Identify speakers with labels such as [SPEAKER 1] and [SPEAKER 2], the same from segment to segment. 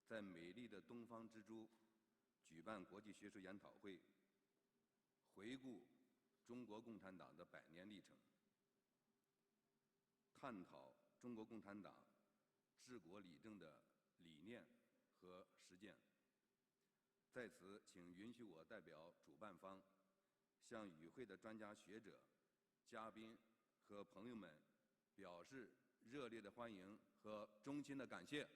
[SPEAKER 1] 在美丽的东方之珠举办国际学术研讨会，回顾中国共产党的100年历程，探讨中国共产党治国理政的理念和实践。在此，请允许我代表主办方，向与会的专家学者、嘉宾和朋友们表示热烈的欢迎和衷心的感谢。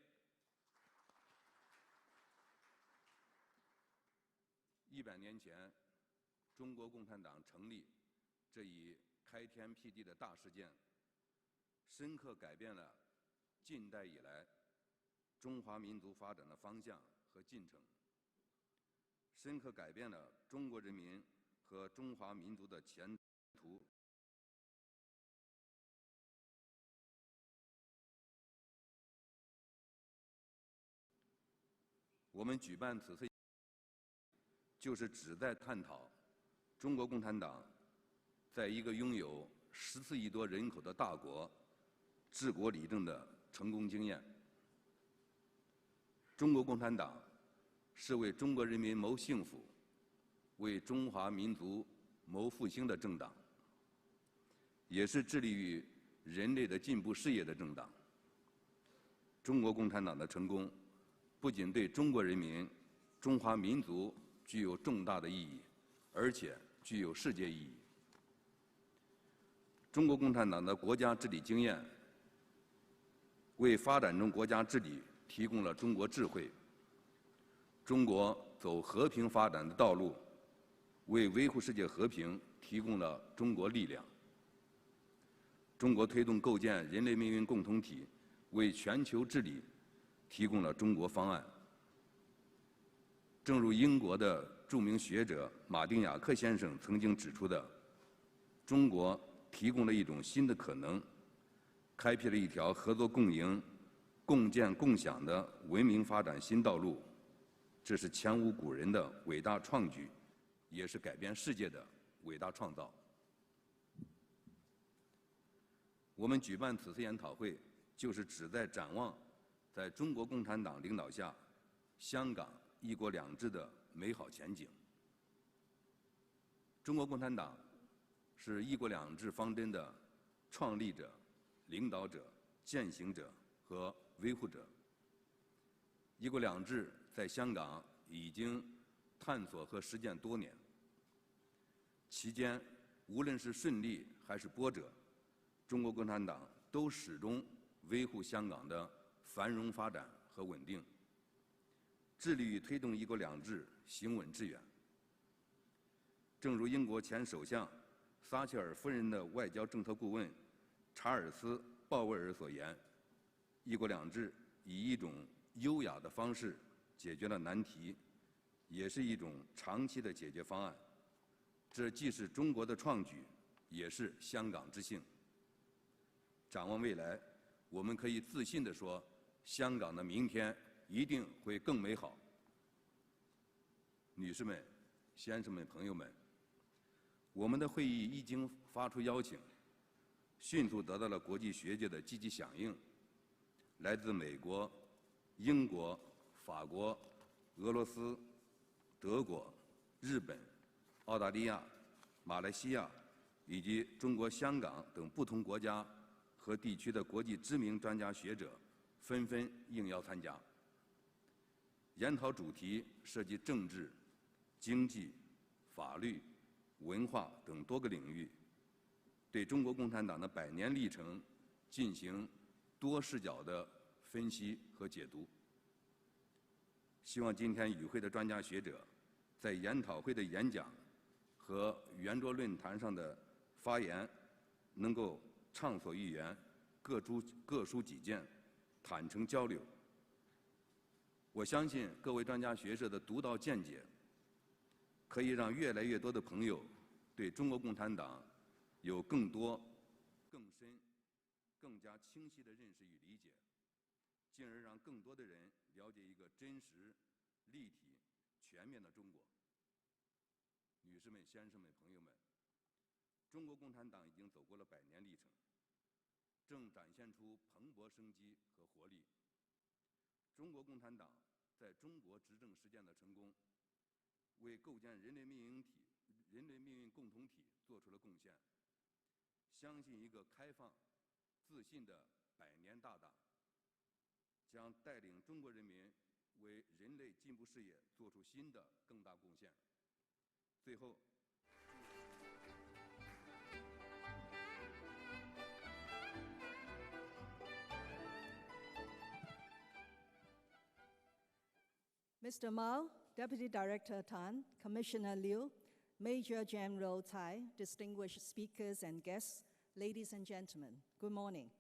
[SPEAKER 1] 100年前，中国共产党成立这一开天辟地的大事件，深刻改变了近代以来中华民族发展的方向和进程，深刻改变了中国人民和中华民族的前途。我们举办此次，就是旨在探讨中国共产党在一个拥有14亿多人口的大国治国理政的成功经验。中国共产党是为中国人民谋幸福、为中华民族谋复兴的政党，也是致力于人类的进步事业的政党。中国共产党的成功，不仅对中国人民、中华民族具有重大的意义，而且具有世界意义。中国共产党的国家治理经验，为发展中国家治理提供了中国智慧。中国走和平发展的道路，为维护世界和平提供了中国力量。中国推动构建人类命运共同体，为全球治理提供了中国方案。正如英国的著名学者马丁·雅克先生曾经指出的，中国提供了一种新的可能，开辟了一条合作共赢、共建共享的文明发展新道路。这是前无古人的伟大创举，也是改变世界的伟大创造。我们举办此次研讨会，就是旨在展望在中国共产党领导下，香港一国两制的美好前景。中国共产党是一国两制方针的创立者、领导者、践行者和维护者。一国两制在香港已经探索和实践多年，期间无论是顺利还是波折，中国共产党都始终维护香港的繁荣发展和稳定，致力于推动一国两制行稳致远。正如英国前首相撒切尔夫人的外交政策顾问查尔斯·鲍威尔所言，一国两制以一种优雅的方式解决了难题，也是一种长期的解决方案。这既是中国的创举，也是香港之幸。展望未来，我们可以自信地说，香港的明天一定会更美好。女士们、先生们、朋友们，我们的会议一经发出邀请，迅速得到了国际学界的积极响应。来自美国、英国、法国、俄罗斯、德国、日本、澳大利亚、马来西亚以及中国香港等不同国家和地区的国际知名专家学者纷纷应邀参加。研讨主题涉及政治、经济、法律、文化等多个领域，对中国共产党的100年历程进行多视角的分析和解读。希望今天与会的专家学者在研讨会的演讲和圆桌论坛上的发言能够畅所欲言，各抒己见，坦诚交流。我相信各位专家学者的独到见解，可以让越来越多的朋友对中国共产党有更多、更深、更加清晰的认识与理解，进而让更多的人了解一个真实、立体、全面的中国。女士们、先生们、朋友们，中国共产党已经走过了100年历程，正展现出蓬勃生机和活力。中国共产党在中国执政实践的成功，为构建人类命运共同体做出了贡献。相信一个开放、自信的百年大党，将带领中国人民为人类进步事业做出新的更大贡献。最后，
[SPEAKER 2] Mr. Mao, Deputy Director Tan, Commissioner Liu, Major General Tsai, distinguished speakers and guests, ladies and gentlemen, good morning.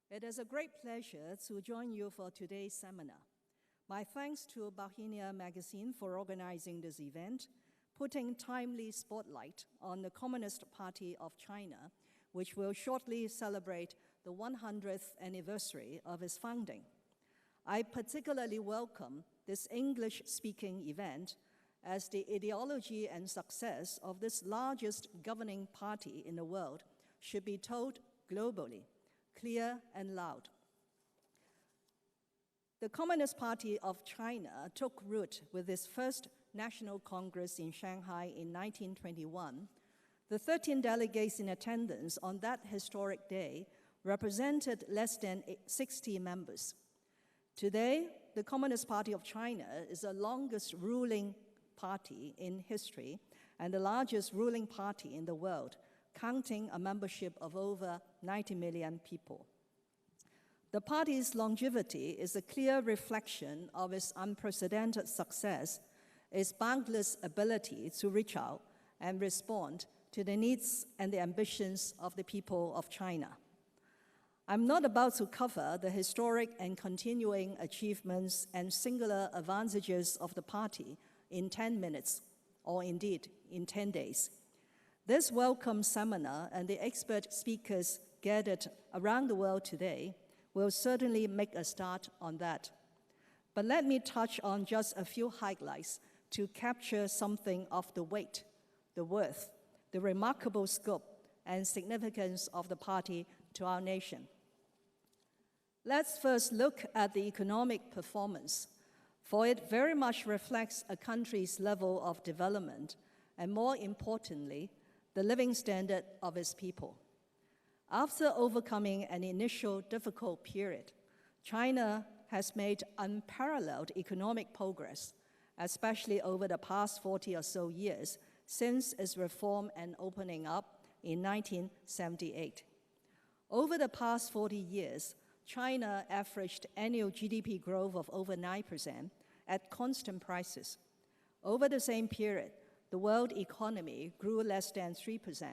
[SPEAKER 2] It is a great pleasure to join you for today's seminar. My thanks to Bohemia Magazine for organizing this event, putting timely spotlight on the Communist Party of China, which will shortly celebrate the 100th anniversary of its founding. I particularly welcome this English-speaking event as the ideology and success of this largest governing party in the world should be told globally, clear and loud. The Communist Party of China took root with its first National Congress in Shanghai in 1921. The 13 delegates in attendance on that historic day represented less than 60 members. Today, the Communist Party of China is the longest ruling party in history and the largest ruling party in the world, counting a membership of over 90 million people. The party's longevity is a clear reflection of its unprecedented success, its boundless ability to reach out and respond to the needs and the ambitions of the people of China. I'm not about to cover the historic and continuing achievements and singular advantages of the party in 10 minutes, or indeed in 10 days. This welcome seminar and the expert speakers gathered around the world today will certainly make a start on that. But let me touch on just a few highlights to capture something of the weight, the worth, the remarkable scope and significance of the party to our nation. Let's first look at the economic performance, for it very much reflects a country's level of development and, more importantly, the living standard of its people. After overcoming an initial difficult period, China has made unparalleled economic progress, especially over the past 40 or so years since its reform and opening up in 1978. Over the past 40 years, China averaged annual GDP growth of over 9% at constant prices. Over the same period, the world economy grew less than 3%.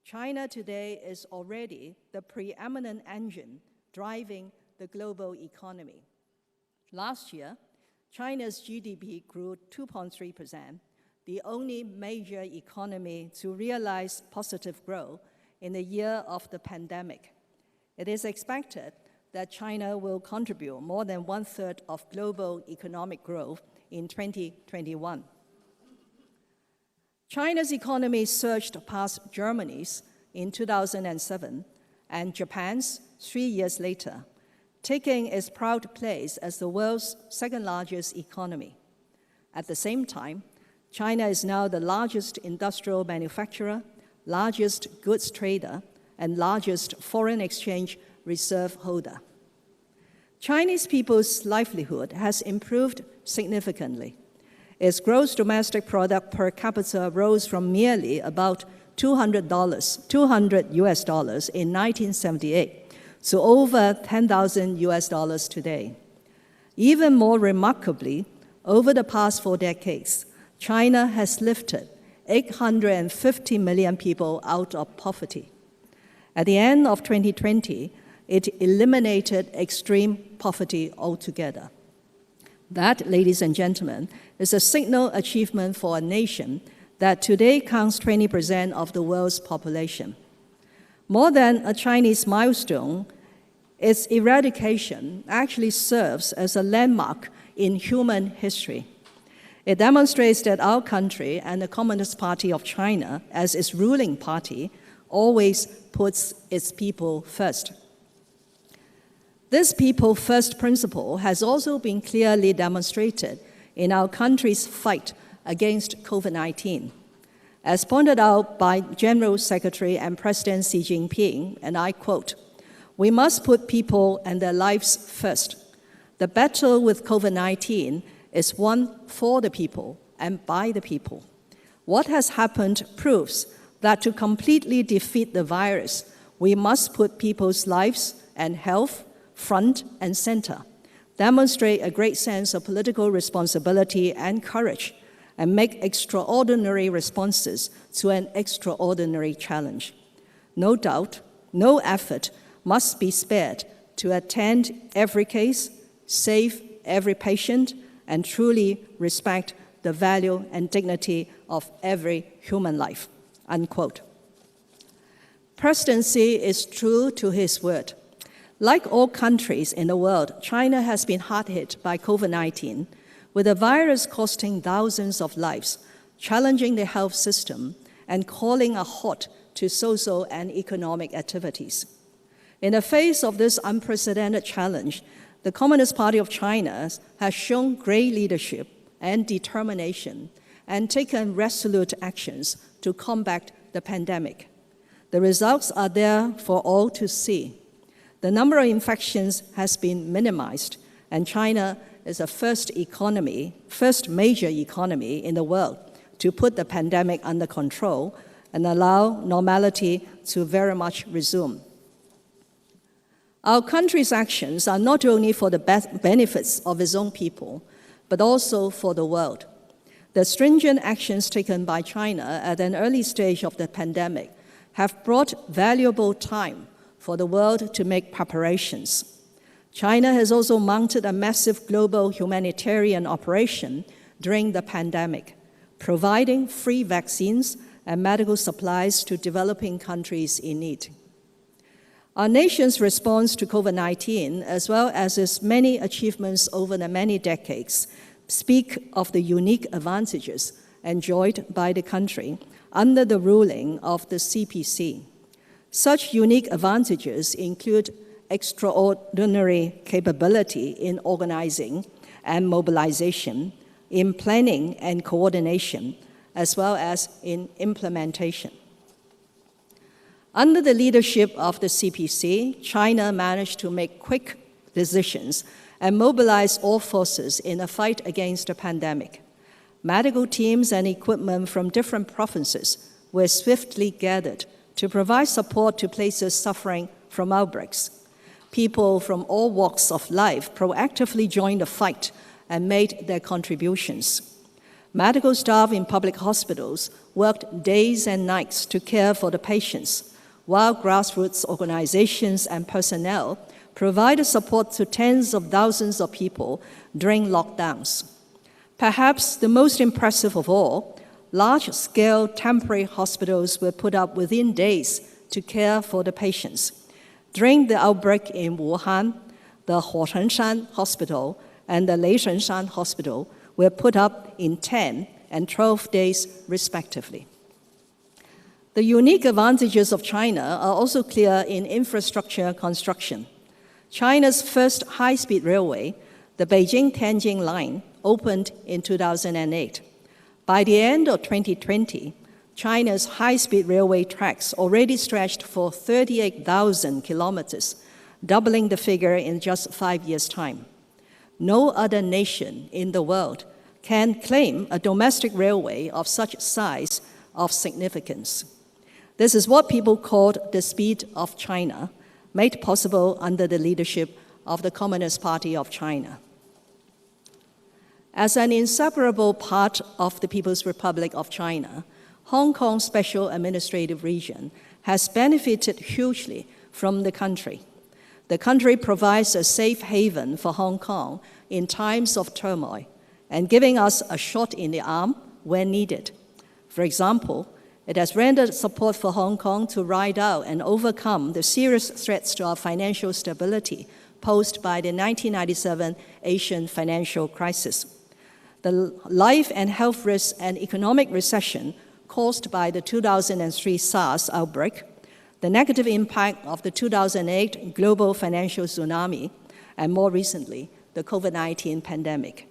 [SPEAKER 2] China today is already the preeminent engine driving the global economy. Last year, China's GDP grew 2.3%, the only major economy to realize positive growth in the year of the pandemic. It is expected that China will contribute more than 1/3 of global economic growth in 2021. China's economy surged past Germany's in 2007 and Japan's 3 years later, taking its proud place as the world's second-largest economy. At the same time, China is now the largest industrial manufacturer, largest goods trader, and largest foreign exchange reserve holder. Chinese people's livelihood has improved significantly. Its gross domestic product per capita rose from merely about $200 in 1978 to over $10,000 today. Even more remarkably, over the past 4 decades, China has lifted 850 million people out of poverty. At the end of 2020, it eliminated extreme poverty altogether. That, ladies and gentlemen, is a signal achievement for a nation that today counts 20% of the world's population. More than a Chinese milestone, its eradication actually serves as a landmark in human history. It demonstrates that our country and the Communist Party of China, as its ruling party, always puts its people first. This people first principle has also been clearly demonstrated in our country's fight against COVID-19. As pointed out by General Secretary and President Xi Jinping, and I quote, "We must put people and their lives first. The battle with COVID-19 is won for the people and by the people. What has happened proves that to completely defeat the virus, we must put people's lives and health front and center, demonstrate a great sense of political responsibility and courage, and make extraordinary responses to an extraordinary challenge. No doubt, no effort must be spared to attend every case, save every patient, and truly respect the value and dignity of every human life," unquote. President Xi is true to his word. Like all countries in the world, China has been hard hit by COVID-19, with the virus costing thousands of lives, challenging the health system, and calling a halt to social and economic activities. In the face of this unprecedented challenge, the Communist Party of China has shown great leadership and determination and taken resolute actions to combat the pandemic. The results are there for all to see. The number of infections has been minimized, and China is the first major economy in the world to put the pandemic under control and allow normality to very much resume. Our country's actions are not only for the benefits of its own people, but also for the world. The stringent actions taken by China at an early stage of the pandemic have brought valuable time for the world to make preparations. China has also mounted a massive global humanitarian operation during the pandemic, providing free vaccines and medical supplies to developing countries in need. Our nation's response to COVID-19, as well as its many achievements over the many decades, speak of the unique advantages enjoyed by the country under the ruling of the CPC. Such unique advantages include extraordinary capability in organizing and mobilization, in planning and coordination, as well as in implementation. Under the leadership of the CPC, China managed to make quick decisions and mobilize all forces in a fight against the pandemic. Medical teams and equipment from different provinces were swiftly gathered to provide support to places suffering from outbreaks. People from all walks of life proactively joined the fight and made their contributions. Medical staff in public hospitals worked days and nights to care for the patients, while grassroots organizations and personnel provided support to tens of thousands of people during lockdowns. Perhaps the most impressive of all, large-scale temporary hospitals were put up within days to care for the patients. During the outbreak in Wuhan, the Huochengshan Hospital and the Leishanshan Hospital were put up in 10 and 12 days, respectively. The unique advantages of China are also clear in infrastructure construction. China's first high-speed railway, the Beijing-Tianjin line, opened in 2008. By the end of 2020, China's high-speed railway tracks already stretched for 38,000 kilometers, doubling the figure in just 5 years' time. No other nation in the world can claim a domestic railway of such size of significance. This is what people called the speed of China, made possible under the leadership of the Communist Party of China. As an inseparable part of the People's Republic of China, Hong Kong's Special Administrative Region has benefited hugely from the country. The country provides a safe haven for Hong Kong in times of turmoil and giving us a shot in the arm when needed. For example, it has rendered support for Hong Kong to ride out and overcome the serious threats to our financial stability posed by the 1997 Asian financial crisis. The life and health risks and economic recession caused by the 2003 SARS outbreak, the negative impact of the 2008 global financial tsunami, and more recently, the COVID-19 pandemic.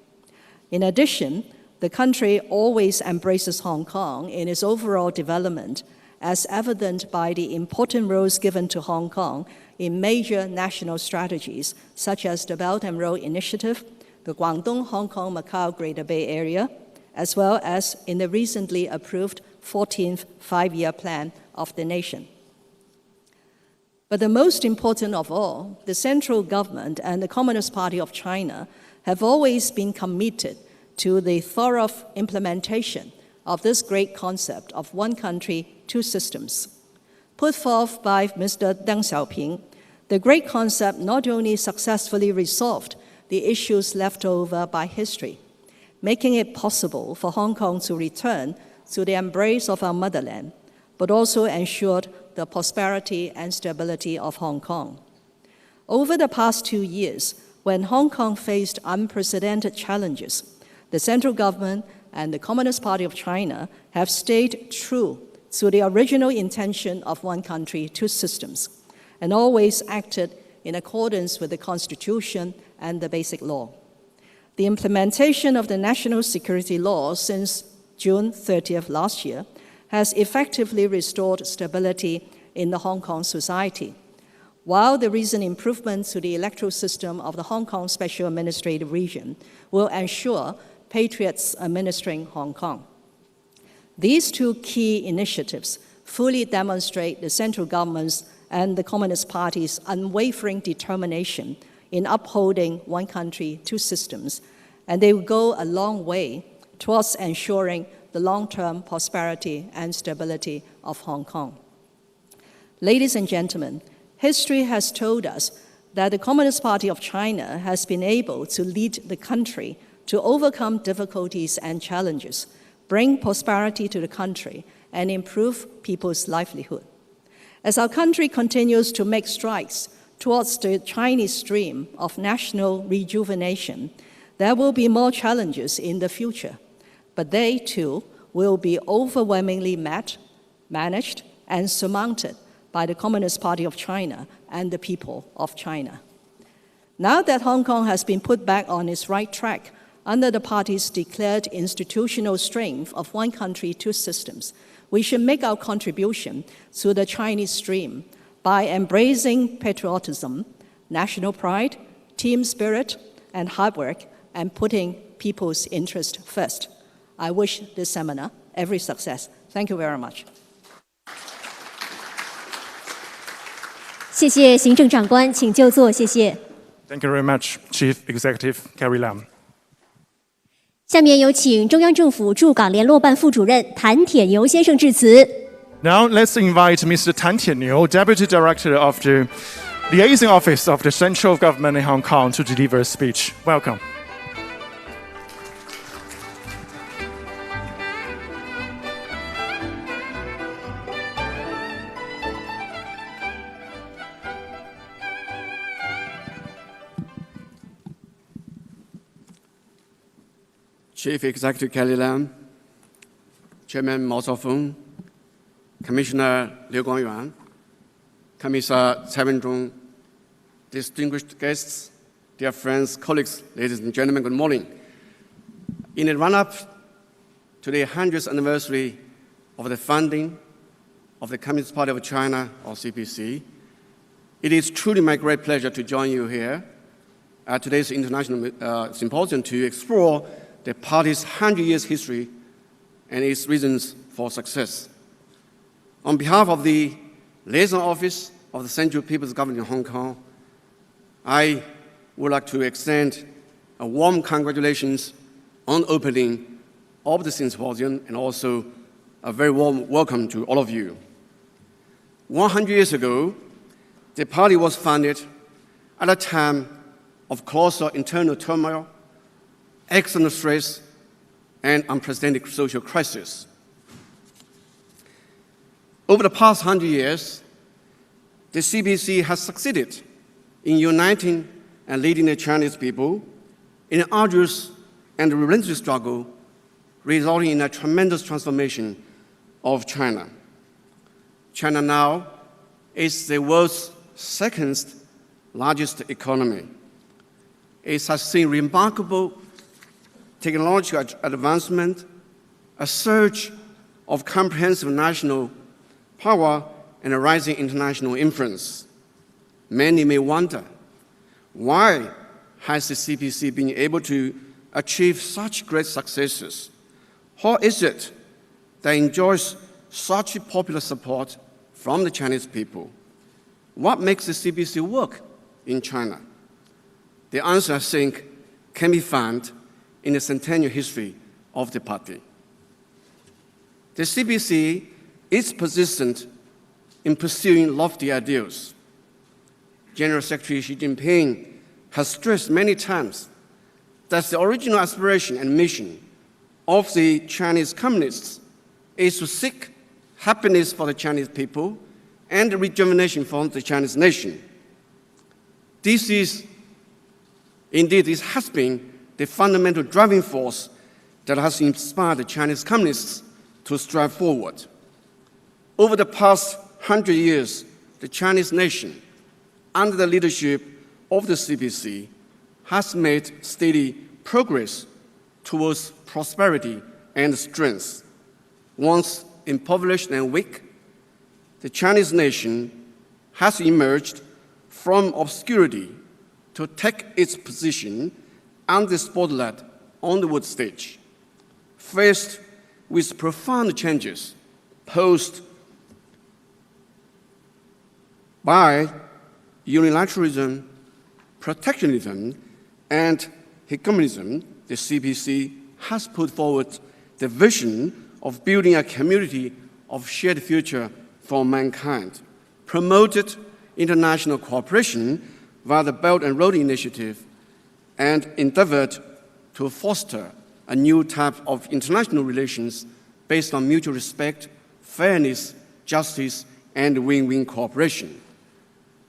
[SPEAKER 2] In addition, the country always embraces Hong Kong in its overall development, as evident by the important roles given to Hong Kong in major national strategies, such as the Belt and Road Initiative, the Guangdong, Hong Kong, Macau Greater Bay Area, as well as in the recently approved 14th Five-Year Plan of the nation. But the most important of all, the central government and the Communist Party of China have always been committed to the thorough implementation of this great concept of one country, two systems. Put forth by Mr. Deng Xiaoping, the great concept not only successfully resolved the issues left over by history, making it possible for Hong Kong to return to the embrace of our motherland, but also ensured the prosperity and stability of Hong Kong. Over the past 2 years, when Hong Kong faced unprecedented challenges, the central government and the Communist Party of China have stayed true to the original intention of one country, two systems, and always acted in accordance with the Constitution and the Basic Law. The implementation of the national security law since June 30th last year has effectively restored stability in the Hong Kong society, while the recent improvements to the electoral system of the Hong Kong Special Administrative Region will ensure patriots administering Hong Kong. These two key initiatives fully demonstrate the central government's and the Communist Party's unwavering determination in upholding one country, two systems, and they will go a long way towards ensuring the long-term prosperity and stability of Hong Kong. Ladies and gentlemen, history has told us that the Communist Party of China has been able to lead the country to overcome difficulties and challenges, bring prosperity to the country, and improve people's livelihood. As our country continues to make strides towards the Chinese dream of national rejuvenation, there will be more challenges in the future, but they too will be overwhelmingly met, managed, and surmounted by the Communist Party of China and the people of China. Now that Hong Kong has been put back on its right track under the party's declared institutional strength of one country, two systems, we should make our contribution to the Chinese dream by embracing patriotism, national pride, team spirit, and hard work, and putting people's interest first. I wish this seminar every success. Thank you very much.
[SPEAKER 3] 谢谢行政长官，请就座，谢谢。
[SPEAKER 4] Thank you very much, Chief Executive Carrie Lam.
[SPEAKER 3] 下面有请中央政府驻港联络办副主任谭铁牛先生致辞。
[SPEAKER 4] Now let's invite Mr. Tan Tianniu, Deputy Director of the Liaison Office of the Central Government in Hong Kong, to deliver a speech. Welcome.
[SPEAKER 5] Chief Executive Carrie Lam, Chairman Mao Zedong, Commissioner Liu Guangyuan, Commissar Cai Wen-zhong, distinguished guests, dear friends, colleagues, ladies and gentlemen, good morning. In the run-up to the 100th anniversary of the founding of the Communist Party of China, or CPC, it is truly my great pleasure to join you here at today's international symposium to explore the party's 100 years history and its reasons for success. On behalf of the Liaison Office of the Central People's Government in Hong Kong, I would like to extend a warm congratulations on opening of the symposium and also a very warm welcome to all of you. 100 years ago, the party was founded at a time of colossal internal turmoil, external stress, and unprecedented social crisis. Over the past 100 years, the CPC has succeeded in uniting and leading the Chinese people in an arduous and relentless struggle, resulting in a tremendous transformation of China. China now is the world's second largest economy, it has seen remarkable technological advancement, a surge of comprehensive national power, and a rising international influence. Many may wonder, why has the CPC been able to achieve such great successes? How is it that it enjoys such popular support from the Chinese people? What makes the CPC work in China? The answer, I think, can be found in the centennial history of the party. The CPC is persistent in pursuing lofty ideals. General Secretary Xi Jinping has stressed many times that the original aspiration and mission of the Chinese communists is to seek happiness for the Chinese people and rejuvenation for the Chinese nation. This has been the fundamental driving force that has inspired the Chinese communists to strive forward. Over the past 100 years, the Chinese nation, under the leadership of the CPC, has made steady progress towards prosperity and strength. Once impoverished and weak, the Chinese nation has emerged from obscurity to take its position under the spotlight on the world stage. Faced with profound changes posed by unilateralism, protectionism, and hegemonism, the CPC has put forward the vision of building a community of shared future for mankind, promoted international cooperation via the Belt and Road Initiative, and endeavored to foster a new type of international relations based on mutual respect, fairness, justice, and win-win cooperation.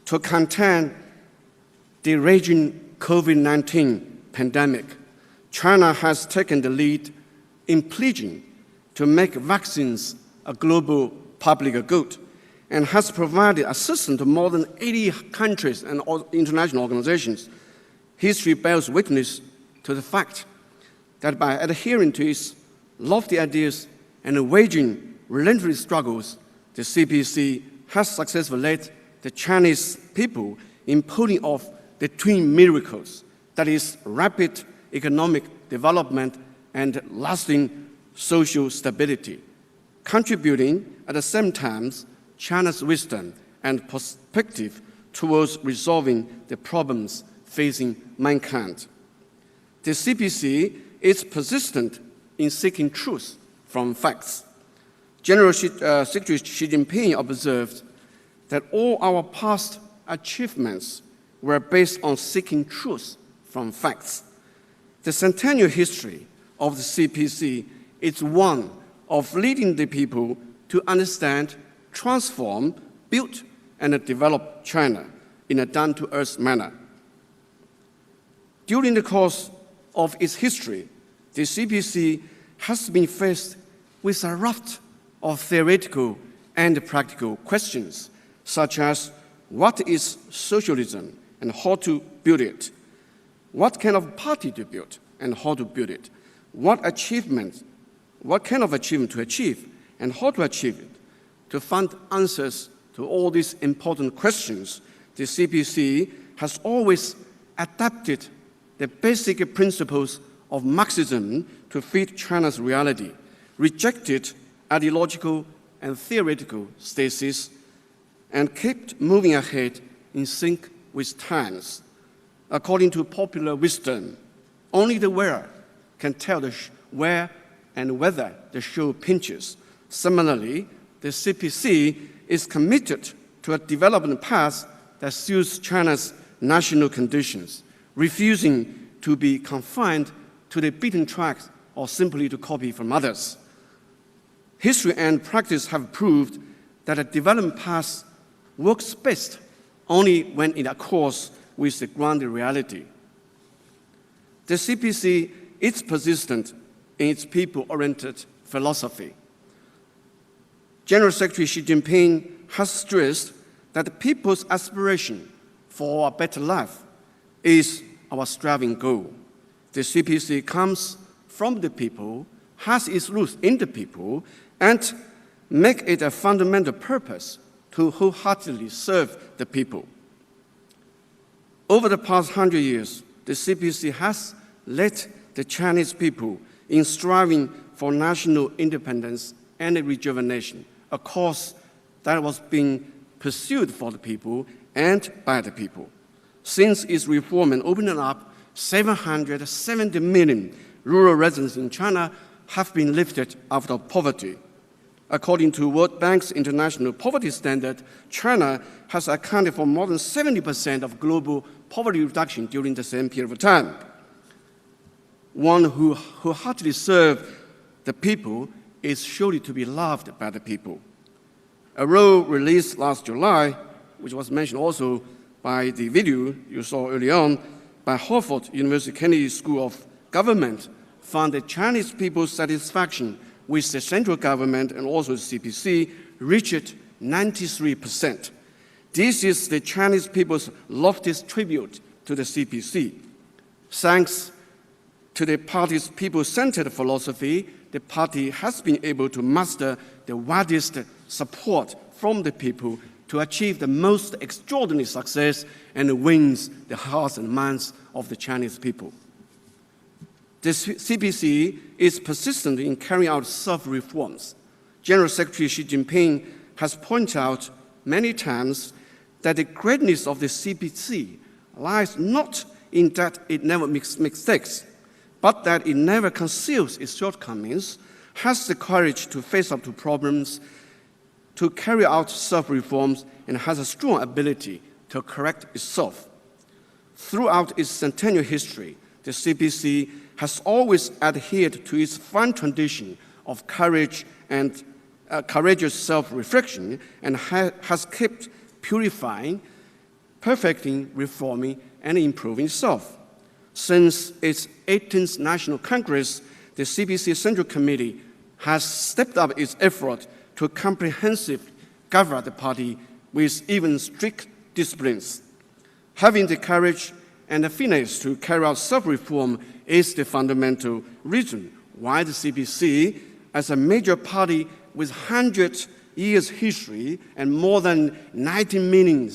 [SPEAKER 5] To contain the raging COVID-19 pandemic, China has taken the lead in pledging to make vaccines a global public good and has provided assistance to more than 80 countries and international organizations. History bears witness to the fact that by adhering to its lofty ideas and waging relentless struggles, the CPC has successfully led the Chinese people in pulling off the twin miracles, that is, rapid economic development and lasting social stability, contributing at the same time China's wisdom and perspective towards resolving the problems facing mankind. The CPC is persistent in seeking truth from facts. General Secretary Xi Jinping observed that all our past achievements were based on seeking truth from facts. The centennial history of the CPC is one of leading the people to understand, transform, build, and develop China in a down-to-earth manner. During the course of its history, the CPC has been faced with a raft of theoretical and practical questions, such as what is socialism and how to build it, what kind of party to build and how to build it, what kind of achievement to achieve and how to achieve it. To find answers to all these important questions, the CPC has always adapted the basic principles of Marxism to fit China's reality, rejected ideological and theoretical stasis, and kept moving ahead in sync with times. According to popular wisdom, only the wearer can tell where and whether the shoe pinches. Similarly, the CPC is committed to a development path that suits China's national conditions, refusing to be confined to the beaten tracks or simply to copy from others. History and practice have proved that a development path works best only when it accords with the grounded reality. The CPC is persistent in its people-oriented philosophy. General Secretary Xi Jinping has stressed that the people's aspiration for a better life is our striving goal. The CPC comes from the people, has its roots in the people, and make it a fundamental purpose to wholeheartedly serve the people. Over the past 100 years, the CPC has led the Chinese people in striving for national independence and rejuvenation, a cause that was being pursued for the people and by the people. Since its reform and opening up, 770 million rural residents in China have been lifted out of poverty. According to World Bank's International Poverty Standard, China has accounted for more than 70% of global poverty reduction during the same period of time. One who heartily serves the people is surely to be loved by the people. A role released last July, which was mentioned also by the video you saw early on, by Harvard University Kennedy School of Government, found that Chinese people's satisfaction with the central government and also the CPC reached 93%. This is the Chinese people's loftiest tribute to the CPC. Thanks to the party's people-centered philosophy, the party has been able to muster the widest support from the people to achieve the most extraordinary success and wins the hearts and minds of the Chinese people. The CPC is persistent in carrying out self-reforms. General Secretary Xi Jinping has pointed out many times that the greatness of the CPC lies not in that it never makes mistakes, but that it never conceals its shortcomings, has the courage to face up to problems, to carry out self-reforms, and has a strong ability to correct itself. Throughout its centennial history, the CPC has always adhered to its fine tradition of courage and courageous self-reflection and has kept purifying, perfecting, reforming, and improving itself. Since its 18th National Congress, the CPC Central Committee has stepped up its effort to comprehensively govern the party with even strict disciplines. Having the courage and the finesse to carry out self-reform is the fundamental reason why the CPC, as a major party with 100 years history and more than 90 million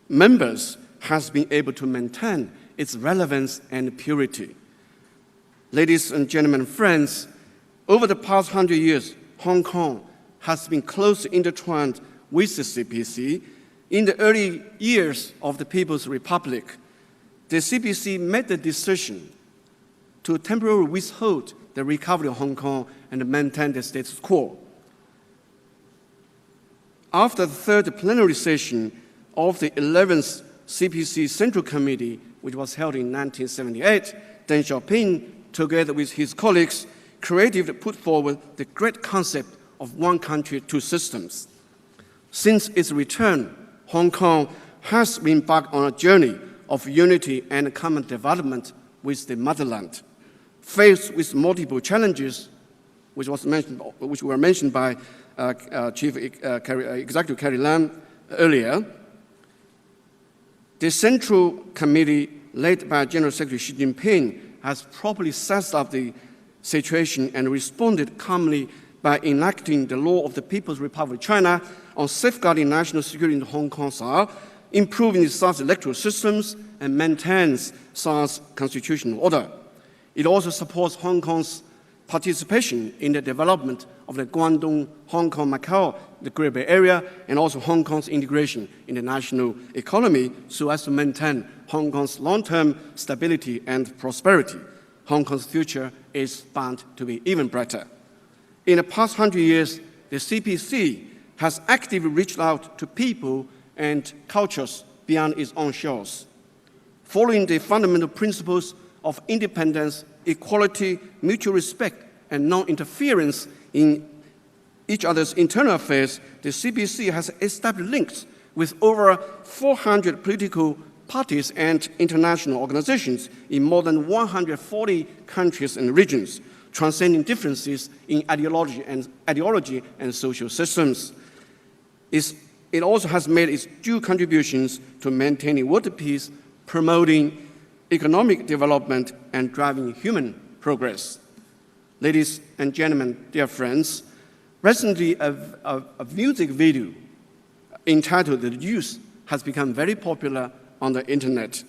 [SPEAKER 5] members, has been able to maintain its relevance and purity. Ladies and gentlemen, friends, over the past 100 years, Hong Kong has been closely intertwined with the CPC. In the early years of the People's Republic, the CPC made the decision to temporarily withhold the recovery of Hong Kong and maintain the status quo. After the third plenary session of the 11th CPC Central Committee, which was held in 1978, Deng Xiaoping, together with his colleagues, creatively put forward the great concept of one country, two systems. Since its return, Hong Kong has embarked on a journey of unity and common development with the motherland. Faced with multiple challenges, which were mentioned by Chief Executive Carrie Lam earlier, the Central Committee, led by General Secretary Xi Jinping, has properly assessed up the situation and responded calmly by enacting the law of the People's Republic of China on safeguarding national security in Hong Kong SAR, improving the SAR's electoral systems, and maintains SAR's constitutional order. It also supports Hong Kong's participation in the development of the Guangdong, Hong Kong, Macau, the Great Bay Area, and also Hong Kong's integration in the national economy so as to maintain Hong Kong's long-term stability and prosperity. Hong Kong's future is bound to be even brighter. In the past 100 years, the CPC has actively reached out to people and cultures beyond its own shores. Following the fundamental principles of independence, equality, mutual respect, and non-interference in each other's internal affairs, the CPC has established links with over 400 political parties and international organizations in more than 140 countries and regions, transcending differences in ideology and social systems. It also has made its due contributions to maintaining world peace, promoting economic development and driving human progress. Ladies and gentlemen, dear friends, recently a music video entitled "The Youth" has become very popular on the internet.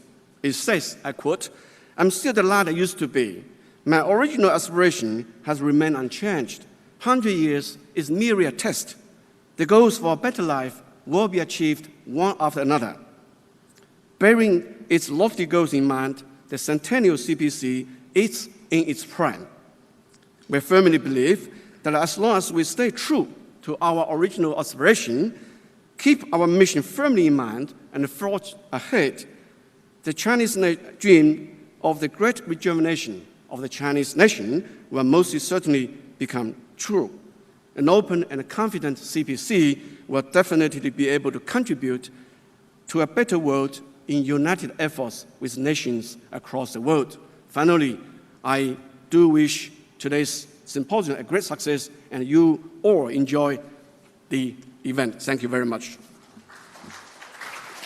[SPEAKER 5] It says, I quote, "I'm still the lad I used to be. My original aspiration has remained unchanged. 100 years is merely a test. The goals for a better life will be achieved one after another." Bearing its lofty goals in mind, the Centennial CPC is in its prime. We firmly believe that as long as we stay true to our original aspiration, keep our mission firmly in mind, and forge ahead, the Chinese dream of the great rejuvenation of the Chinese nation will most certainly become true. An open and confident CPC will definitely be able to contribute to a better world in united efforts with nations across the world. Finally, I do wish today's symposium a great success, and you all enjoy the event. Thank you very much.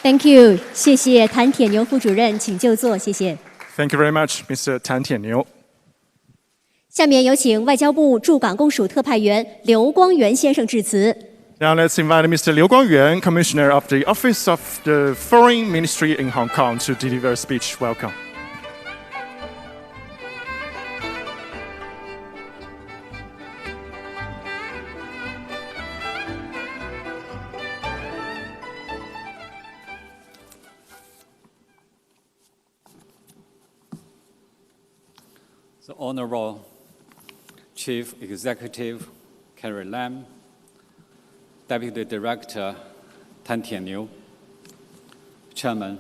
[SPEAKER 3] Thank you， 谢谢谭铁牛副主任，请就座，谢谢。
[SPEAKER 4] Thank you very much, Mr. Tan Tianniu.
[SPEAKER 3] 下面有请外交部驻港公署特派员刘光源先生致辞。
[SPEAKER 4] Now let's invite Mr. Liu Guangyuan, Commissioner of the Office of the Foreign Ministry in Hong Kong, to deliver a speech. Welcome.
[SPEAKER 6] The Honorable Chief Executive Carrie Lam, Deputy Director Tan Tianniu, Chairman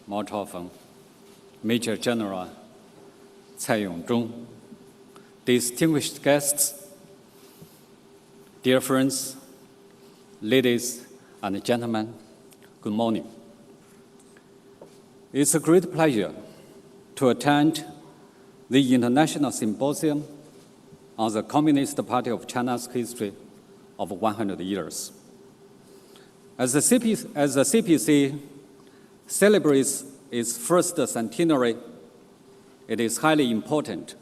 [SPEAKER 6] Mao Chaofeng, Major General Cai Yongzhong, distinguished guests, dear friends, ladies and gentlemen, good morning. It's a great pleasure to attend the International Symposium on the Communist Party of China's history of 100 years. As the CPC celebrates its first centenary, it is highly important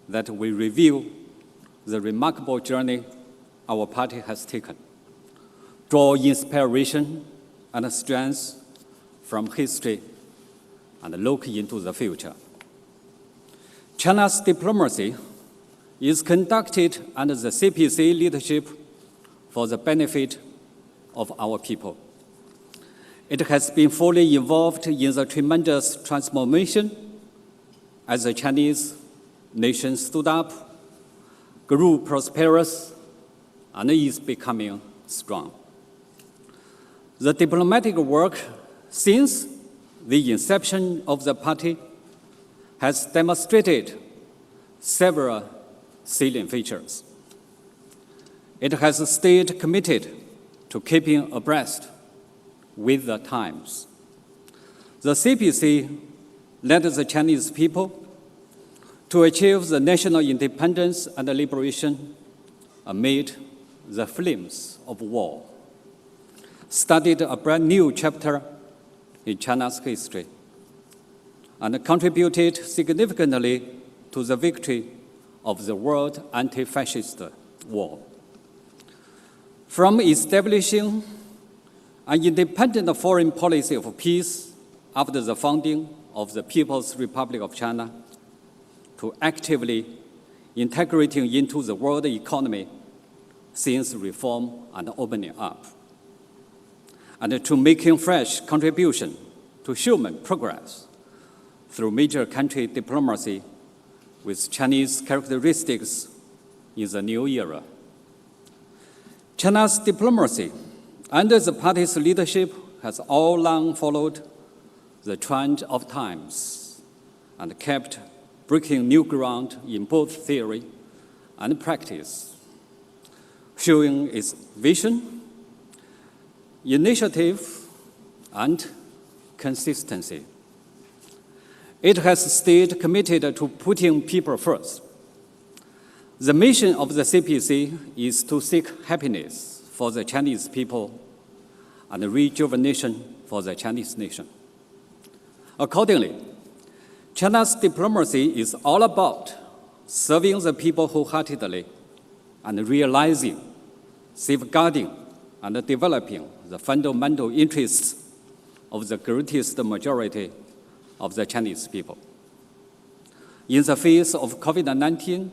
[SPEAKER 6] that we review the remarkable journey our party has taken, draw inspiration and strength from history, and look into the future. China's diplomacy is conducted under the CPC leadership for the benefit of our people. It has been fully involved in the tremendous transformation as the Chinese nation stood up, grew prosperous, and is becoming strong. The diplomatic work since the inception of the party has demonstrated several salient features. It has stayed committed to keeping abreast with the times. The CPC led the Chinese people to achieve the national independence and liberation amid the flames of war, started a brand new chapter in China's history, and contributed significantly to the victory of the world anti-fascist war. From establishing an independent foreign policy of peace after the founding of the People's Republic of China, to actively integrating into the world economy since reform and opening up, and to making fresh contribution to human progress through major country diplomacy with Chinese characteristics in the new era. China's diplomacy under the party's leadership has all along followed the trend of times and kept breaking new ground in both theory and practice, showing its vision, initiative, and consistency. It has stayed committed to putting people first. The mission of the CPC is to seek happiness for the Chinese people and rejuvenation for the Chinese nation. Accordingly, China's diplomacy is all about serving the people wholeheartedly and realizing, safeguarding, and developing the fundamental interests of the greatest majority of the Chinese people. In the face of COVID-19,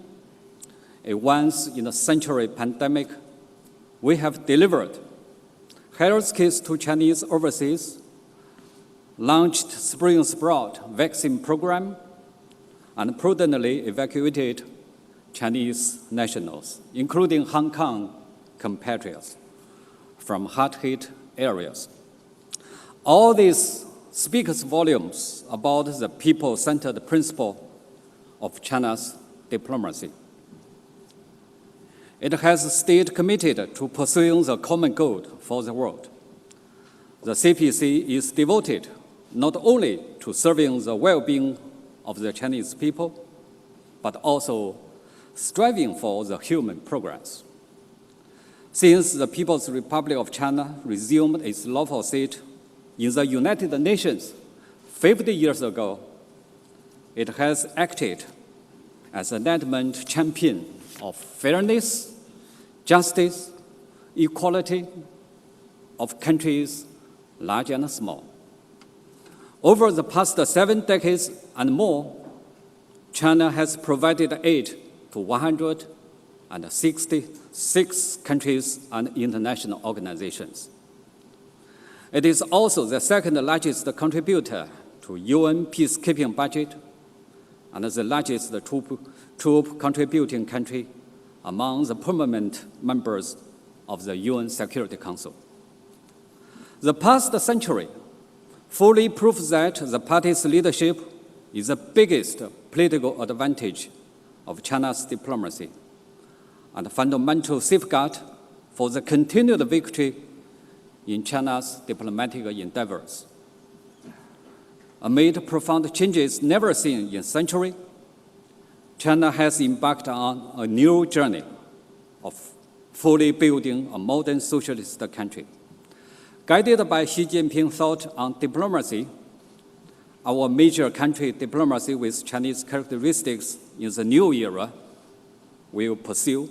[SPEAKER 6] a once-in-a-century pandemic, we have delivered health kits to Chinese overseas, launched Spring Sprout vaccine program, and prudently evacuated Chinese nationals, including Hong Kong compatriots, from hard-hit areas. All this speaks volumes about the people-centered principle of China's diplomacy. It has stayed committed to pursuing the common good for the world. The CPC is devoted not only to serving the well-being of the Chinese people, but also striving for the human progress. Since the People's Republic of China resumed its lawful seat in the United Nations 50 years ago, it has acted as an adamant champion of fairness, justice, equality of countries large and small. Over the past 7 decades and more, China has provided aid to 166 countries and international organizations. It is also the second largest contributor to UN peacekeeping budget and the largest troop contributing country among the permanent members of the UN Security Council. The past century fully proves that the party's leadership is the biggest political advantage of China's diplomacy and a fundamental safeguard for the continued victory in China's diplomatic endeavors. Amid profound changes never seen in a century, China has embarked on a new journey of fully building a modern socialist country. Guided by Xi Jinping's thought on diplomacy, our major country diplomacy with Chinese characteristics in the new era will pursue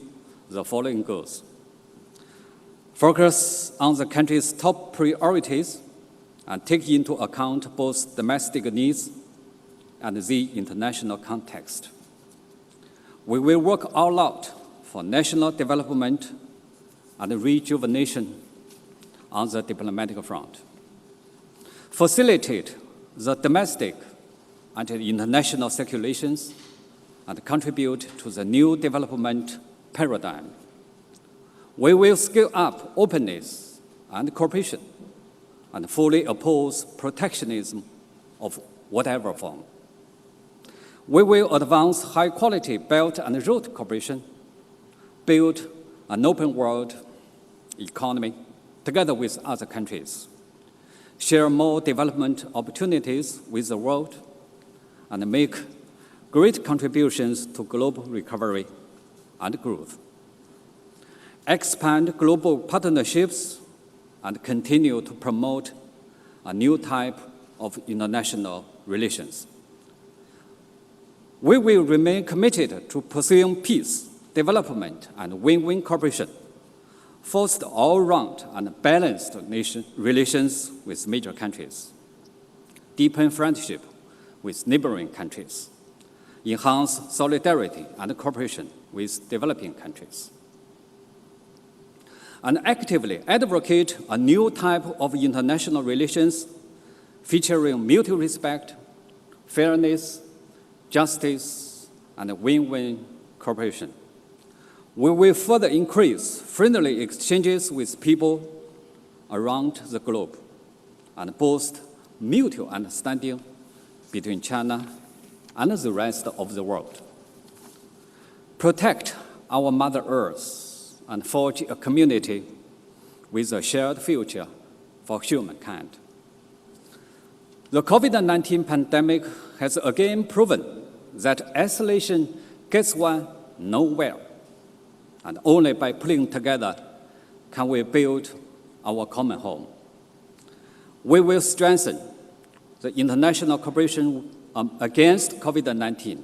[SPEAKER 6] the following goals. Focus on the country's top priorities and take into account both domestic needs and the international context. We will work all out for national development and rejuvenation on the diplomatic front. Facilitate the domestic and international circulations and contribute to the new development paradigm. We will scale up openness and cooperation and fully oppose protectionism of whatever form. We will advance high-quality Belt and Road cooperation, build an open world economy together with other countries, share more development opportunities with the world, and make great contributions to global recovery and growth. Expand global partnerships and continue to promote a new type of international relations. We will remain committed to pursuing peace, development, and win-win cooperation, foster all-round and balanced relations with major countries, deepen friendship with neighboring countries, enhance solidarity and cooperation with developing countries, and actively advocate a new type of international relations featuring mutual respect, fairness, justice, and win-win cooperation. We will further increase friendly exchanges with people around the globe and boost mutual understanding between China and the rest of the world. Protect our Mother Earth and forge a community with a shared future for humankind. The COVID-19 pandemic has again proven that isolation gets one nowhere, and only by pulling together can we build our common home. We will strengthen the international cooperation against COVID-19,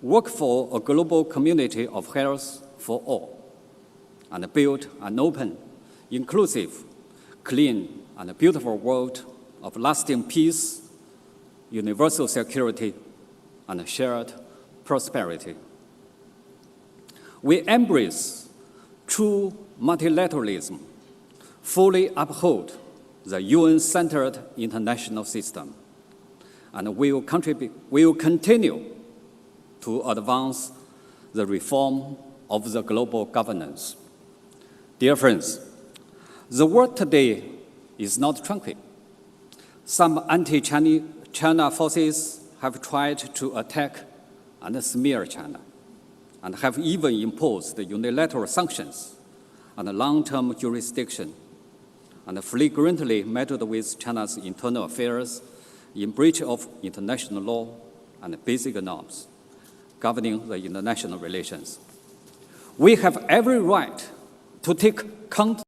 [SPEAKER 6] work for a global community of health for all, and build an open, inclusive, clean, and beautiful world of lasting peace, universal security, and shared prosperity. We embrace true multilateralism, fully uphold the UN-centered international system, and will continue to advance the reform of the global governance. Dear friends, the world today is not tranquil. Some anti-China forces have tried to attack and smear China, and have even imposed unilateral sanctions and long-term jurisdiction, and flagrantly meddled with China's internal affairs in breach of international law and basic norms governing the international relations. We have every right to take counter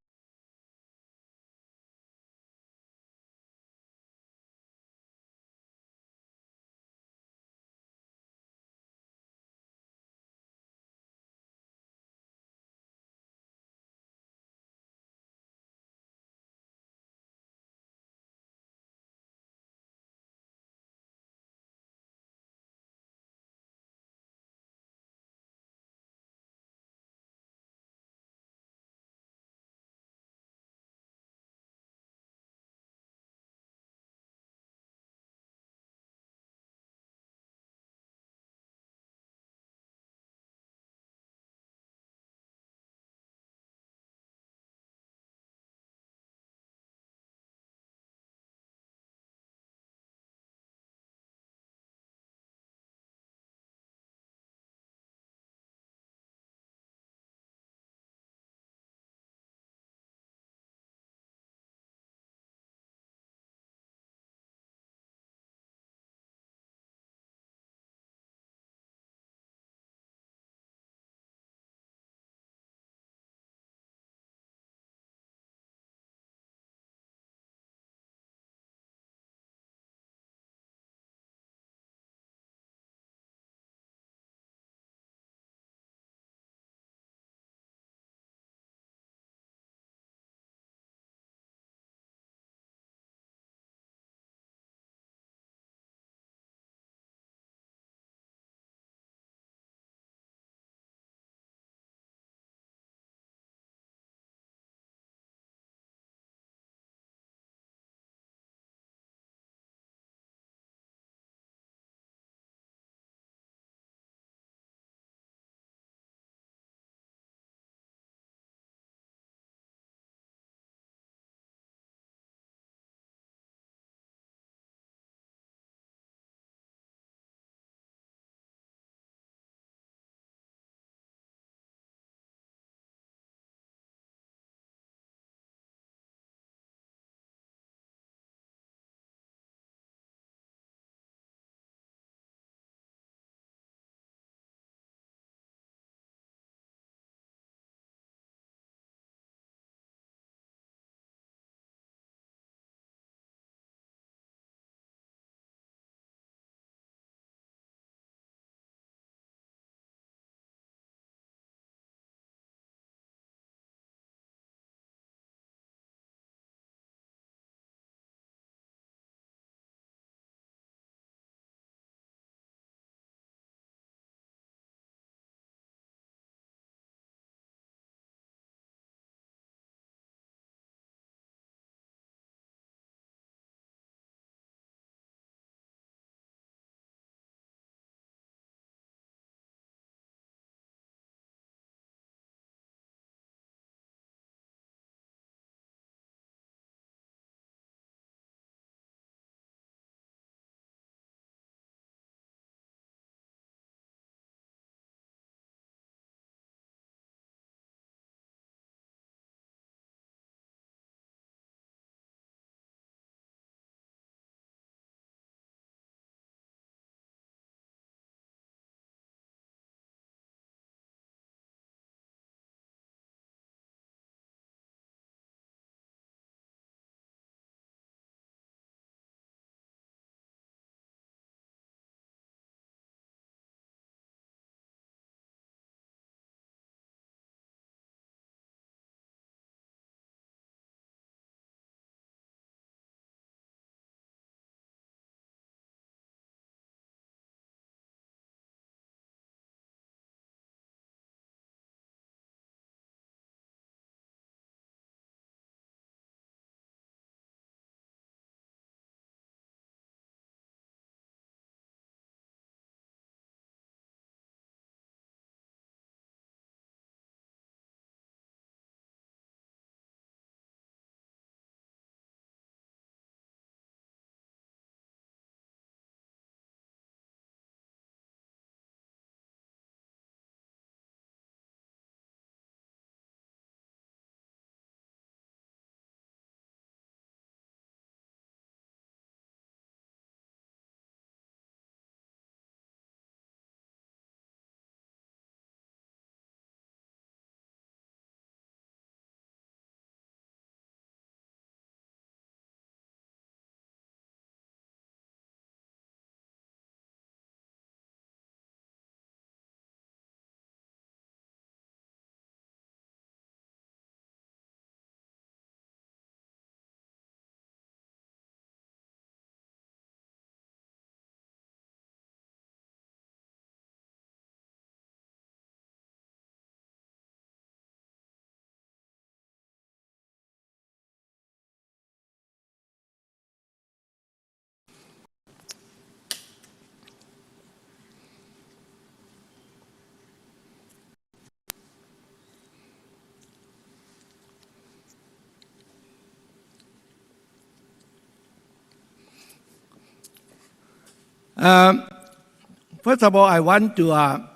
[SPEAKER 7] First of all, I want to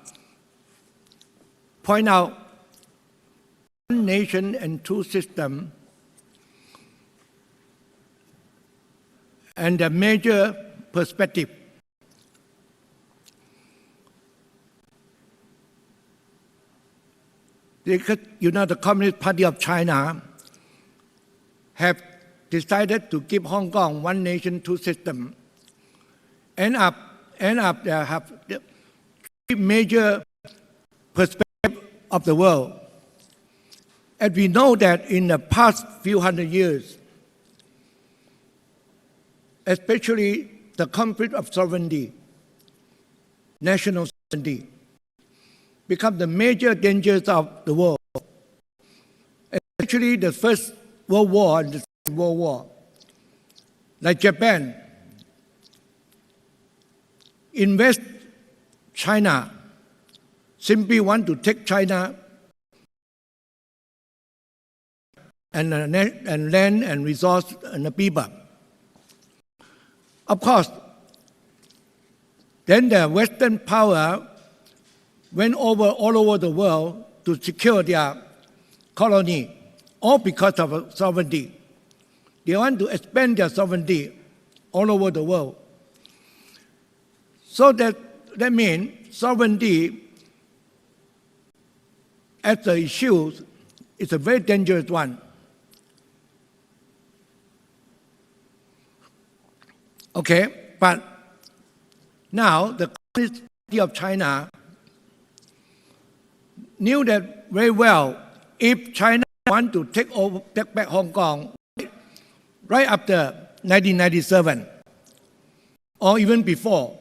[SPEAKER 7] point out one nation and two systems and the major perspective. The Communist Party of China have decided to give Hong Kong one nation, two systems. End up there have three major perspectives of the world. And we know that in the past few hundred years, especially the conflict of sovereignty, national sovereignty, become the major dangers of the world. Especially the First World War and the Second World War. Like Japan, invest China, simply want to take China and land and resource and the people. Of course, then the Western power went all over the world to secure their colony, all because of sovereignty. They want to expand their sovereignty all over the world. So that means sovereignty as an issue is a very dangerous one. Okay, but now the Communist Party of China knew that very well. If China want to take back Hong Kong right after 1997 or even before,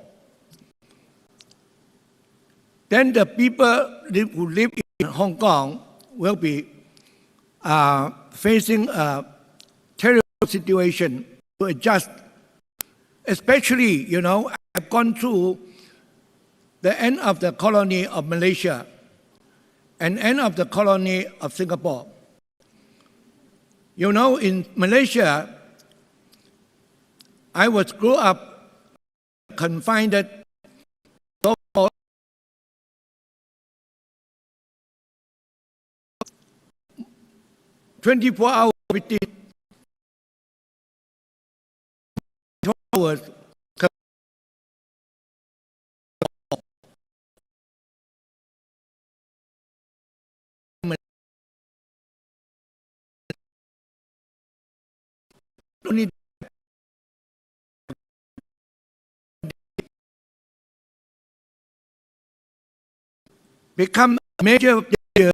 [SPEAKER 7] then the people who live in Hong Kong will be facing a terrible situation to adjust. Especially, I've gone through the end of the colony of Malaysia and end of the colony of Singapore. In Malaysia, I grew up confined 24 hours within 12 hours. Become a major danger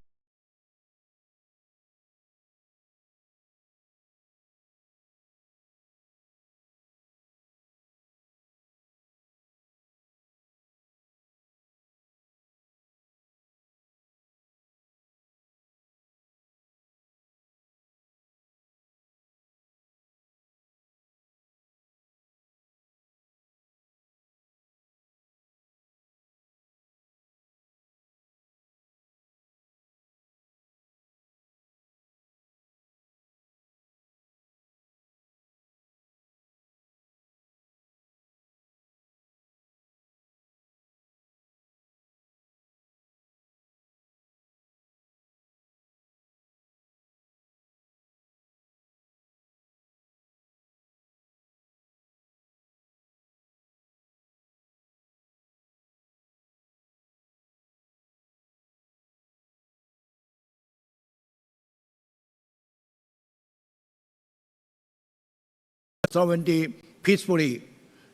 [SPEAKER 7] sovereignty peacefully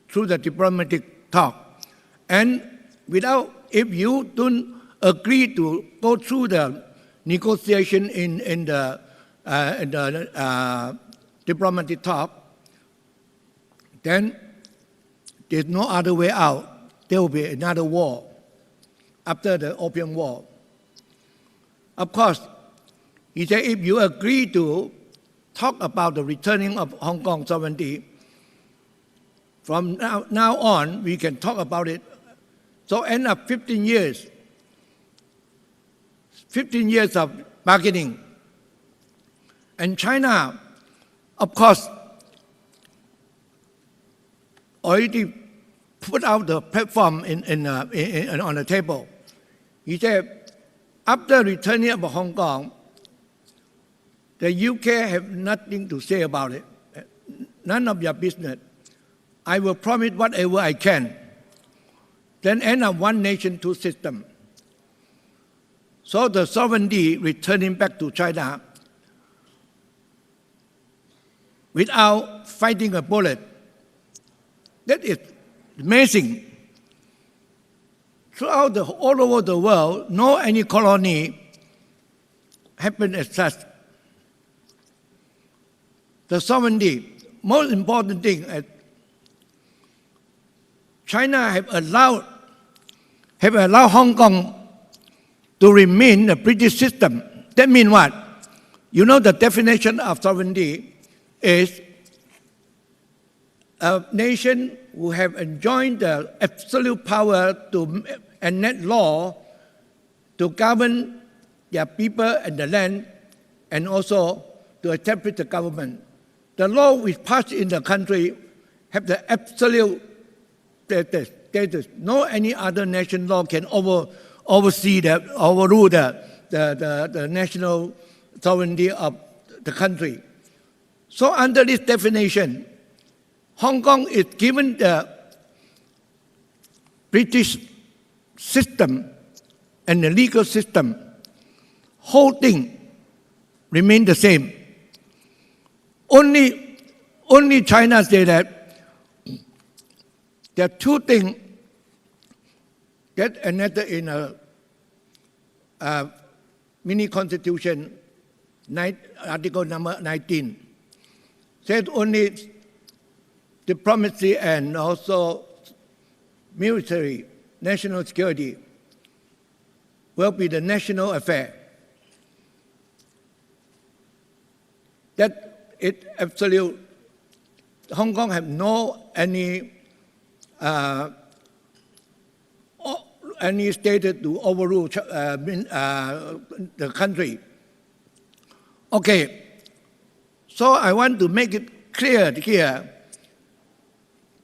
[SPEAKER 7] through the diplomatic talk. And if you don't agree to go through the negotiation in the diplomatic talk, then there's no other way out. There will be another war after the Opium War. Of course, he said if you agree to talk about the returning of Hong Kong sovereignty, from now on, we can talk about it. So end up 15 years of bargaining. And China, of course, already put out the platform on the table. He said, after returning of Hong Kong, the UK have nothing to say about it. None of your business. I will promise whatever I can. Then end up one nation, two systems. So the sovereignty returning back to China without fighting a bullet. That is amazing. Throughout all over the world, no any colony happened as such. The sovereignty, most important thing, China have allowed Hong Kong to remain a British system. That means what? You know the definition of sovereignty is a nation who have enjoyed the absolute power to enact law to govern their people and the land, and also to establish the government. The law which passed in the country have the absolute status. No any other nation law can overrule the national sovereignty of the country. So under this definition, Hong Kong is given the British system and the legal system. Whole thing remain the same. Only China say that there are two things that enacted in a mini constitution, article number 19, said only diplomacy and also military, national security will be the national affair. That it absolute. Hong Kong have no any status to overrule the country. Okay, so I want to make it clear here.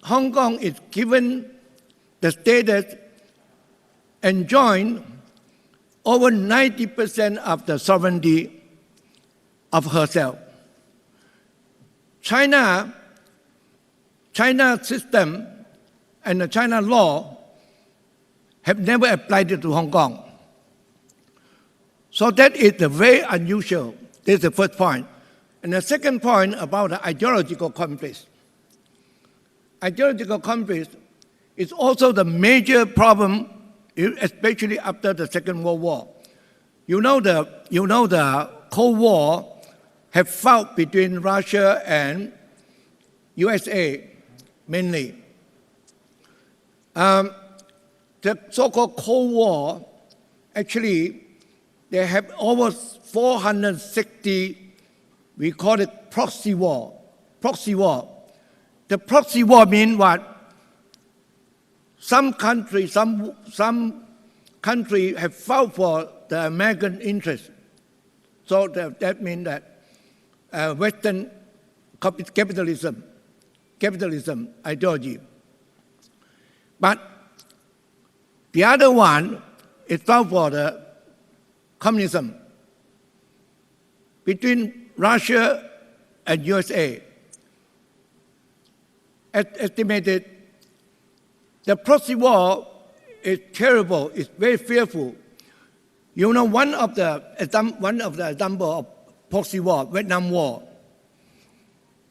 [SPEAKER 7] Hong Kong is given the status enjoying over 90% of the sovereignty of herself. China system and the China law have never applied it to Hong Kong. So that is very unusual. This is the first point. And the second point about the ideological conflict. Ideological conflict is also the major problem, especially after the Second World War. You know the Cold War have fought between Russia and USA mainly. The so-called Cold War, actually, they have over 460, we call it proxy war. Proxy war. The proxy war means what? Some country have fought for the American interest. So that means that Western capitalism ideology. But the other one is fought for the communism between Russia and USA. Estimated, the proxy war is terrible, it's very fearful. You know, one of the example of proxy war, Vietnam War.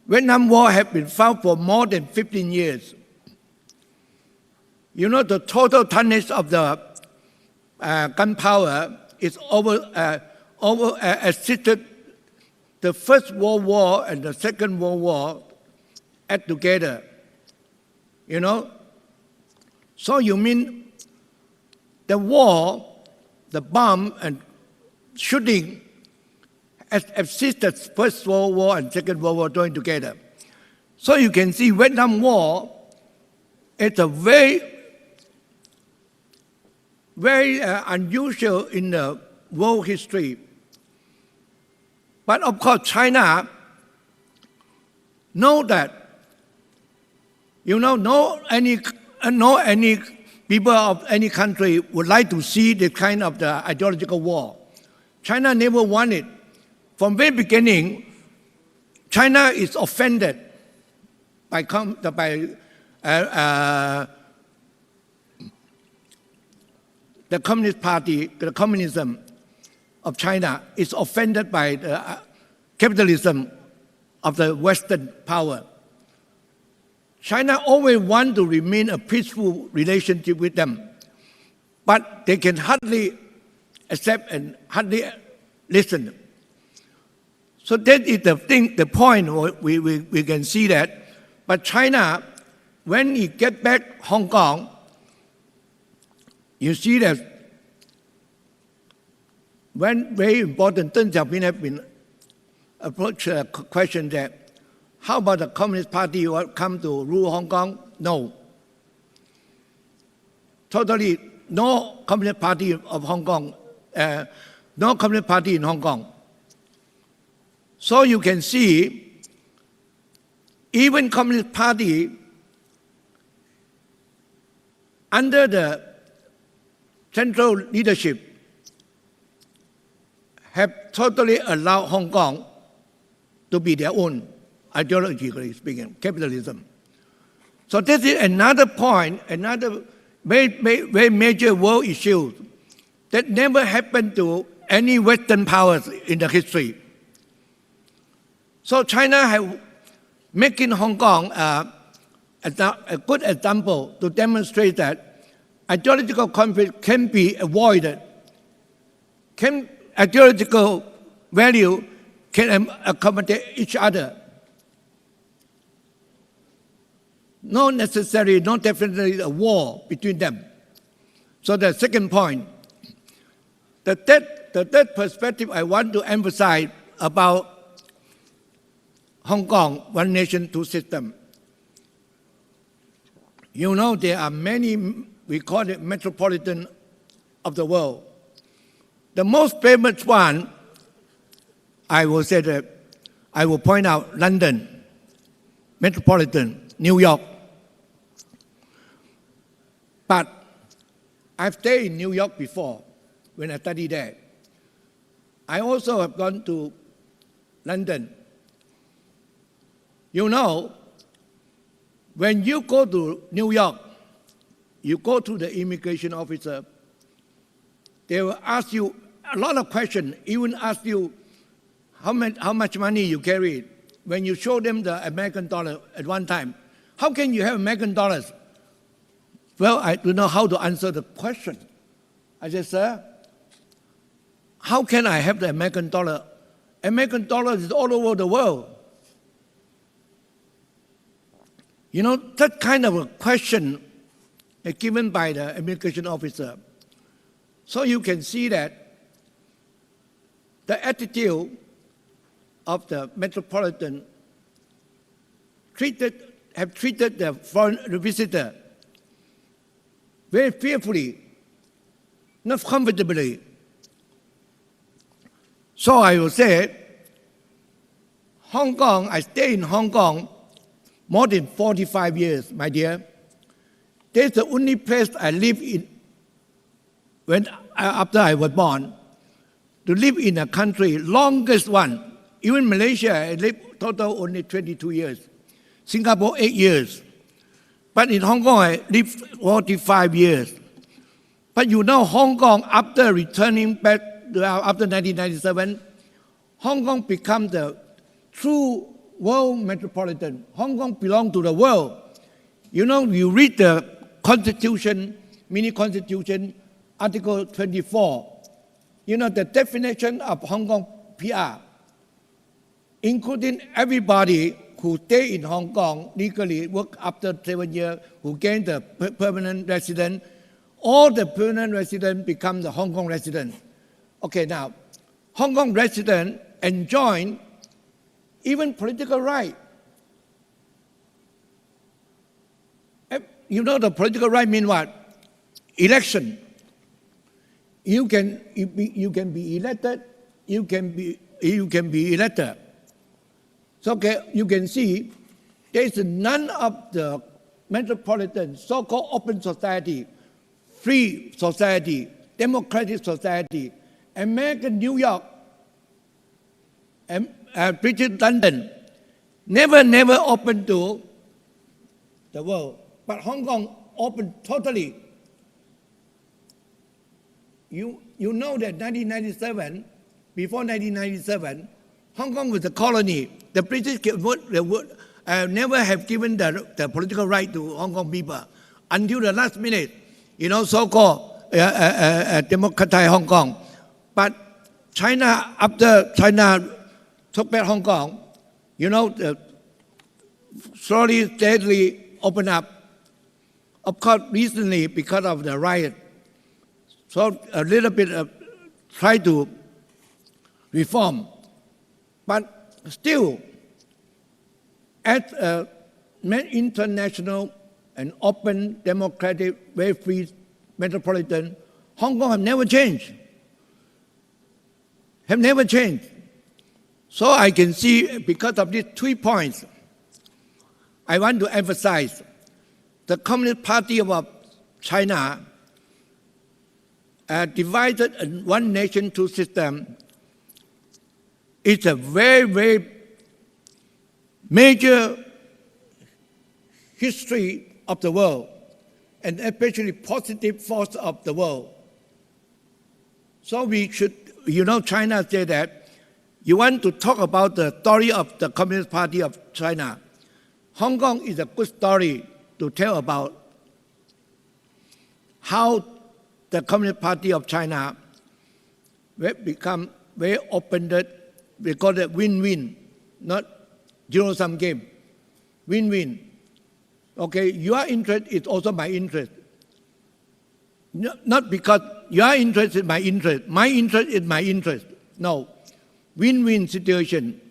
[SPEAKER 7] Vietnam War has been fought for more than 15 years. You know, the total tonnage of the gunpowder is exceeded the First World War and the Second World War add together. You know? So you mean the war, the bomb and shooting has exceeded First World War and Second World War joined together. So you can see Vietnam War is a very unusual in the world history. But of course, China know that, you know, no any no any people of any country would like to see the kind of the ideological war. China never wanted. From very beginning, China is offended by the Communist Party, the communism of China is offended by the capitalism of the Western power. China always wants to remain a peaceful relationship with them, but they can hardly accept and hardly listen. So that is the point we can see that. But China, when he get back Hong Kong, you see that when very important, Deng Xiaoping have been approached a question that, how about the Communist Party will come to rule Hong Kong? No. Totally no Communist Party of Hong Kong, no Communist Party in Hong Kong. So you can see, even Communist Party under the central leadership have totally allowed Hong Kong to be their own, ideologically speaking, capitalism. So this is another point, another very major world issue that never happened to any Western powers in the history. So China have making Hong Kong a good example to demonstrate that ideological conflict can be avoided. Ideological value can accommodate each other. Not necessarily, not definitely a war between them. So the second point, the third perspective I want to emphasize about Hong Kong, one nation, two systems. You know, there are many, we call it metropolitan of the world. The most famous one, I will say that, I will point out London, metropolitan, New York. But I've stayed in New York before when I studied there. I also have gone to London. You know, when you go to New York, you go to the immigration officer, they will ask you a lot of questions, even ask you how much money you carry. When you show them the American dollar at one time, how can you have American dollars? Well, I don't know how to answer the question. I said, sir, how can I have the American dollar? American dollar is all over the world. You know, that kind of a question is given by the immigration officer. So you can see that the attitude of the metropolitan have treated the foreign visitor very fearfully, not comfortably. So I will say, Hong Kong, I stay in Hong Kong more than 45 years, my dear. That's the only place I live in after I was born, to live in a country, longest one. Even Malaysia, I lived total only 22 years. Singapore, 8 years. But in Hong Kong, I lived 45 years. But you know, Hong Kong, after returning back after 1997, Hong Kong became the true world metropolitan. Hong Kong belongs to the world. You know, you read the Constitution, mini Constitution, Article 24. You know, the definition of Hong Kong PR, including everybody who stay in Hong Kong legally, work after 7 years, who gain the permanent resident, all the permanent residents become the Hong Kong resident. Okay, now, Hong Kong residents enjoy even political right. You know the political right mean what? Election. You can be elected, you can be elected. So okay, you can see there is none of the metropolitan, so-called open society, free society, democratic society, American New York, and British London, never open to the world. But Hong Kong opened totally. You know that 1997, before 1997, Hong Kong was a colony. The British would never have given the political right to Hong Kong people until the last minute, so-called democratized Hong Kong. But China, after China took back Hong Kong, slowly, steadily opened up. Of course, recently, because of the riot, so a little bit try to reform. But still, as an international and open, democratic, very free metropolitan, Hong Kong have never changed. So I can see, because of these 3 points, I want to emphasize the Communist Party of China divided in one nation, two systems. It's a very, very major history of the world, and especially positive force of the world. So we should, China said that you want to talk about the story of the Communist Party of China. Hong Kong is a good story to tell about how the Communist Party of China will become very open-ended. We call it win-win, not zero-sum game. Win-win. Okay, your interest is also my interest. Not because your interest is my interest is my interest. No, win-win situation.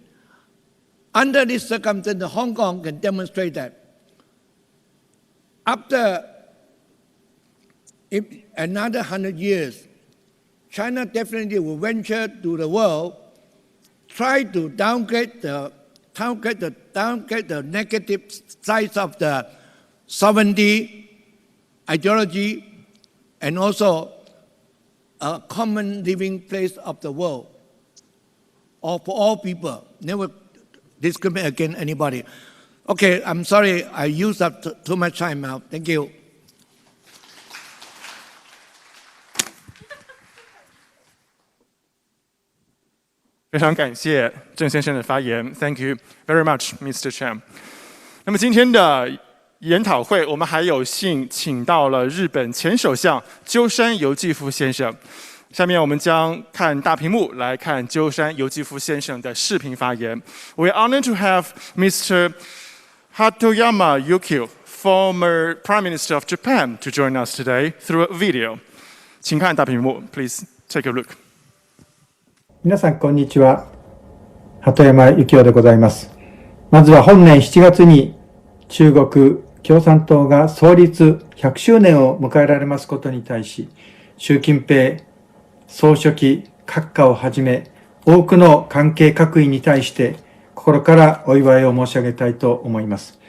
[SPEAKER 7] Under this circumstance, Hong Kong can demonstrate that. After another 100 years, China definitely will venture to the world, try to downgrade the negative sides of the sovereignty, ideology, and also a common living place of the world, or for all people, never discriminate against anybody. Okay, I'm sorry, I used up too much time now. Thank you.
[SPEAKER 4] 非常感谢郑先生的发言 ，Thank you very much, Mr. Chen。那么今天的研讨会，我们还有幸请到了日本前首相鸠山由纪夫先生。下面我们将看大屏幕来看鸠山由纪夫先生的视频发言。We're honored to have Mr. Hatoyama Yukio, former Prime Minister of Japan, to join us today through a video. 请看大屏幕 ，Please take a look.
[SPEAKER 8] 皆さんこんにちは。鳩山由紀夫でございます。まずは本年7月に中国共産党が創立100周年を迎えられますことに対し、習近平総書記閣下をはじめ多くの関係各位に対して心からお祝いを申し上げたいと思います。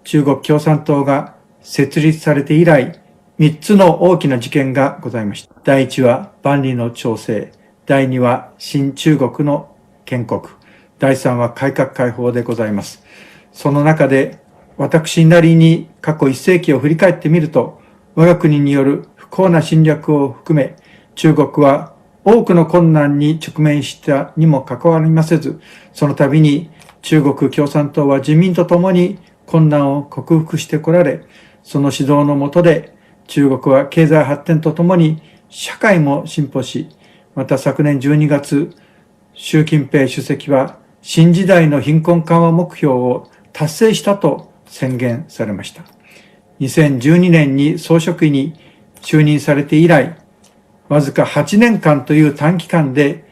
[SPEAKER 8] 中国共産党が設立されて以来、3つの大きな事件がございました。第1は万里の長征、第2は新中国の建国、第3は改革開放でございます。その中で私なりに過去1世紀を振り返ってみると、我が国による不幸な侵略を含め、中国は多くの困難に直面したにもかかわりませず、その度に中国共産党は人民と共に困難を克服してこられ、その指導の下で中国は経済発展とともに社会も進歩し、また昨年12月、習近平主席は新時代の貧困緩和目標を達成したと宣言されました。2012年に総書記に就任されて以来、わずか8年間という短期間で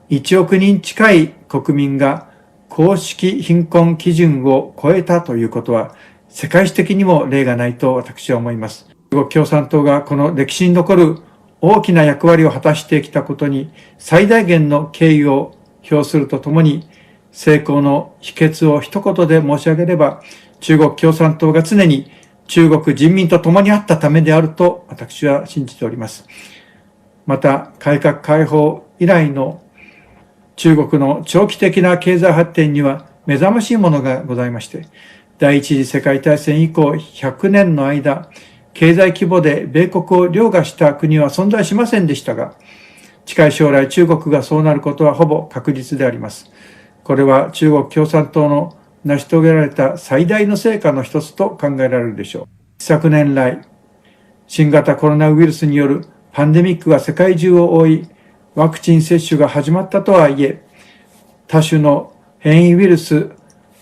[SPEAKER 8] 1億人近い国民が公式貧困基準を超えたということは世界史的にも例がないと私は思います。中国共産党がこの歴史に残る大きな役割を果たしてきたことに最大限の敬意を表するとともに、成功の秘訣を一言で申し上げれば、中国共産党が常に中国人民と共にあったためであると私は信じております。また、改革開放以来の中国の長期的な経済発展には目覚ましいものがございまして、第一次世界大戦以降100年の間、経済規模で米国を凌駕した国は存在しませんでしたが、近い将来中国がそうなることはほぼ確実であります。これは中国共産党の成し遂げられた最大の成果の一つと考えられるでしょう。昨年来、新型コロナウイルスによるパンデミックが世界中を覆い、ワクチン接種が始まったとはいえ、多種の変異ウイルス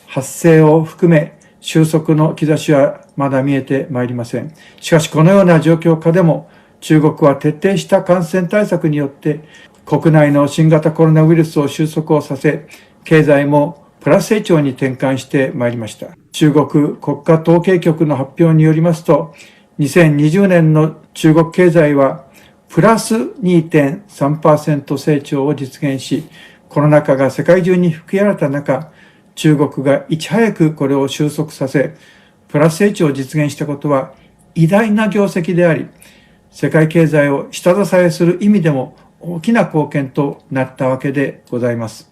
[SPEAKER 8] 発生を含め、収束の兆しはまだ見えてまいりません。しかしこのような状況下でも、中国は徹底した感染対策によって、国内の新型コロナウイルスを収束をさせ、経済もプラス成長に転換してまいりました。中国国家統計局の発表によりますと、2020年の中国経済はプラス 2.3% 成長を実現し、コロナ禍が世界中に吹き荒れた中、中国がいち早くこれを収束させ、プラス成長を実現したことは偉大な業績であり、世界経済を下支えする意味でも大きな貢献となったわけでございます。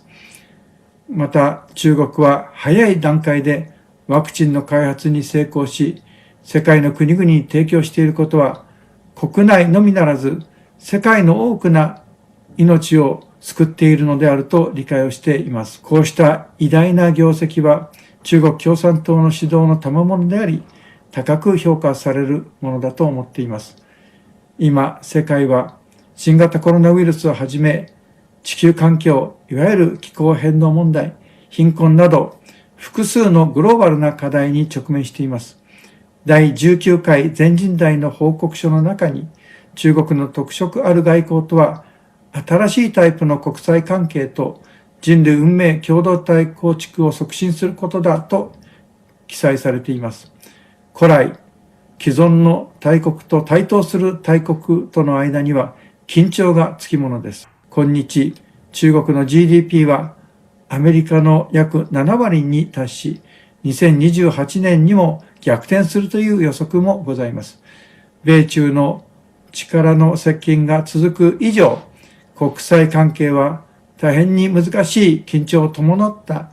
[SPEAKER 8] また、中国は早い段階でワクチンの開発に成功し、世界の国々に提供していることは、国内のみならず、世界の多くな命を救っているのであると理解をしています。こうした偉大な業績は、中国共産党の指導の賜物であり、高く評価されるものだと思っています。今、世界は新型コロナウイルスをはじめ、地球環境、いわゆる気候変動問題、貧困など、複数のグローバルな課題に直面しています。第19回全人代の報告書の中に、中国の特色ある外交とは、新しいタイプの国際関係と人類運命共同体構築を促進することだと記載されています。古来、既存の大国と対等する大国との間には緊張がつきものです。今日、中国の GDP はアメリカの約7割に達し、2028年にも逆転するという予測もございます。米中の力の接近が続く以上、国際関係は大変に難しい緊張を伴った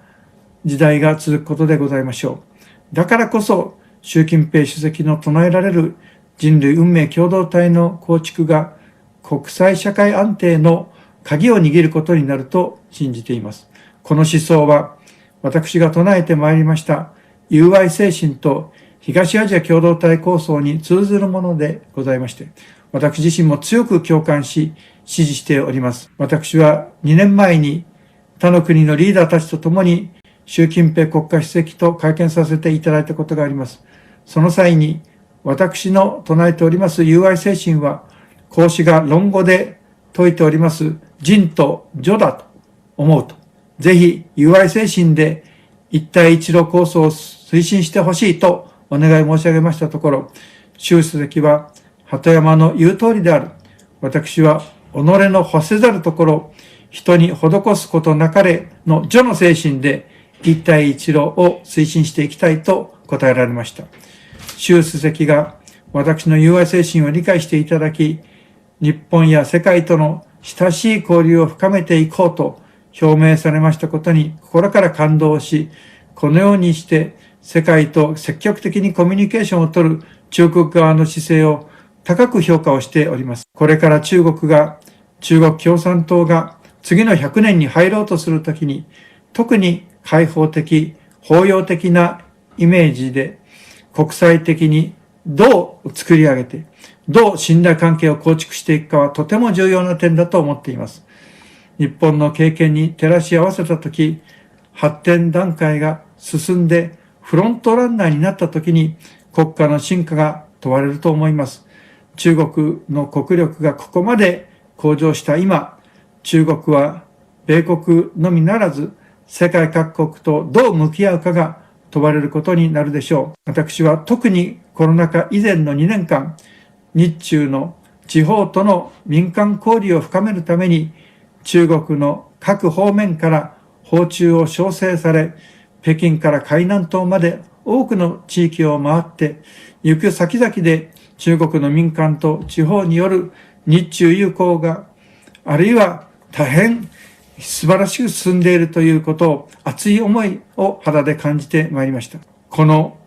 [SPEAKER 8] 時代が続くことでございましょう。だからこそ、習近平主席の唱えられる人類運命共同体の構築が国際社会安定の鍵を握ることになると信じています。この思想は私が唱えてまいりました友愛精神と東アジア共同体構想に通ずるものでございまして、私自身も強く共感し支持しております。私は2年前に他の国のリーダーたちと共に習近平国家主席と会見させていただいたことがあります。その際に私の唱えております友愛精神は、孔子が論語で説いております仁と助だと思うと。ぜひ友愛精神で一帯一路構想を推進してほしいとお願い申し上げましたところ、習主席は鳩山の言う通りである。私は己の欲せざるところ、人に施すことなかれの助の精神で一帯一路を推進していきたいと答えられました。習主席が私の友愛精神を理解していただき、日本や世界との親しい交流を深めていこうと表明されましたことに心から感動し、このようにして世界と積極的にコミュニケーションを取る中国側の姿勢を高く評価をしております。これから中国共産党が次の100年に入ろうとするときに、特に開放的、包容的なイメージで国際的にどう作り上げて、どう信頼関係を構築していくかはとても重要な点だと思っています。日本の経験に照らし合わせたとき、発展段階が進んでフロントランナーになったときに国家の進化が問われると思います。中国の国力がここまで向上した今、中国は米国のみならず世界各国とどう向き合うかが問われることになるでしょう。私は特にコロナ禍以前の2年間、日中の地方との民間交流を深めるために、中国の各方面から訪中を招請され、北京から海南島まで多くの地域を回って、行く先々で中国の民間と地方による日中友好が、あるいは大変素晴らしく進んでいるということを、熱い思いを肌で感じてまいりました。この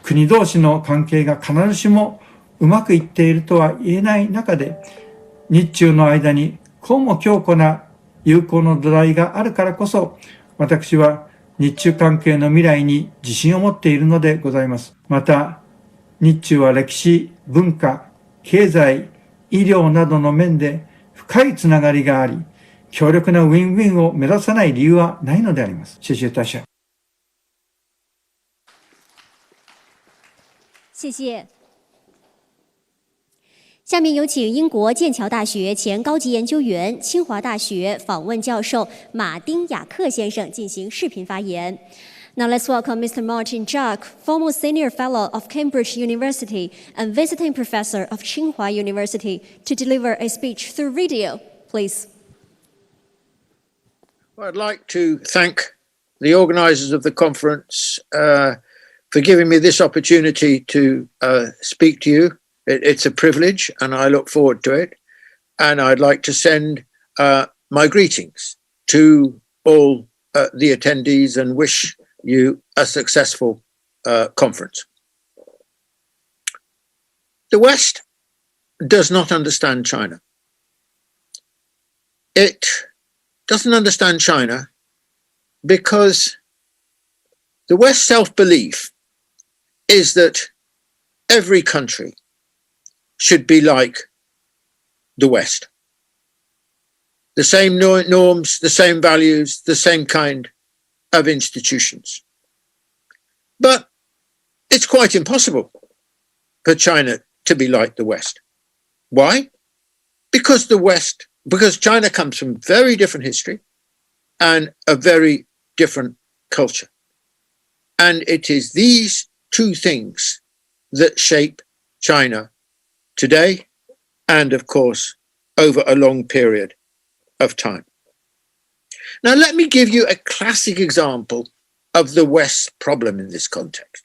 [SPEAKER 8] 国同士の関係が必ずしもうまくいっているとは言えない中で、日中の間にこうも強固な友好の土台があるからこそ、私は日中関係の未来に自信を持っているのでございます。また、日中は歴史、文化、経済、医療などの面で深いつながりがあり、強力なウィンウィンを目指さない理由はないのであります。谢谢大家。
[SPEAKER 3] 谢谢。下面有请英国剑桥大学前高级研究员、清华大学访问教授马丁·雅克先生进行视频发言。Now let's welcome Mr. Martin Jack, former senior fellow of Cambridge University and visiting professor of Tsinghua University, to deliver a speech through video. Please.
[SPEAKER 9] Well, I'd like to thank the organisers of the conference for giving me this opportunity to speak to you. It's a privilege and I look forward to it. And I'd like to send my greetings to all the attendees and wish you a successful conference. The West does not understand China. It doesn't understand China because the West's self-belief is that every country should be like the West. The same norms, the same values, the same kind of institutions. But it's quite impossible for China to be like the West. Why? Because China comes from very different history and a very different culture. And it is these two things that shape China today and, of course, over a long period of time. Now, let me give you a classic example of the West's problem in this context.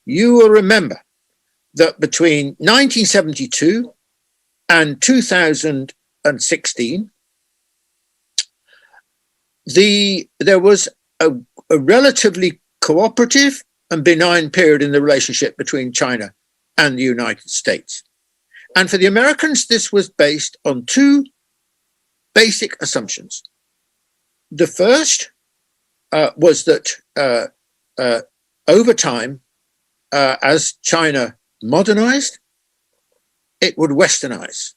[SPEAKER 9] You will remember that between 1972 and 2016, there was a relatively cooperative and benign period in the relationship between China and the United States. And for the Americans, this was based on two basic assumptions. The first was that over time, as China modernized, it would westernize,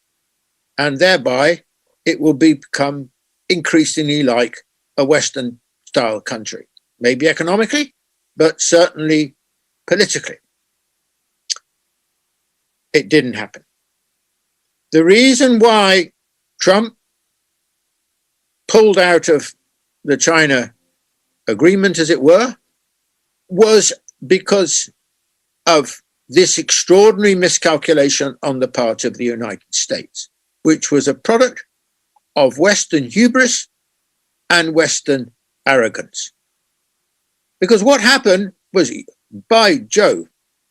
[SPEAKER 9] and thereby it will become increasingly like a Western-style country, maybe economically, but certainly politically. It didn't happen. The reason why Trump pulled out of the China agreement, as it were, was because of this extraordinary miscalculation on the part of the United States, which was a product of Western hubris and Western arrogance. Because what happened was, by Jove,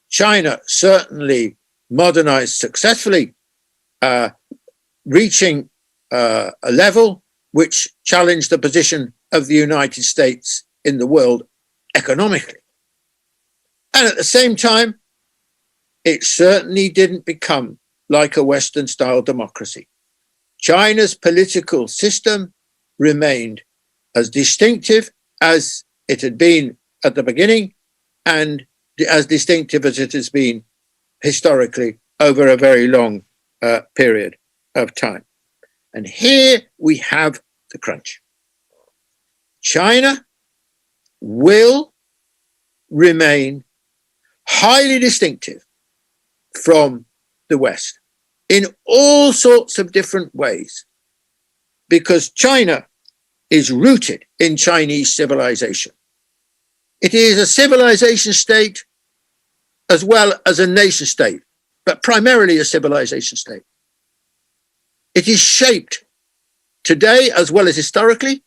[SPEAKER 9] China certainly modernized successfully, reaching a level which challenged the position of the United States in the world economically. And at the same time, it certainly didn't become like a Western-style democracy. China's political system remained as distinctive as it had been at the beginning and as distinctive as it has been historically over a very long period of time. And here we have the crunch. China will remain highly distinctive from the West in all sorts of different ways, because China is rooted in Chinese civilization. It is a civilization state as well as a nation state, but primarily a civilization state. It is shaped today, as well as historically,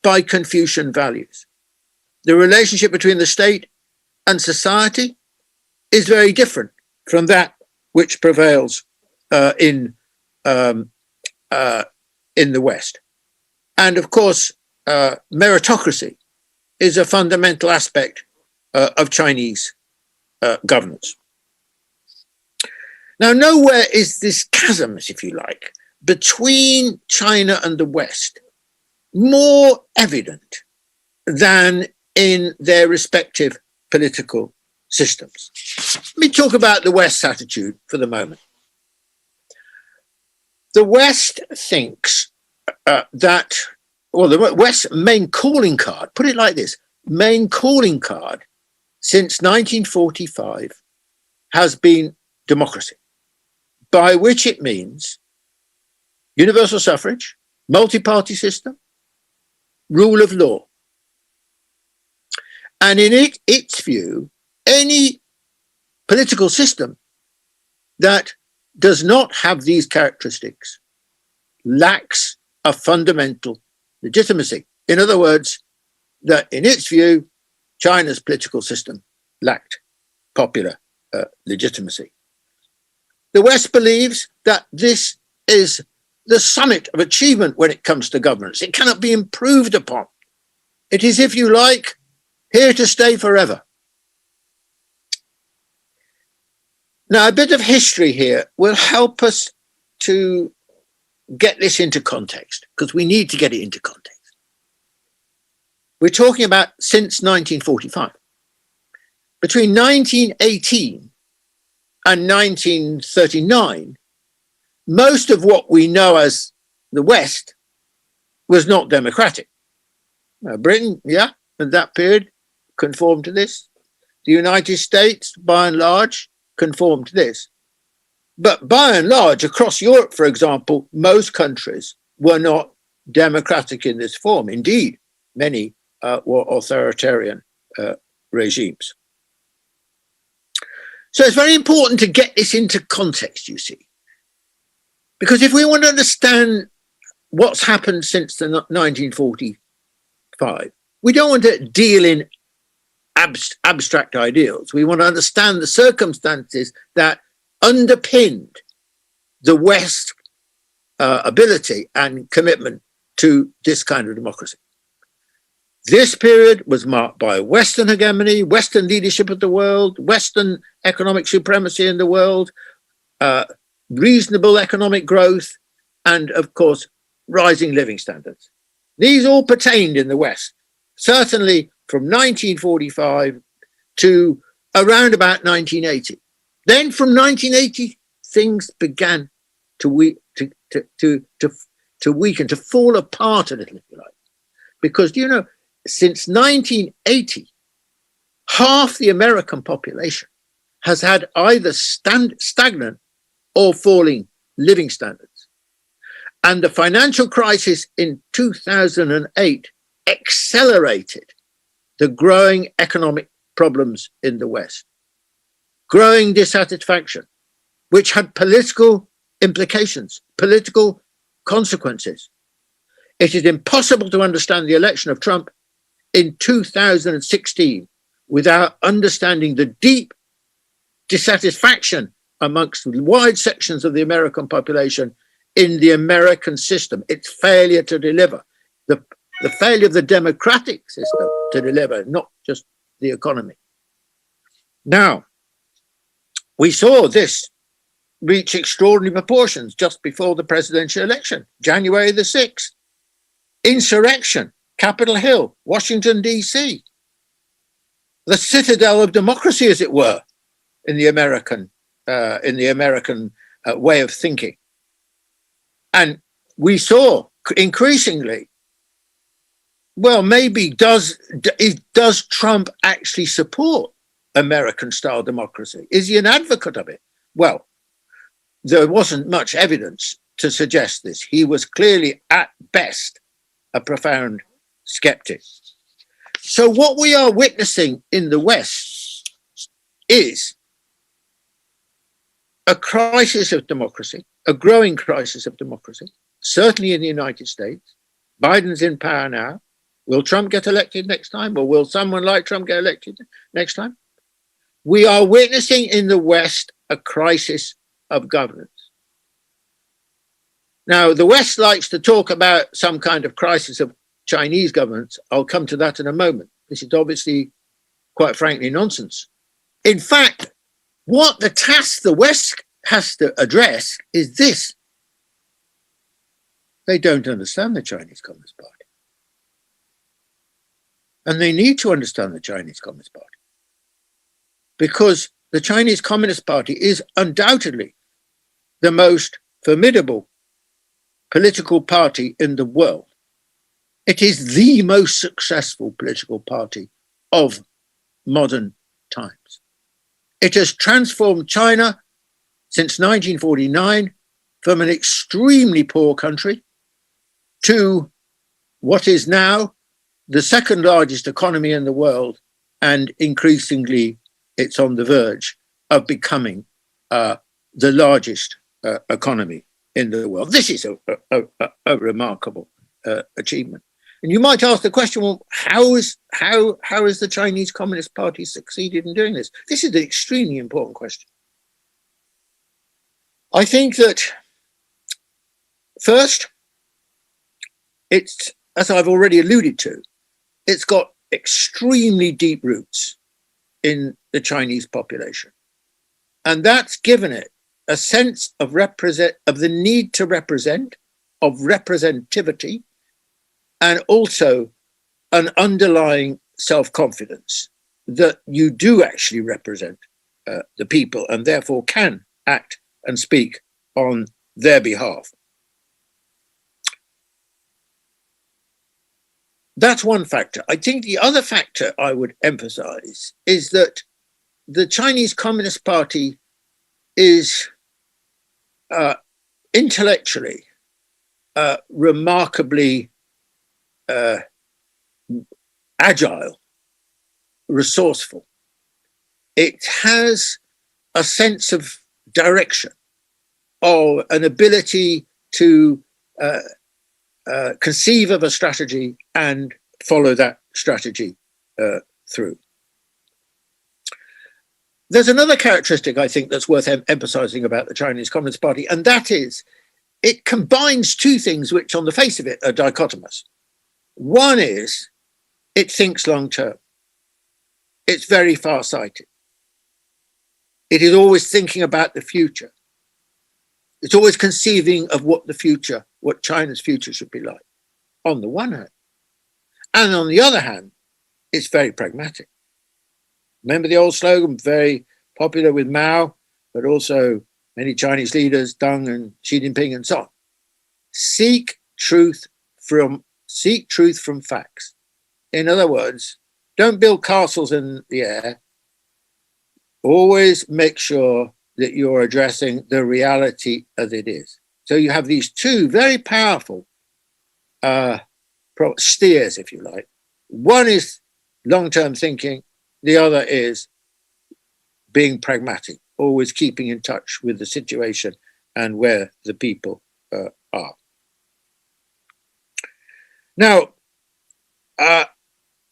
[SPEAKER 9] by Confucian values. The relationship between the state and society is very different from that which prevails in the West. And of course, meritocracy is a fundamental aspect of Chinese governance. Now, nowhere is this chasm, if you like, between China and the West more evident than in their respective political systems. Let me talk about the West's attitude for the moment. The West thinks that, well, the West's main calling card, put it like this, main calling card since 1945 has been democracy, by which it means universal suffrage, multi-party system, rule of law. And in its view, any political system that does not have these characteristics lacks a fundamental legitimacy. In other words, that in its view, China's political system lacked popular legitimacy. The West believes that this is the summit of achievement when it comes to governance. It cannot be improved upon. It is, if you like, here to stay forever. Now, a bit of history here will help us to get this into context, because we need to get it into context. We're talking about since 1945. Between 1918 and 1939, most of what we know as the West was not democratic. Britain, yeah, at that period, conformed to this. The United States, by and large, conformed to this. But by and large, across Europe, for example, most countries were not democratic in this form. Indeed, many were authoritarian regimes. So it's very important to get this into context, you see. Because if we want to understand what's happened since the 1945, we don't want to deal in abstract ideals. We want to understand the circumstances that underpinned the West's ability and commitment to this kind of democracy. This period was marked by Western hegemony, Western leadership of the world, Western economic supremacy in the world, reasonable economic growth, and of course, rising living standards. These all pertained in the West, certainly from 1945 to around about 1980. Then from 1980, things began to weaken, to fall apart a little, if you like. Because, you know, since 1980, half the American population has had either stagnant or falling living standards. And the financial crisis in 2008 accelerated the growing economic problems in the West. Growing dissatisfaction, which had political implications, political consequences. It is impossible to understand the election of Trump in 2016 without understanding the deep dissatisfaction amongst wide sections of the American population in the American system, its failure to deliver, the failure of the democratic system to deliver, not just the economy. Now, we saw this reach extraordinary proportions just before the presidential election, January the 6th. Insurrection, Capitol Hill, Washington, D.C. The citadel of democracy, as it were, in the American way of thinking. And we saw increasingly, well, maybe does Trump actually support American-style democracy? Is he an advocate of it? Well, there wasn't much evidence to suggest this. He was clearly, at best, a profound skeptic. So what we are witnessing in the West is a crisis of democracy, a growing crisis of democracy, certainly in the United States. Biden's in power now. Will Trump get elected next time? Or will someone like Trump get elected next time? we are witnessing in the West a crisis of governance. Now, the West likes to talk about some kind of crisis of Chinese governance. I'll come to that in a moment. This is obviously, quite frankly, nonsense. In fact, what the task the West has to address is this. They don't understand the Chinese Communist Party. And they need to understand the Chinese Communist Party, because the Chinese Communist Party is undoubtedly the most formidable political party in the world. It is the most successful political party of modern times. It has transformed China since 1949 from an extremely poor country to what is now the second largest economy in the world, and increasingly it's on the verge of becoming the largest economy in the world. This is a remarkable achievement. And you might ask the question, well, how is the Chinese Communist Party succeeded in doing this? This is an extremely important question. I think that first, it's, as I've already alluded to, it's got extremely deep roots in the Chinese population. And that's given it a sense of the need to represent, of representativity, and also an underlying self-confidence that you do actually represent the people and therefore can act and speak on their behalf. That's one factor. I think the other factor I would emphasize is that the Chinese Communist Party is intellectually remarkably agile, resourceful. It has a sense of direction, or an ability to conceive of a strategy and follow that strategy through. There's another characteristic I think that's worth emphasizing about the Chinese Communist Party, and that is it combines two things which on the face of it are dichotomous. One is it thinks long term. It's very far-sighted. It is always thinking about the future. It's always conceiving of what China's future should be like, on the one hand. And on the other hand, it's very pragmatic. Remember the old slogan, very popular with Mao, but also many Chinese leaders, Deng and Xi Jinping and so on. Seek truth from facts. In other words, don't build castles in the air. Always make sure that you're addressing the reality as it is. So you have these two very powerful steers, if you like. One is long-term thinking. The other is being pragmatic, always keeping in touch with the situation and where the people are. Now,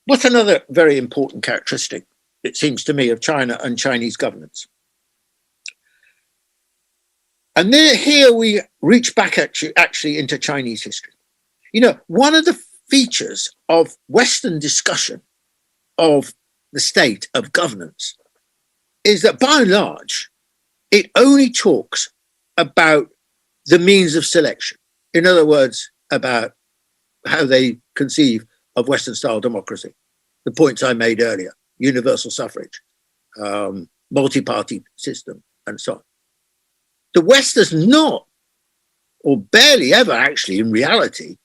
[SPEAKER 9] what's another very important characteristic, it seems to me, of China and Chinese governance? And here we reach back actually into Chinese history. You know, one of the features of Western discussion of the state of governance is that by and large, it only talks about the means of selection. In other words, about how they conceive of Western style democracy. The points I made earlier, universal suffrage, multi-party system, and so on. The West does not, or barely ever actually in reality,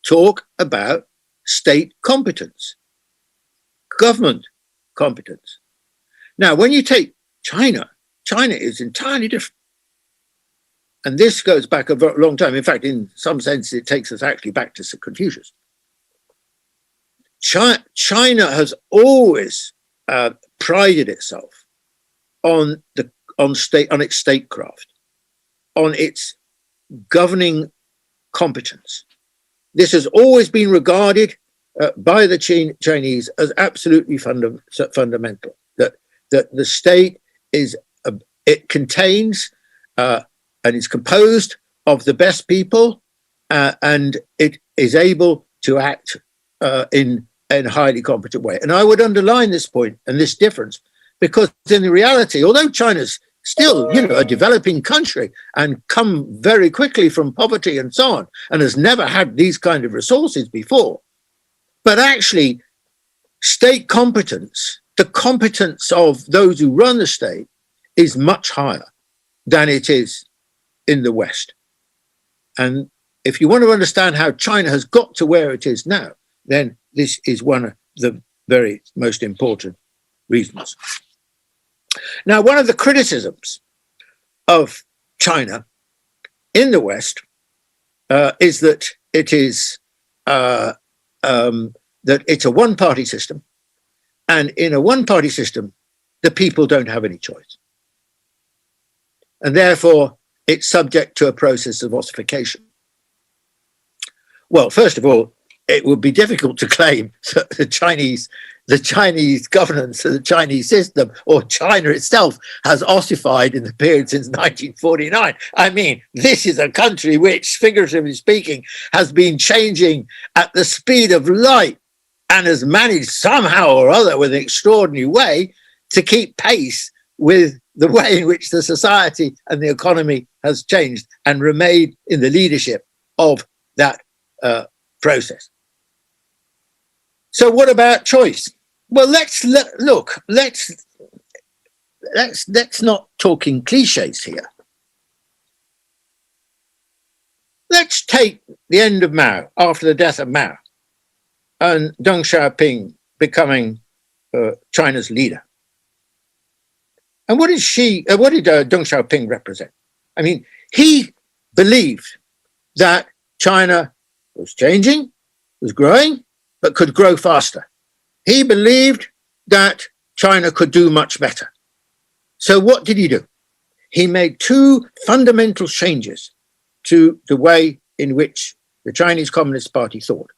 [SPEAKER 9] talk about state competence, government competence. Now, when you take China, China is entirely different. And this goes back a very long time. In fact, in some sense, it takes us actually back to Confucius. China has always prided itself on its statecraft, on its governing competence. This has always been regarded by the Chinese as absolutely fundamental, that that the state it contains and is composed of the best people, and it is able to act in a highly competent way. And I would underline this point and this difference, because in reality, although China's still, a developing country and come very quickly from poverty and so on, and has never had these kind of resources before, but actually state competence, the competence of those who run the state, is much higher than it is in the West. And if you want to understand how China has got to where it is now, then this is one of the very most important reasons. Now, one of the criticisms of China in the West is that it is that it's a one-party system, and in a one-party system, the people don't have any choice. And therefore, it's subject to a process of ossification. Well, first of all, it would be difficult to claim that the Chinese governance, the Chinese system, or China itself has ossified in the period since 1949. I mean, this is a country which, figuratively speaking, has been changing at the speed of light and has managed somehow or other, with an extraordinary way, to keep pace with the way in which the society and the economy has changed, and remained in the leadership of that process. So what about choice? Well, let's not talk in cliches here. Let's take the end of Mao, after the death of Mao, and Deng Xiaoping becoming China's leader. And what did Deng Xiaoping represent? I mean, he believed that China was changing, was growing, but could grow faster. He believed that China could do much better. So what did he do? He made two fundamental changes to the way in which the Chinese Communist Party thought.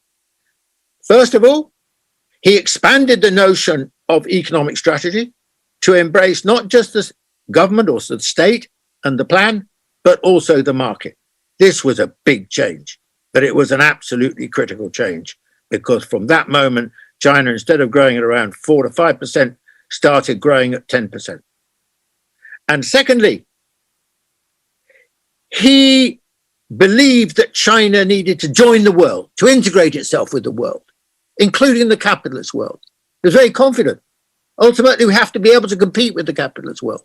[SPEAKER 9] First of all, he expanded the notion of economic strategy to embrace not just the government or the state and the plan, but also the market. This was a big change, but it was an absolutely critical change, because from that moment, China, instead of growing at around 4 to 5%, started growing at 10%. And secondly, he believed that China needed to join the world, to integrate itself with the world, including the capitalist world. He was very confident. Ultimately, we have to be able to compete with the capitalist world.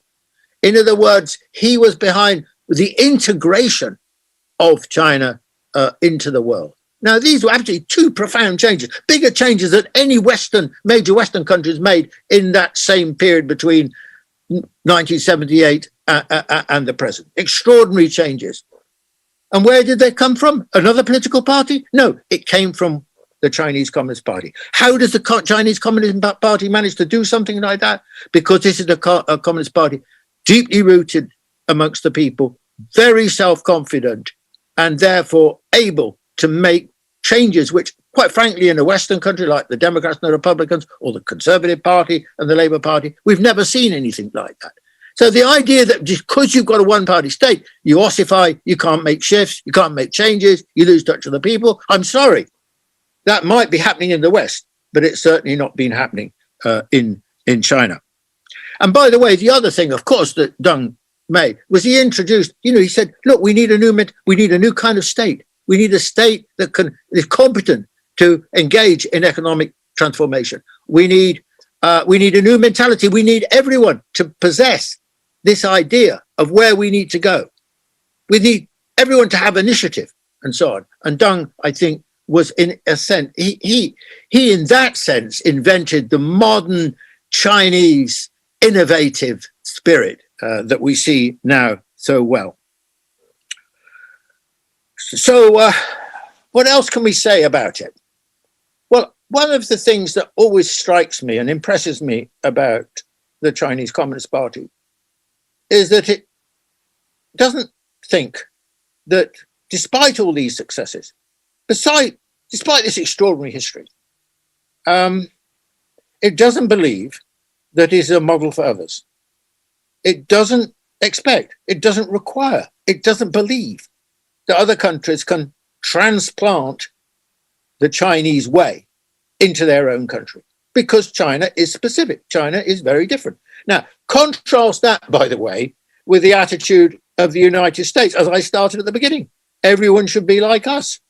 [SPEAKER 9] In other words, he was behind the integration of China into the world. Now, these were actually two profound changes, bigger changes than any major Western countries made in that same period between 1978 and the present. Extraordinary changes. And where did they come from? Another political party? No, it came from the Chinese Communist Party. How does the Chinese Communist Party manage to do something like that? Because this is a Communist Party deeply rooted amongst the people, very self-confident, and therefore able to make changes which, quite frankly, in a Western country like the Democrats and the Republicans, or the Conservative Party and the Labour Party, we've never seen anything like that. So the idea that just because you've got a one-party state, you ossify, you can't make shifts, you can't make changes, you lose touch with the people, I'm sorry. That might be happening in the West, but it's certainly not been happening in China. And by the way, the other thing, of course, that Deng made was he introduced, he said, look, we need a new kind of state. We need a state that is competent to engage in economic transformation. We need a new mentality. We need everyone to possess this idea of where we need to go. We need everyone to have initiative and so on. And Deng, I think, was in a sense, he in that sense invented the modern Chinese innovative spirit that we see now so well. So what else can we say about it? Well, one of the things that always strikes me and impresses me about the Chinese Communist Party is that it doesn't think that despite all these successes, despite this extraordinary history, it doesn't believe that is a model for others. It doesn't expect, it doesn't require, it doesn't believe that other countries can transplant the Chinese way into their own country, because China is specific. China is very different. Now, contrast that, by the way, with the attitude of the United States, as I started at the beginning. Everyone should be like us.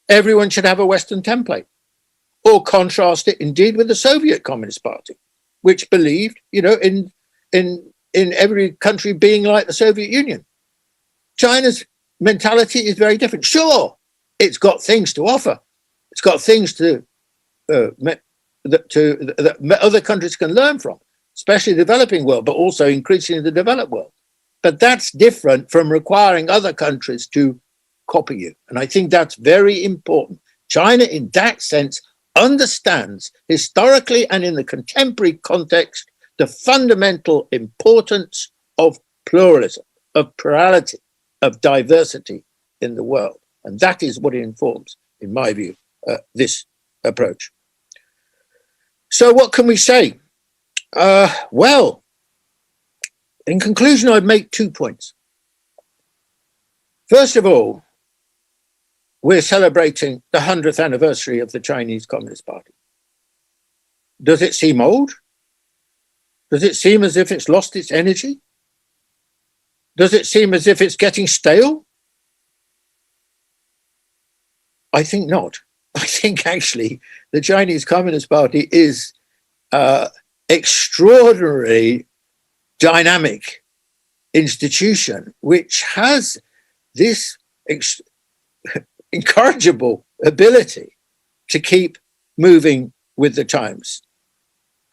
[SPEAKER 9] Everyone should have a Western template. Or contrast it indeed with the Soviet Communist Party, which believed, in every country being like the Soviet Union. China's mentality is very different. Sure, it's got things to offer. It's got things that other countries can learn from, especially the developing world, but also increasingly the developed world. But that's different from requiring other countries to copy you. And I think that's very important. China, in that sense, understands historically and in the contemporary context the fundamental importance of pluralism, of plurality, of diversity in the world. And that is what informs, in my view, this approach. So what can we say? Well, in conclusion, I'd make 2 points. First of all, we're celebrating the 100th anniversary of the Chinese Communist Party. Does it seem old? Does it seem as if it's lost its energy? Does it seem as if it's getting stale? I think not. I think actually the Chinese Communist Party is extraordinarily dynamic institution, which has this incorrigible ability to keep moving with the times.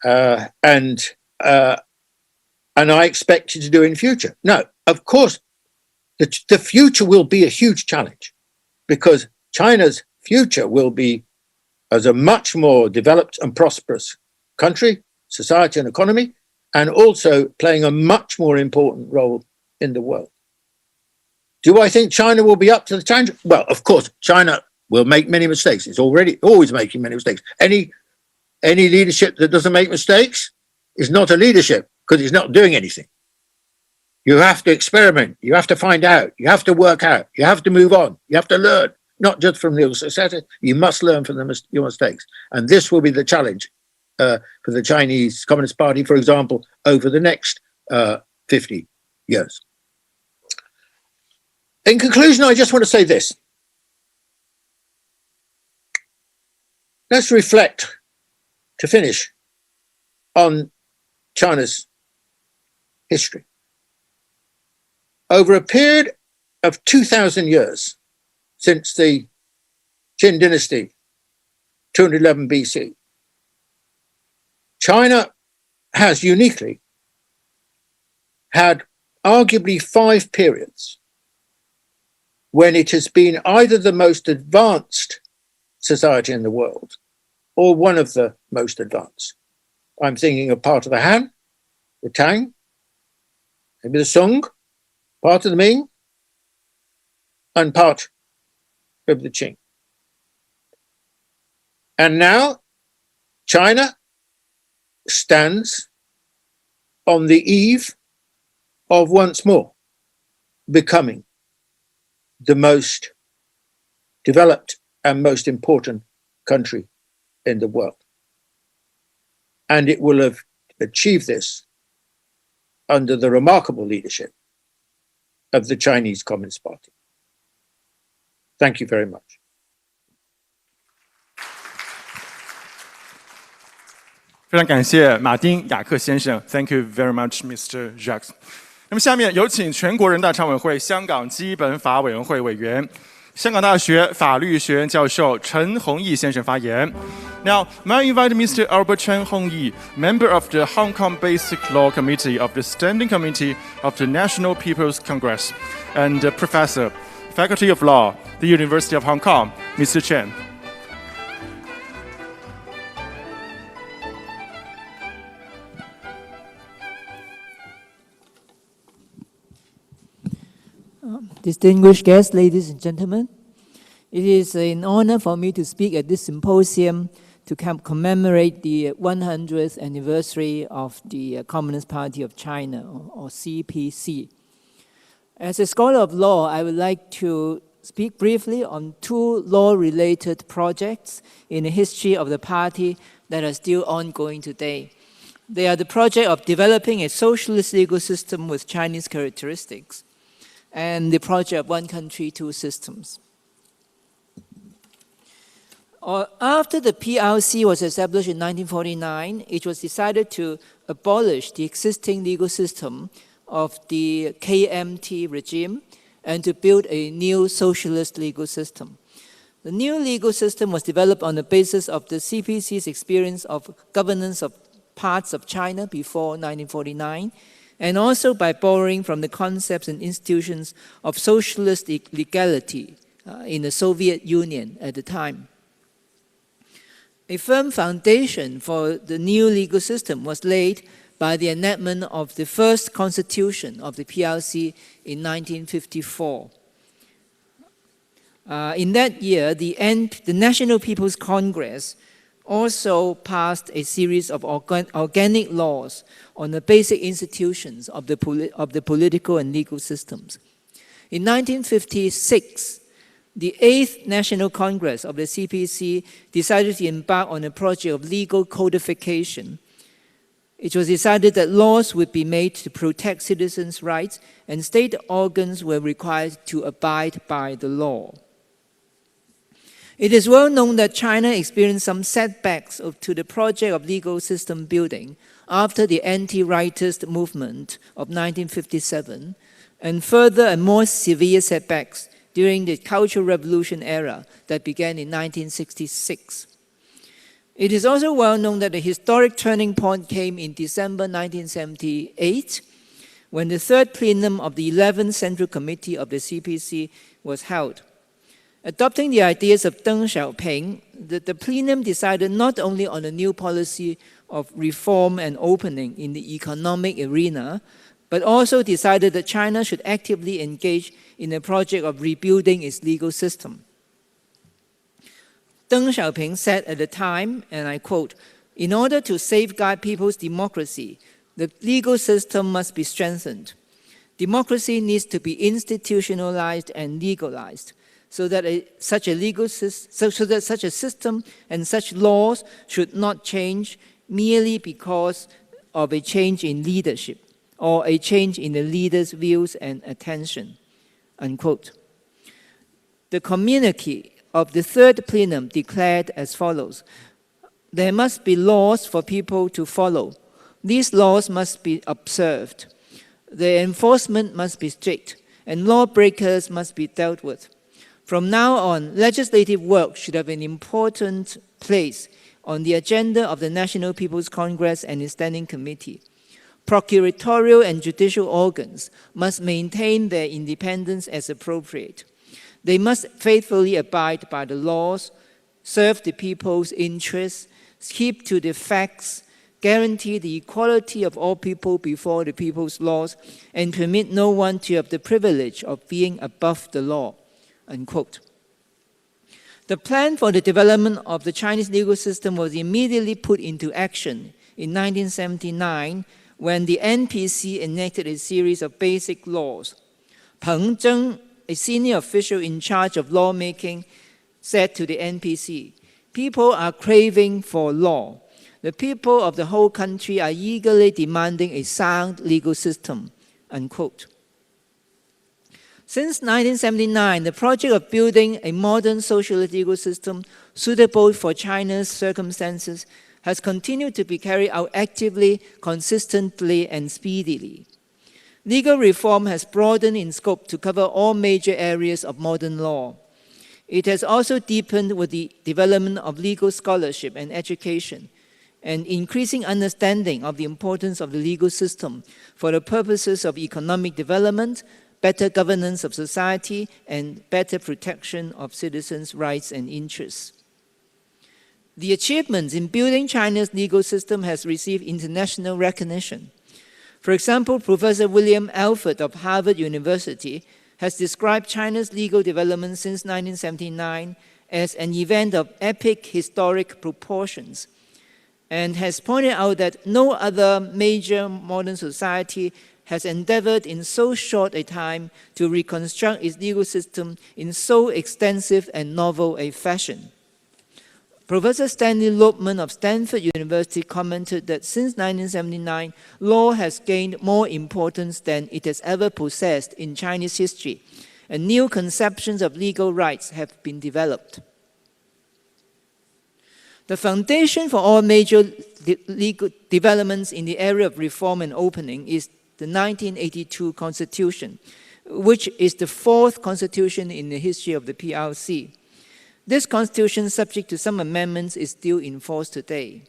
[SPEAKER 9] And I expect it to do in future. Now, of course, the future will be a huge challenge, because China's future will be as a much more developed and prosperous country, society and economy, and also playing a much more important role in the world. Do I think China will be up to the challenge? Well, of course, China will make many mistakes. It's always making many mistakes. Any leadership that doesn't make mistakes is not a leadership, because it's not doing anything. You have to experiment. You have to find out. You have to work out. You have to move on. You have to learn, not just from your successes. You must learn from your mistakes. And this will be the challenge for the Chinese Communist Party, for example, over the next 50 years. In conclusion, I just want to say this. Let's reflect, to finish, on China's history. Over a period of 2,000 years since the Qin dynasty, 211 BC, China has uniquely had arguably 5 periods when it has been either the most advanced society in the world or one of the most advanced. I'm thinking of part of the Han, the Tang, maybe the Song, part of the Ming, and part of the Qing. And now China stands on the eve of once more becoming the most developed and most important country in the world. And it will have achieved this under the remarkable leadership of the Chinese Communist Party. Thank you very much.
[SPEAKER 4] 非常感谢马丁·雅克先生 ，Thank you very much, Mr. Jacques。那么下面有請全國人大常委會香港基本法委員會委員、香港大學法律學院教授陳弘毅先生發言。Now, may I invite Mr. Albert Chen Hongyi, member of the Hong Kong Basic Law Committee of the Standing Committee of the National People's Congress, and Professor, Faculty of Law, the University of Hong Kong, Mr. Chen.
[SPEAKER 10] Distinguished guests, ladies and gentlemen, it is an honor for me to speak at this symposium to commemorate the 100th anniversary of the Communist Party of China, or CPC. As a scholar of law, I would like to speak briefly on two law-related projects in the history of the party that are still ongoing today. They are the project of developing a socialist legal system with Chinese characteristics and the project of one country, two systems. After the PRC was established in 1949, it was decided to abolish the existing legal system of the KMT regime and to build a new socialist legal system. The new legal system was developed on the basis of the CPC's experience of governance of parts of China before 1949, and also by borrowing from the concepts and institutions of socialist legality in the Soviet Union at the time. A firm foundation for the new legal system was laid by the enactment of the first constitution of the PRC in 1954. In that year, the National People's Congress also passed a series of organic laws on the basic institutions of the political and legal systems. In 1956, the 8th National Congress of the CPC decided to embark on a project of legal codification. It was decided that laws would be made to protect citizens' rights, and state organs were required to abide by the law. It is well known that China experienced some setbacks to the project of legal system building after the anti-rightist movement of 1957, and further and more severe setbacks during the Cultural Revolution era that began in 1966. It is also well known that the historic turning point came in December 1978, when the third plenum of the 11th Central Committee of the CPC was held. Adopting the ideas of Deng Xiaoping, the plenum decided not only on a new policy of reform and opening in the economic arena, but also decided that China should actively engage in a project of rebuilding its legal system. Deng Xiaoping said at the time, and I quote, "In order to safeguard people's democracy, the legal system must be strengthened. Democracy needs to be institutionalized and legalized, so that such a system and such laws should not change merely because of a change in leadership or a change in the leader's views and attention." Unquote. The communique of the third plenum declared as follows: "There must be laws for people to follow. These laws must be observed. Their enforcement must be strict, and lawbreakers must be dealt with. From now on, legislative work should have an important place on the agenda of the National People's Congress and its Standing Committee. Procuratorial and judicial organs must maintain their independence as appropriate. They must faithfully abide by the laws, serve the people's interests, keep to the facts, guarantee the equality of all people before the people's laws, and permit no one to have the privilege of being above the law." Unquote. The plan for the development of the Chinese legal system was immediately put into action in 1979 when the NPC enacted a series of basic laws. Peng Zheng, a senior official in charge of lawmaking, said to the NPC, "People are craving for law. The people of the whole country are eagerly demanding a sound legal system." Unquote. Since 1979, the project of building a modern socialist legal system suitable for China's circumstances has continued to be carried out actively, consistently, and speedily. Legal reform has broadened in scope to cover all major areas of modern law. It has also deepened with the development of legal scholarship and education, and increasing understanding of the importance of the legal system for the purposes of economic development, better governance of society, and better protection of citizens' rights and interests. The achievements in building China's legal system has received international recognition. For example, Professor William Alford of Harvard University has described China's legal development since 1979 as an event of epic historic proportions, and has pointed out that no other major modern society has endeavored in so short a time to reconstruct its legal system in so extensive and novel a fashion. Professor Stanley Lobman of Stanford University commented that since 1979, law has gained more importance than it has ever possessed in Chinese history, and new conceptions of legal rights have been developed. The foundation for all major legal developments in the area of reform and opening is the 1982 Constitution, which is the fourth constitution in the history of the PRC. This constitution, subject to some amendments, is still in force today.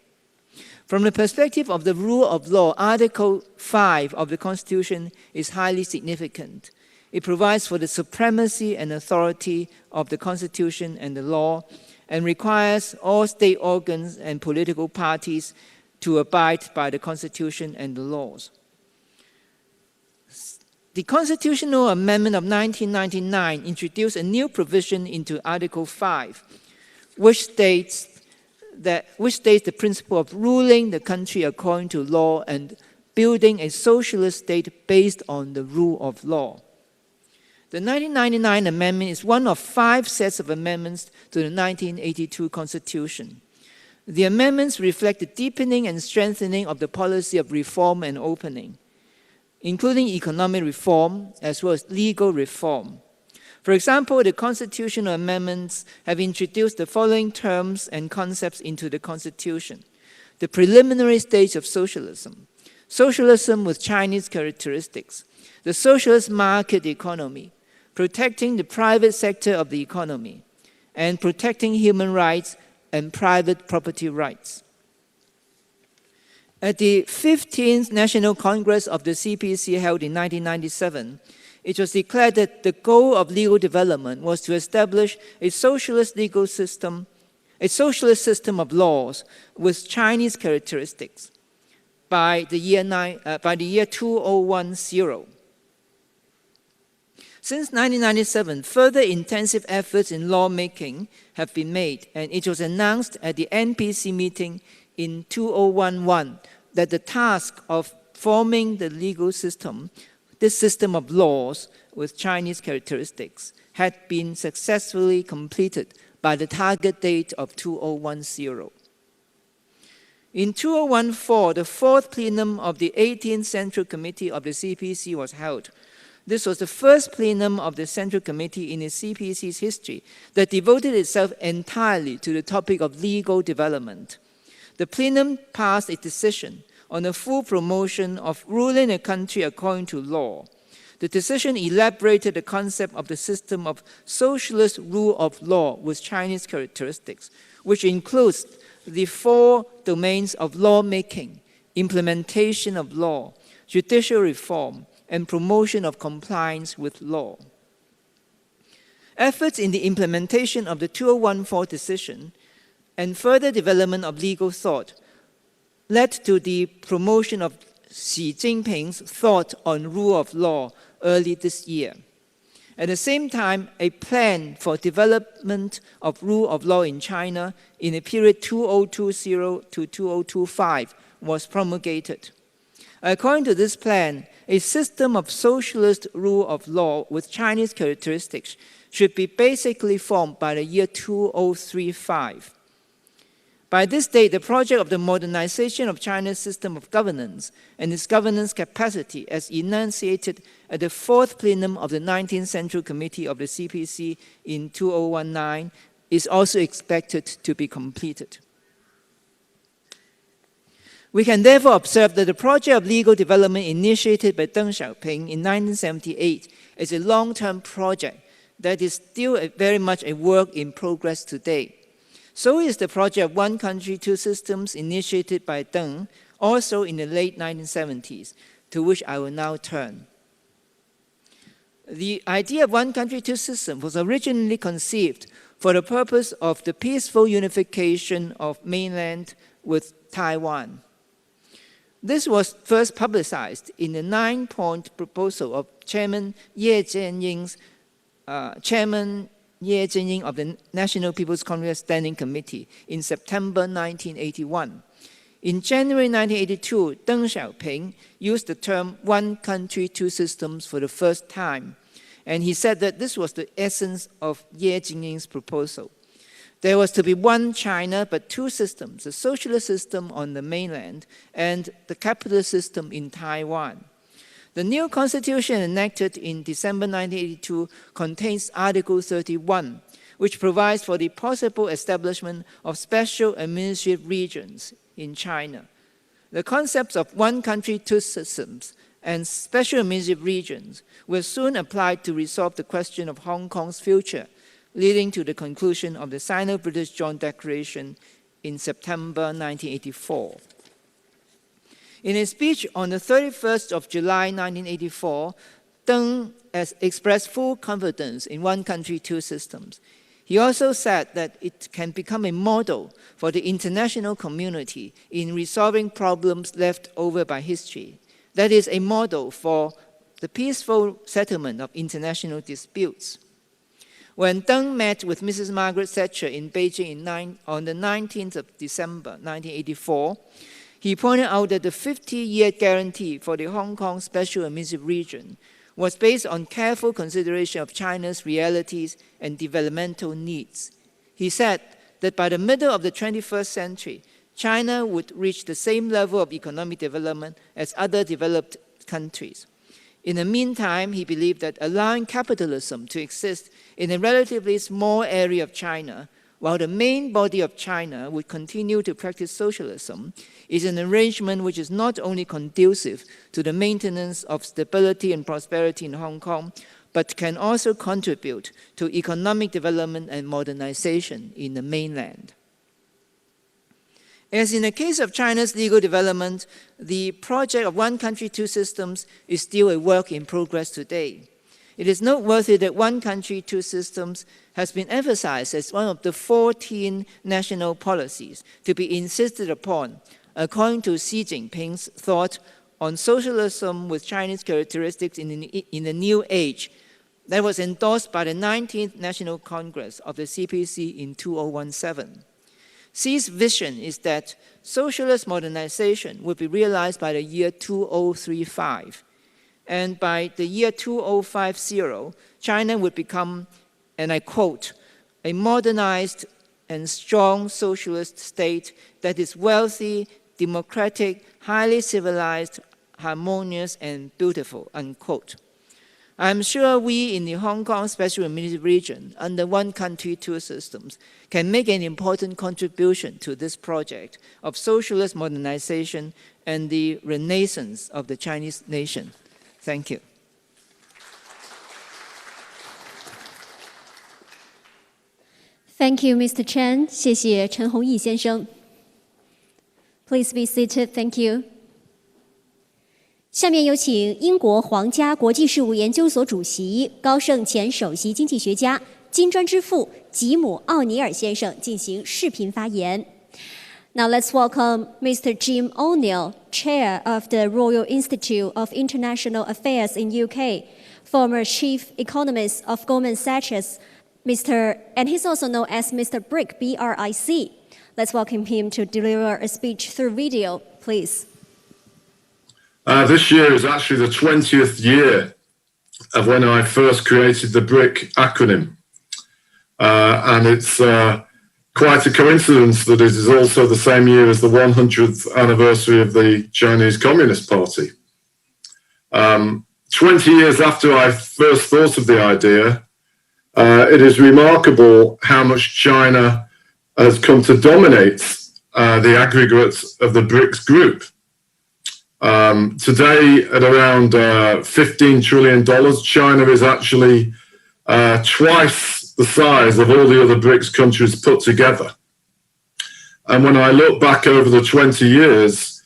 [SPEAKER 10] From the perspective of the rule of law, Article 5 of the Constitution is highly significant. It provides for the supremacy and authority of the Constitution and the law, and requires all state organs and political parties to abide by the Constitution and the laws. The Constitutional Amendment of 1999 introduced a new provision into Article 5, which states the principle of ruling the country according to law and building a socialist state based on the rule of law. The 1999 amendment is one of 5 sets of amendments to the 1982 Constitution. The amendments reflect the deepening and strengthening of the policy of reform and opening, including economic reform as well as legal reform. For example, the constitutional amendments have introduced the following terms and concepts into the Constitution: the preliminary stage of socialism, socialism with Chinese characteristics, the socialist market economy, protecting the private sector of the economy, and protecting human rights and private property rights. At the 15th National Congress of the CPC held in 1997, it was declared that the goal of legal development was to establish a socialist legal system, a socialist system of laws with Chinese characteristics by the year 2010. Since 1997, further intensive efforts in lawmaking have been made, and it was announced at the NPC meeting in 2011 that the task of forming the legal system, this system of laws with Chinese characteristics, had been successfully completed by the target date of 2010. In 2014, the 4th plenum of the 18th Central Committee of the CPC was held. This was the first plenum of the Central Committee in the CPC's history that devoted itself entirely to the topic of legal development. The plenum passed a decision on the full promotion of ruling a country according to law. The decision elaborated the concept of the system of socialist rule of law with Chinese characteristics, which includes the 4 domains of lawmaking, implementation of law, judicial reform, and promotion of compliance with law. Efforts in the implementation of the 2014 decision and further development of legal thought led to the promotion of Xi Jinping's thought on rule of law early this year. At the same time, a plan for development of rule of law in China in the period 2020 to 2025 was promulgated. According to this plan, a system of socialist rule of law with Chinese characteristics should be basically formed by the year 2035. By this date, the project of the modernization of China's system of governance and its governance capacity, as enunciated at the 4th plenum of the 19th Central Committee of the CPC in 2019, is also expected to be completed. We can therefore observe that the project of legal development initiated by Deng Xiaoping in 1978 is a long-term project that is still very much a work in progress today. So is the project of One Country, Two Systems initiated by Deng, also in the late 1970s, to which I will now turn. The idea of One Country, Two Systems was originally conceived for the purpose of the peaceful unification of mainland with Taiwan. This was first publicized in the 9-point proposal of Chairman Ye Jianying's Ye Jinying of the National People's Congress Standing Committee in September 1981. In January 1982, Deng Xiaoping used the term one country, two systems for the first time. And he said that this was the essence of Ye Jinying's proposal. There was to be one China, but two systems, the socialist system on the mainland and the capitalist system in Taiwan. The new constitution enacted in December 1982 contains Article 31, which provides for the possible establishment of special administrative regions in China. The concepts of one country, two systems and special administrative regions were soon applied to resolve the question of Hong Kong's future, leading to the conclusion of the Sino-British Joint Declaration in September 1984. In a speech on the 31st of July 1984, Deng has expressed full confidence in one country, two systems. He also said that it can become a model for the international community in resolving problems left over by history. That is, a model for the peaceful settlement of international disputes. When Deng met with Mrs. Margaret Thatcher in Beijing on the 19th of December 1984, he pointed out that the 50-year guarantee for the Hong Kong Special Administrative Region was based on careful consideration of China's realities and developmental needs. He said that by the middle of the 21st century, China would reach the same level of economic development as other developed countries. In the meantime, he believed that allowing capitalism to exist in a relatively small area of China, while the main body of China would continue to practice socialism, is an arrangement which is not only conducive to the maintenance of stability and prosperity in Hong Kong, but can also contribute to economic development and modernization in the mainland. As in the case of China's legal development, the project of one country, two systems is still a work in progress today. It is noteworthy that one country, two systems has been emphasized as one of the 14 national policies to be insisted upon, according to Xi Jinping's thought on socialism with Chinese characteristics in the new age that was endorsed by the 19th National Congress of the CPC in 2017. Xi's vision is that socialist modernization would be realized by the year 2035. And by the year 2050, China would become, and I quote, a modernized and strong socialist state that is wealthy, democratic, highly civilized, harmonious, and beautiful, unquote. I'm sure we in the Hong Kong Special Administrative Region, under one country, two systems, can make an important contribution to this project of socialist modernization and the renaissance of the Chinese nation. Thank you.
[SPEAKER 3] Thank you, Mr. Chen. 谢谢陈弘毅先生. Please be seated. Thank you. 下面有请英国皇家国际事务研究所主席、高盛前首席经济学家、金砖之父吉姆·奥尼尔先生进行视频发言。Now let's welcome Mr. Jim O'Neill, Chair of the Royal Institute of International Affairs in UK, former Chief Economist of Goldman Sachs, and he's also known as Mr. Brick, B-R-I-C. Let's welcome him to deliver a speech through video, please.
[SPEAKER 11] This year is actually the 20th year of when I first created the BRIC acronym. And it's quite a coincidence that it is also the same year as the 100th anniversary of the Chinese Communist Party. 20 years after I first thought of the idea, it is remarkable how much China has come to dominate the aggregate of the BRICS group. Today, at around $15 trillion, China is actually twice the size of all the other BRICS countries put together. And when I look back over the 20 years,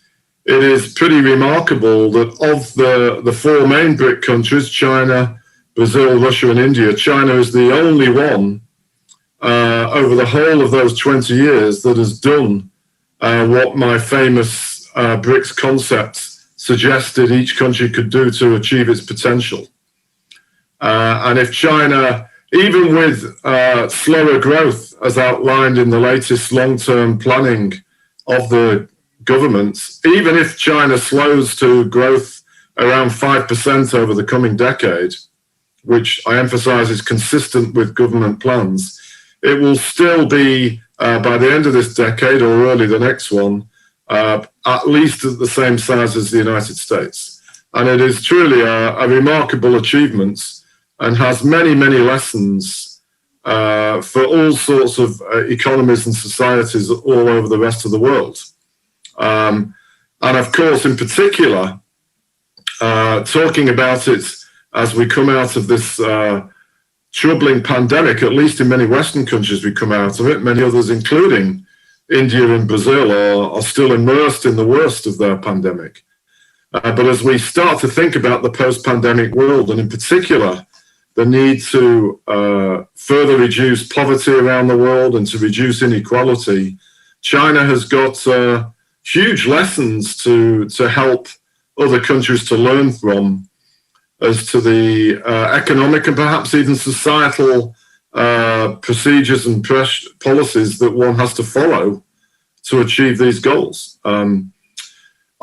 [SPEAKER 11] it is pretty remarkable that of the four main BRIC countries, China, Brazil, Russia, and India, China is the only one over the whole of those 20 years that has done what my famous BRICS concept suggested each country could do to achieve its potential. And if China even with slower growth as outlined in the latest long-term planning of the governments, even if China slows to growth around 5% over the coming decade, which I emphasize is consistent with government plans, it will still be, by the end of this decade or early the next one, at least at the same size as the United States. And it is truly a remarkable achievement and has many, many lessons for all sorts of economies and societies all over the rest of the world. And of course, in particular, talking about it as we come out of this troubling pandemic, at least in many Western countries we come out of it, many others, including India and Brazil, are still immersed in the worst of their pandemic. But as we start to think about the post-pandemic world, and in particular, the need to further reduce poverty around the world and to reduce inequality, China has got huge lessons to help other countries to learn from as to the economic and perhaps even societal procedures and policies that one has to follow to achieve these goals.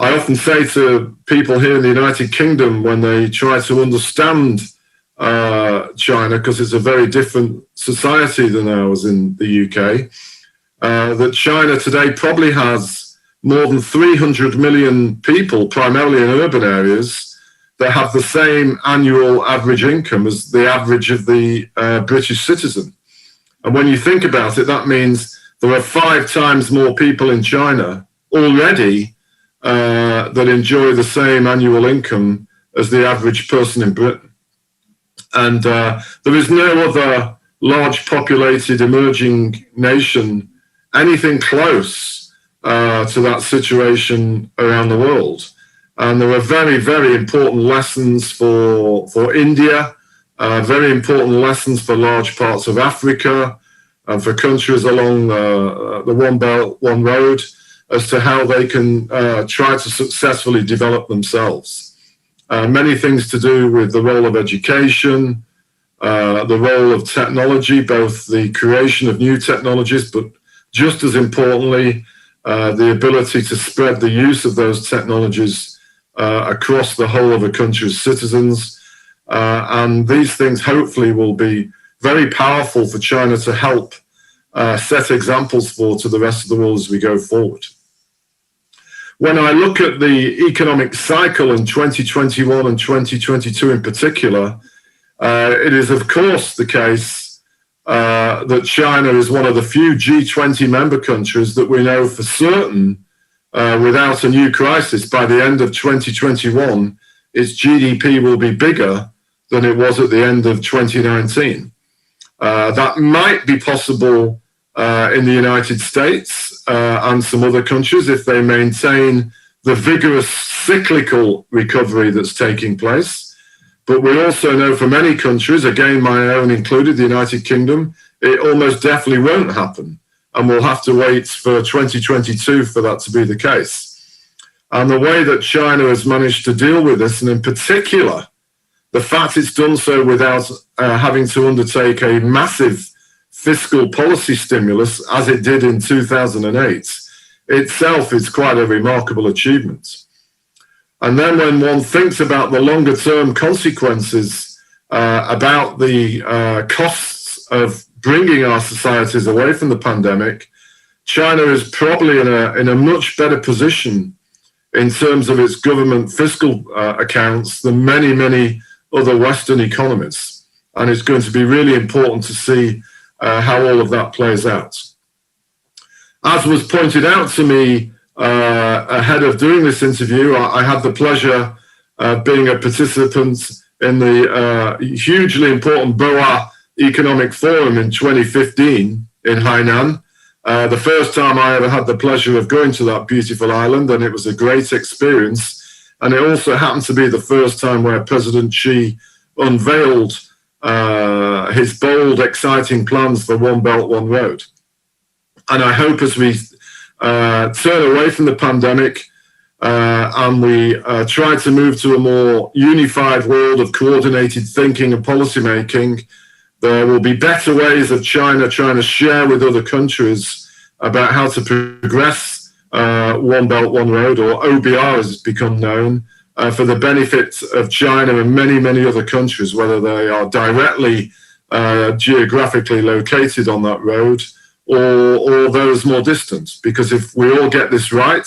[SPEAKER 11] I often say to people here in the United Kingdom when they try to understand China, because it's a very different society than ours in the UK, that China today probably has more than 300 million people, primarily in urban areas, that have the same annual average income as the average of the British citizen. And when you think about it, that means there are 5 times more people in China already that enjoy the same annual income as the average person in Britain. And there is no other large populated emerging nation anything close to that situation around the world. And there are very, very important lessons for India, very important lessons for large parts of Africa, and for countries along the One Belt, One Road, as to how they can try to successfully develop themselves. Many things to do with the role of education, the role of technology, both the creation of new technologies, but just as importantly, the ability to spread the use of those technologies across the whole of a country's citizens. And these things hopefully will be very powerful for China to help set examples for to the rest of the world as we go forward. When I look at the economic cycle in 2021 and 2022 in particular, it is of course the case that China is one of the few G20 member countries that we know for certain without a new crisis, by the end of 2021, its GDP will be bigger than it was at the end of 2019. That might be possible in the United States and some other countries if they maintain the vigorous cyclical recovery that's taking place. But we also know for many countries, again my own included, the United Kingdom, it almost definitely won't happen. And we'll have to wait for 2022 for that to be the case. And the way that China has managed to deal with this, and in particular, the fact it's done so without having to undertake a massive fiscal policy stimulus, as it did in 2008, itself is quite a remarkable achievement. And then when one thinks about the longer term consequences about the costs of bringing our societies away from the pandemic, China is probably in a much better position in terms of its government fiscal accounts than many, many other Western economies. And it's going to be really important to see how all of that plays out. As was pointed out to me ahead of doing this interview, I had the pleasure of being a participant in the hugely important BOA Economic Forum in 2015 in Hainan. The first time I ever had the pleasure of going to that beautiful island, and it was a great experience. And it also happened to be the first time where President Xi unveiled his bold, exciting plans for One Belt, One Road. And I hope as we turn away from the pandemic and we try to move to a more unified world of coordinated thinking and policy making, There will be better ways of China trying to share with other countries about how to progress One Belt, One Road, or OBR as it's become known, for the benefit of China and many, many other countries, whether they are directly geographically located on that road or those more distant. Because if we all get this right,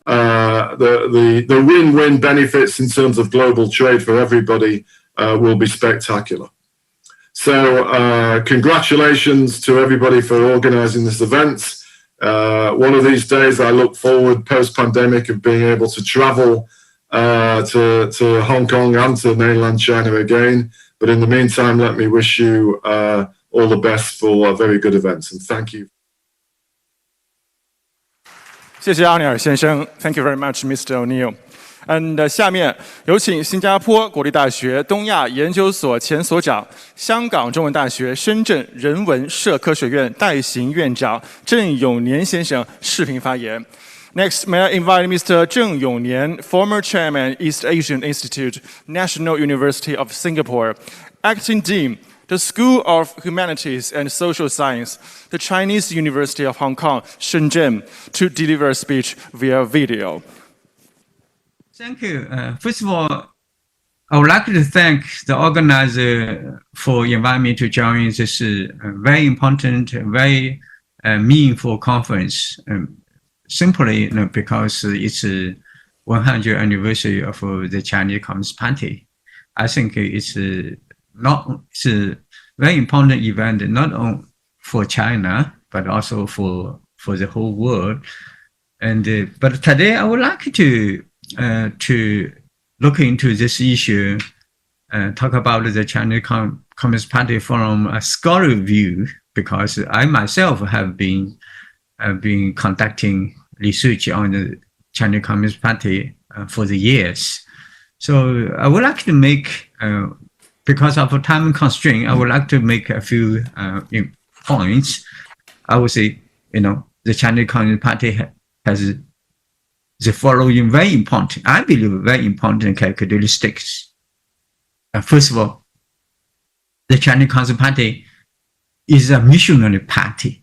[SPEAKER 11] the win-win benefits in terms of global trade for everybody will be spectacular. So congratulations to everybody for organizing this event. One of these days, I look forward post-pandemic of being able to travel to Hong Kong and to mainland China again. But in the meantime, let me wish you all the best for a very good event, and thank you.
[SPEAKER 4] 谢谢阿尼尔先生 ，Thank you very much, Mr. O'Neill. And 下面有请新加坡国立大学东亚研究所前所长、香港中文大学深圳人文社科学院代行院长郑永年先生视频发言。Next, may I invite Mr. Zheng Yongnian, former chairman, East Asian Institute, National University of Singapore, acting dean, the School of Humanities and Social Science, the Chinese University of Hong Kong, Shenzhen, to deliver a speech via video.
[SPEAKER 12] Thank you. First of all, I would like to thank the organizer for inviting me to join this very important, very meaningful conference. Simply because it's a 100th anniversary of the Chinese Communist Party. I think it's a very important event, not only for China, but also for the whole world. And but today I would like to look into this issue, talk about the Chinese Communist Party from a scholarly view, because I myself have been conducting research on the Chinese Communist Party for the years. So I would like to make, because of a time constraint, I would like to make a few points. I would say, the Chinese Communist Party has the following very important, I believe, very important characteristics. First of all, the Chinese Communist Party is a missionary party.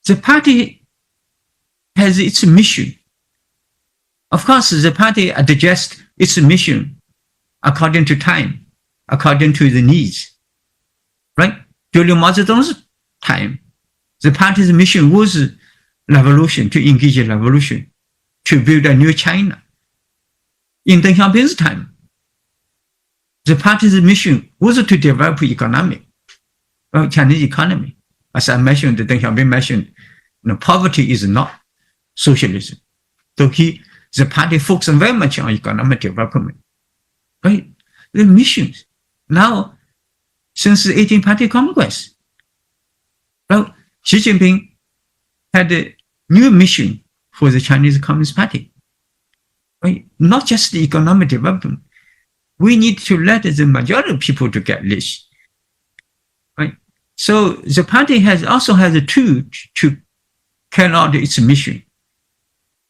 [SPEAKER 12] The party has its mission. Of course, the party adjusts its mission according to time, according to the needs. Right? During Mao Zedong's time, the party's mission was revolution, to engage in revolution, to build a new China. In Deng Xiaoping's time, the party's mission was to develop Chinese economy. As I mentioned, Deng Xiaoping mentioned, poverty is not socialism. So the party focused very much on economic development. Right? The missions. Now, since the 18th Party Congress, well, Xi Jinping had a new mission for the Chinese Communist Party. Right? Not just the economic development. We need to let the majority of people to get rich. Right? So the party also has a tool to carry out its mission.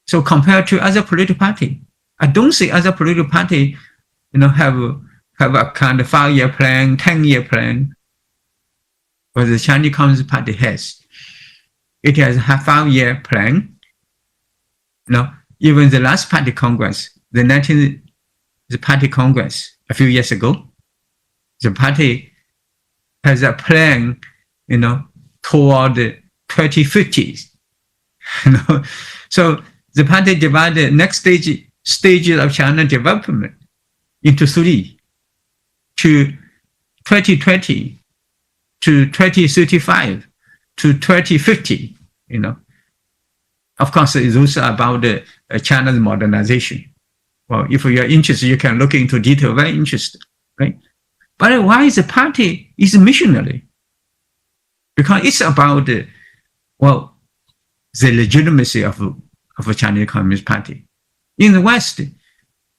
[SPEAKER 12] So compared to other political party, I don't see other political party, have a kind of 5-year plan, 10-year plan, but the Chinese Communist Party has. It has a 5-year plan. Even the last party congress, the party congress a few years ago, the party has a plan, toward the 2050s. So the party divided next stages of China development into 3, to 2020, to 2035, to 2050. Of course, those are about China's modernization. Well, if you are interested, you can look into detail. Very interested, right? But why the party is missionary? Because it's about the legitimacy of a Chinese Communist Party. In the West,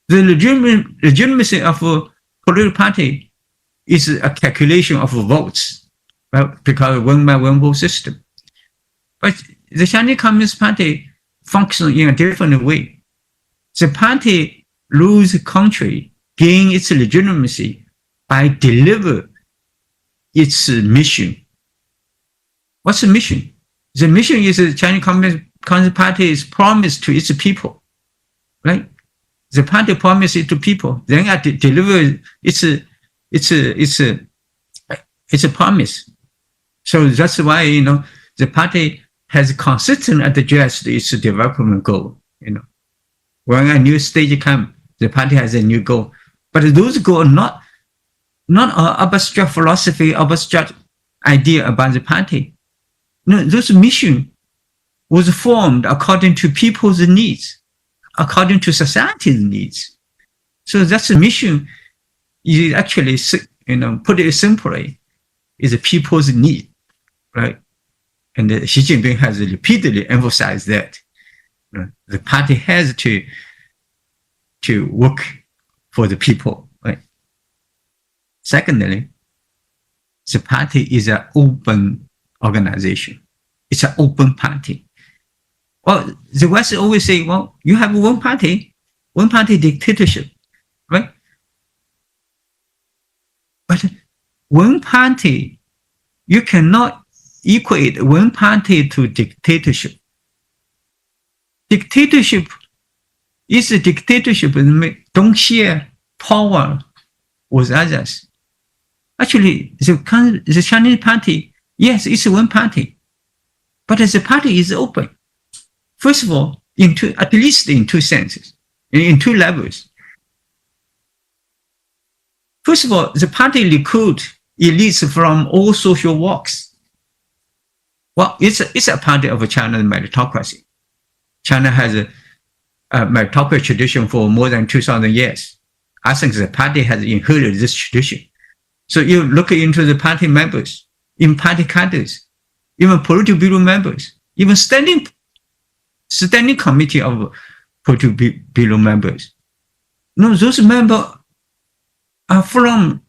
[SPEAKER 12] the legitimacy of a political party is a calculation of votes, well, because one-by-one vote system. But the Chinese Communist Party functions in a different way. The party rules the country, gain its legitimacy by deliver its mission. What's the mission? The mission is the Chinese Communist Party's promise to its people, right? The party promised it to people, then it deliver its a promise. So that's why, you know, the party has consistently addressed its development goal. You know, when a new stage comes, the party has a new goal, but those goals are not an abstract philosophy, abstract idea about the party. No, those mission was formed according to people's needs, according to society's needs. So that's the mission. You actually, you know, put it simply, is the people's need, right? And Xi Jinping has repeatedly emphasized that the party has to work for the people, right? Secondly, the party is an open organization. It's an open party. Well, the West always say, well, you have one party dictatorship, right? But one party, you cannot equate one party to dictatorship. Dictatorship is a dictatorship and don't share power with others. Actually, the Chinese party, yes, it's one party, but the party is open. First of all, at least in two senses, in two levels. First of all, the party recruits elites from all social walks. Well, it's a party of China's meritocracy. China has a meritocracy tradition for more than 2,000 years. I think the party has inherited this tradition. So you look into the party members, even party cadres, even Politburo members, even standing committee of Politburo members. No, those members are from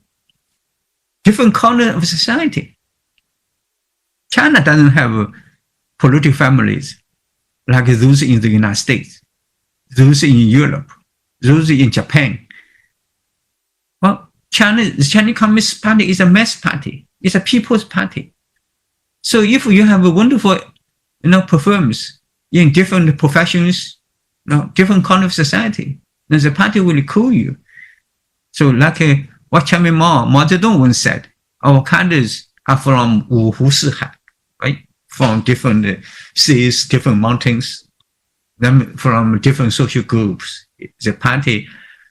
[SPEAKER 12] different corners of society. China doesn't have political families like those in the United States, those in Europe, those in Japan. Well, the Chinese Communist Party is a mass party. It's a people's party. So if you have a wonderful, performance in different professions, different corners of society, then the party will recruit you. So like what Chairman Mao Zedong once said, our cadres are from Wuhu Sihai, right? From different seas, different mountains, then from different social groups. The party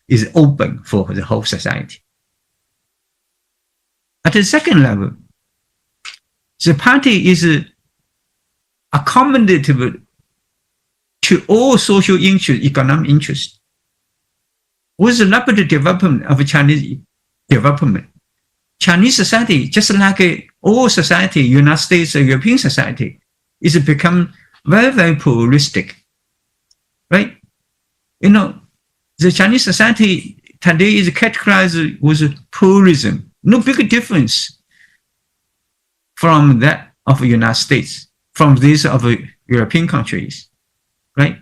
[SPEAKER 12] is open for the whole society. At the second level, the party is accommodative to all social interests, economic interests. With the rapid development of Chinese development, Chinese society, just like all society, United States or European society, is become very, very pluralistic, right? The Chinese society today is categorized with pluralism. No big difference from that of the United States, from this of European countries, right?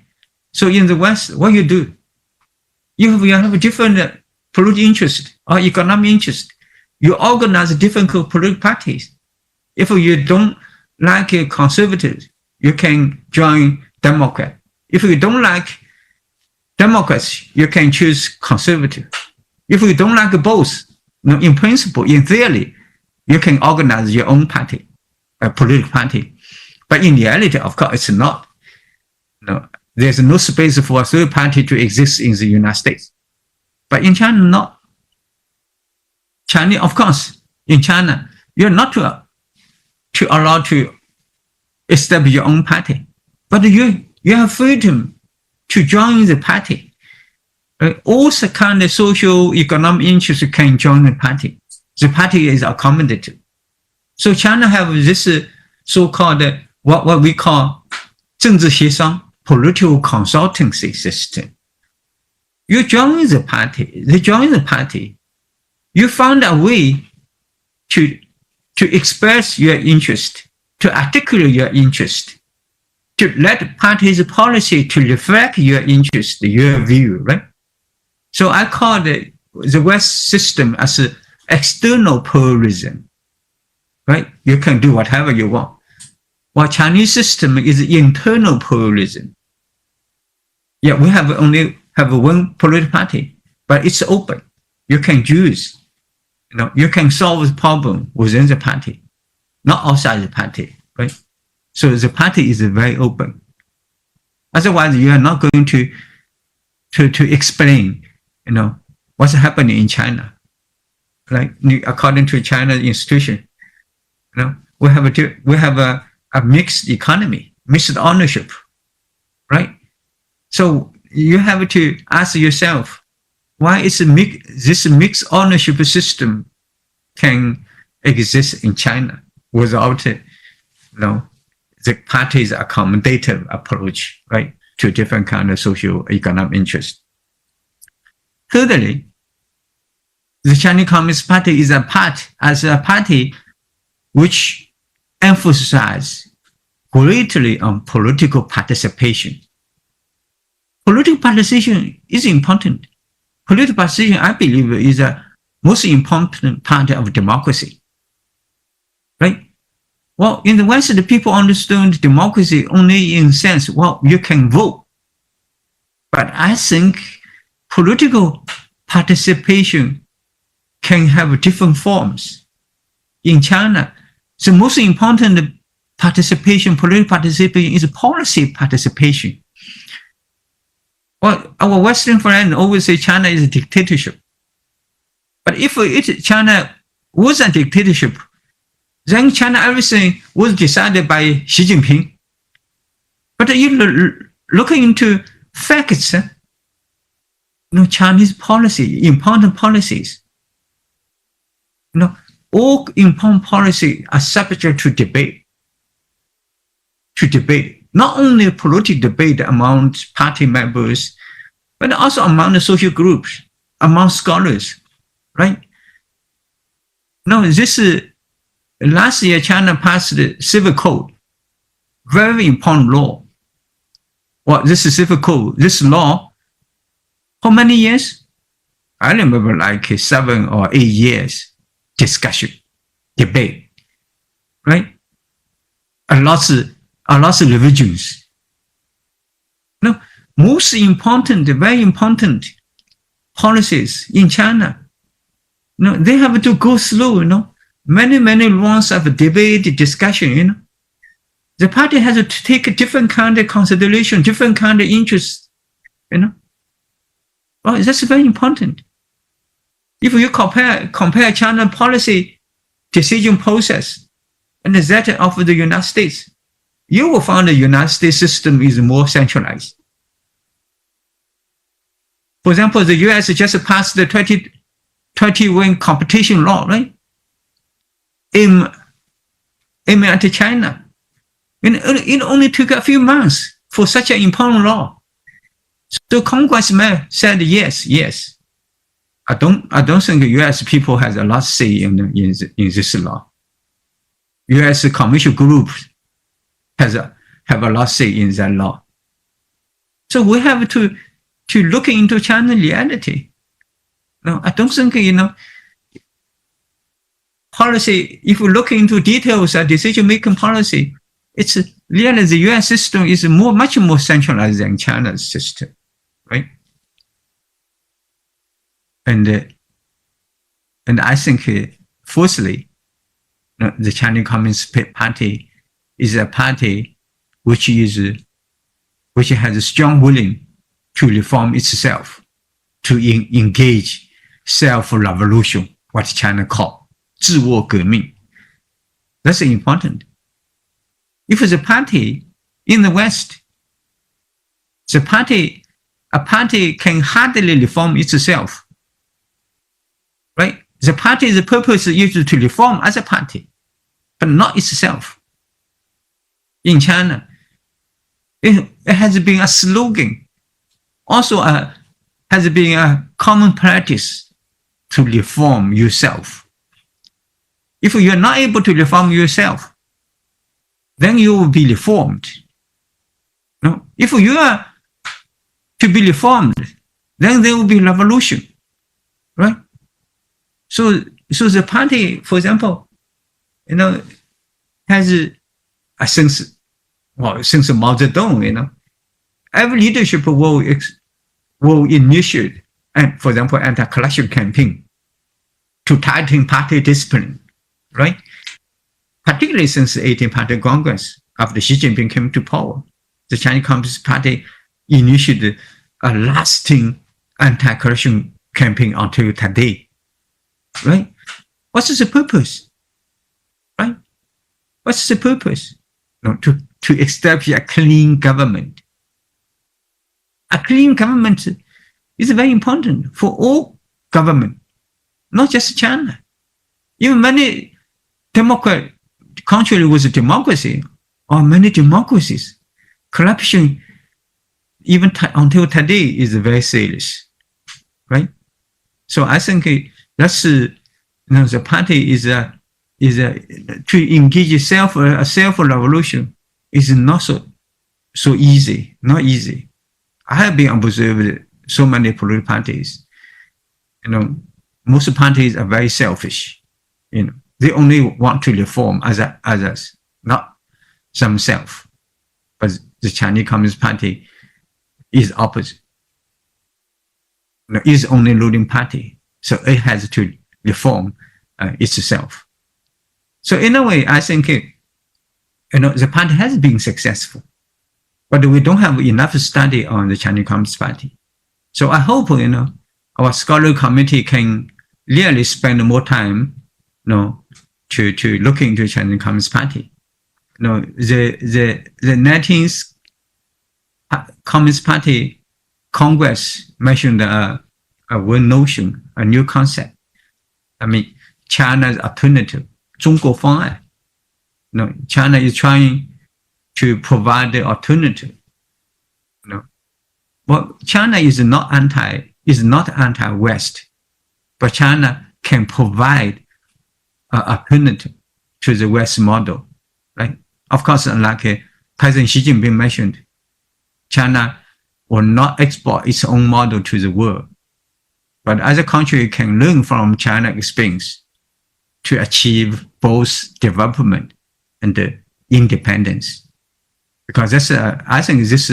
[SPEAKER 12] So in the West, what you do? If you have a different political interest or economic interest, you organize different political parties. If you don't like conservatives, you can join Democrat. If you don't like Democrats, you can choose conservative. If you don't like both, in principle, in theory, you can organize your own party, a political party. But in reality, of course, it's not. There's no space for a third party to exist in the United States. But in China, not. China, of course, in China, you're not to allow to establish your own party. But you have freedom to join the party. All the kind of social, economic interests can join the party. The party is accommodative. So China have this so-called, what we call 政治协商, political consultancy system. You join the party, they join the party. You found a way to express your interest, to articulate your interest, to let party's policy to reflect your interest, your view, right? So I call the West system as external pluralism. right? You can do whatever you want. While Chinese system is internal pluralism. Yeah, we only have one political party, but it's open. You can choose. You can solve the problem within the party, not outside the party, right? So the party is very open. Otherwise, you are not going to explain, what's happening in China, right? According to China's institution, we have a mixed economy, mixed ownership, right? So you have to ask yourself, why is this mixed ownership system can exist in China without, the party's accommodative approach, right, to different kind of socio-economic interests. Thirdly, the Chinese Communist Party is a party which emphasizes greatly on political participation. Political participation is important. Political participation, I believe, is the most important part of democracy, right? Well, in the West, the people understand democracy only in sense, you can vote. But I think political participation can have different forms. In China, the most important political participation is policy participation. Well, our Western friends always say China is a dictatorship. But if China was a dictatorship, then China, everything was decided by Xi Jinping. But you look into facts, Chinese policy, important policies, all important policies are subject to debate. Not only political debate among party members, but also among the social groups, among scholars, right? Now, last year, China passed the civil code, very important law. Well, this is civil code, this law, how many years? I remember like 7 or 8 years discussion, debate, right? A lot of revisions. Most important, very important policies in China, they have to go through, many rounds of debate, discussion, The party has to take a different kind of consideration, different kind of interest, Well, that's very important. If you compare China policy decision process and that of the United States, you will find the United States system is more centralized. For example, the US just passed the 2021 competition law, right? Aiming at China. It only took a few months for such an important law. So Congressman said yes. I don't think the US people has a lot to say in this law. US commercial group have a lot to say in that law. So we have to look into China reality. No, I don't think, policy, if you look into details of decision-making policy, it's really the US system is much more centralized than China's system, right? And I think, firstly, the Chinese Communist Party is a party which has a strong willing to reform itself, to engage self-revolution, what China called 自我革命. That's important. If the party in the West, a party can hardly reform itself, right? The party's purpose is to reform as a party, but not itself. In China, it has been a slogan, also has been a common practice to reform yourself. If you are not able to reform yourself, then you will be reformed. No? If you are to be reformed, then there will be revolution, right? So the party, for example, 他是甚至毛泽东every leadership will initiate, and for example, anti-corruption campaign to tighten party discipline, right? Particularly since the 18th Party Congress, after Xi Jinping came to power, the Chinese Communist Party initiated a lasting anti-corruption campaign until today, right? What is the purpose, right? What's the purpose? To establish a clean government. A clean government is very important for all government, not just China. Even many democratic countries with democracy, or many democracies, corruption, even until today, is very serious, right? So I think that's the party is to engage a self-revolution is not so easy, not easy. I have been observed so many political parties. Most parties are very selfish. They only want to reform others, not themselves. But the Chinese Communist Party is opposite. It's only ruling party, so it has to reform itself. So in a way, I think the party has been successful, but we don't have enough study on the Chinese Communist Party. So I hope our scholarly committee can really spend more time to look into the Chinese Communist Party. The 19th Communist Party Congress mentioned a one notion, a new concept. I mean, China's alternative, 中国方案. China is trying to provide the alternative. Well, China is not anti-West, but China can provide an alternative to the West model, right? Of course, like President Xi Jinping mentioned, China will not export its own model to the world, but other countries can learn from China's experience to achieve both development and independence. Because that's I think this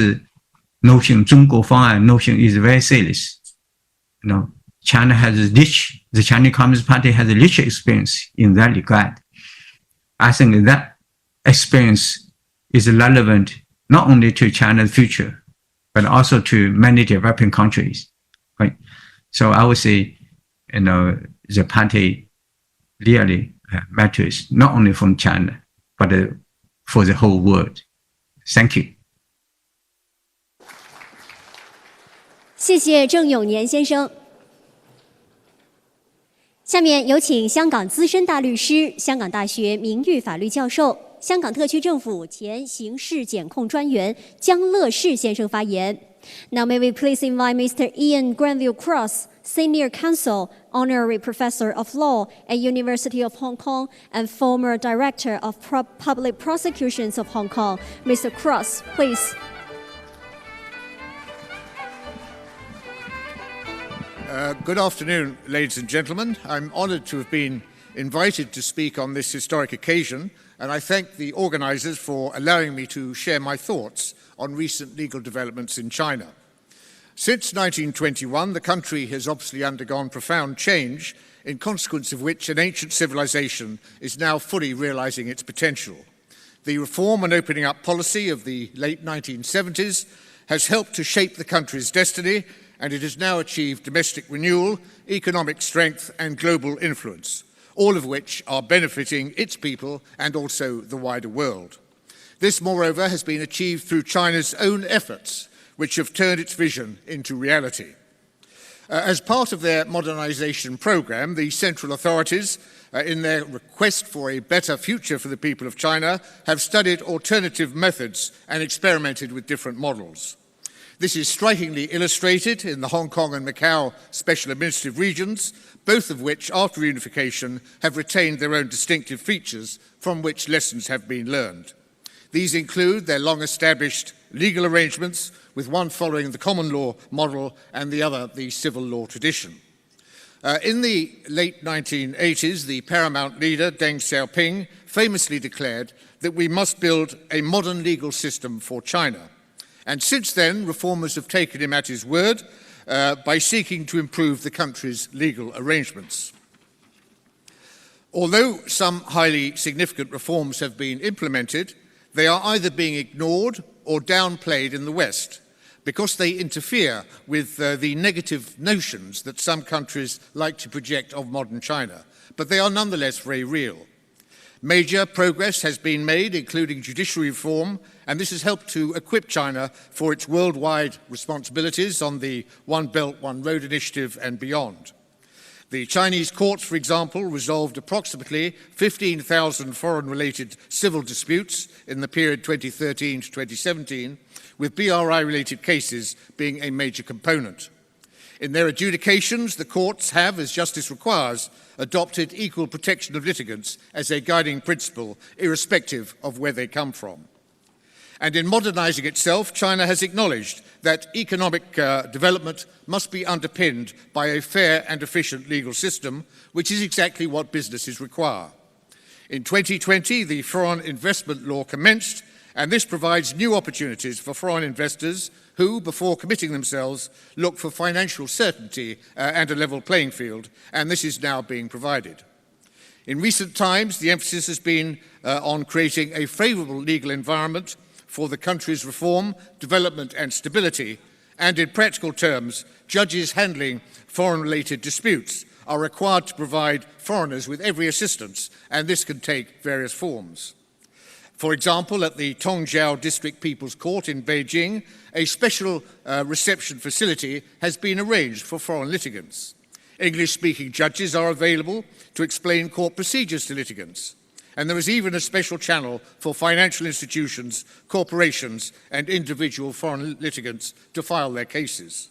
[SPEAKER 12] notion, 中国方案 notion, is very serious. China has the Chinese Communist Party has a rich experience in that regard. I think that experience is relevant not only to China's future, but also to many developing countries, right? So I would say, the party really matters not only from China, but for the whole world. Thank you.
[SPEAKER 3] 谢谢郑永年先生。下面有请香港资深大律师、香港大学名誉法律教授、香港特区政府前刑事检控专员江乐士先生发言。Now may we please invite Mr. Ian Granville Cross, Senior Counsel, Honorary Professor of Law at University of Hong Kong and former Director of Public Prosecutions of Hong Kong. Mr. Cross, please.
[SPEAKER 9] Good afternoon, ladies and gentlemen. I'm honoured to have been invited to speak on this historic occasion, and I thank the organisers for allowing me to share my thoughts on recent legal developments in China. Since 1921, the country has obviously undergone profound change, in consequence of which an ancient civilization is now fully realising its potential. The reform and opening up policy of the late 1970s has helped to shape the country's destiny, and it has now achieved domestic renewal, economic strength and global influence, all of which are benefiting its people and also the wider world. This, moreover, has been achieved through China's own efforts, which have turned its vision into reality. As part of their modernisation programme, the central authorities, in their request for a better future for the people of China, have studied alternative methods and experimented with different models. This is strikingly illustrated in the Hong Kong and Macau special administrative regions, both of which, after unification, have retained their own distinctive features from which lessons have been learned. These include their long-established legal arrangements, with one following the common law model and the other the civil law tradition. In the late 1980s, the paramount leader, Deng Xiaoping, famously declared that we must build a modern legal system for China. And since then, reformers have taken him at his word by seeking to improve the country's legal arrangements. Although some highly significant reforms have been implemented, they are either being ignored or downplayed in the West because they interfere with the negative notions that some countries like to project of modern China, but they are nonetheless very real. Major progress has been made, including judiciary reform, and this has helped to equip China for its worldwide responsibilities on the One Belt, One Road initiative and beyond. The Chinese courts, for example, resolved approximately 15,000 foreign-related civil disputes in the period 2013 to 2017, with BRI-related cases being a major component. In their adjudications, the courts have, as justice requires, adopted equal protection of litigants as a guiding principle, irrespective of where they come from. And in modernizing itself, China has acknowledged that economic development must be underpinned by a fair and efficient legal system, which is exactly what businesses require. In 2020, the foreign investment law commenced, and this provides new opportunities for foreign investors who, before committing themselves, look for financial certainty and a level playing field, and this is now being provided. In recent times, the emphasis has been on creating a favourable legal environment for the country's reform, development and stability, and in practical terms, judges handling foreign-related disputes are required to provide foreigners with every assistance, and this can take various forms. For example, at the Tongjiao District People's Court in Beijing, a special reception facility has been arranged for foreign litigants. English-speaking judges are available to explain court procedures to litigants. And there is even a special channel for financial institutions, corporations, and individual foreign litigants to file their cases.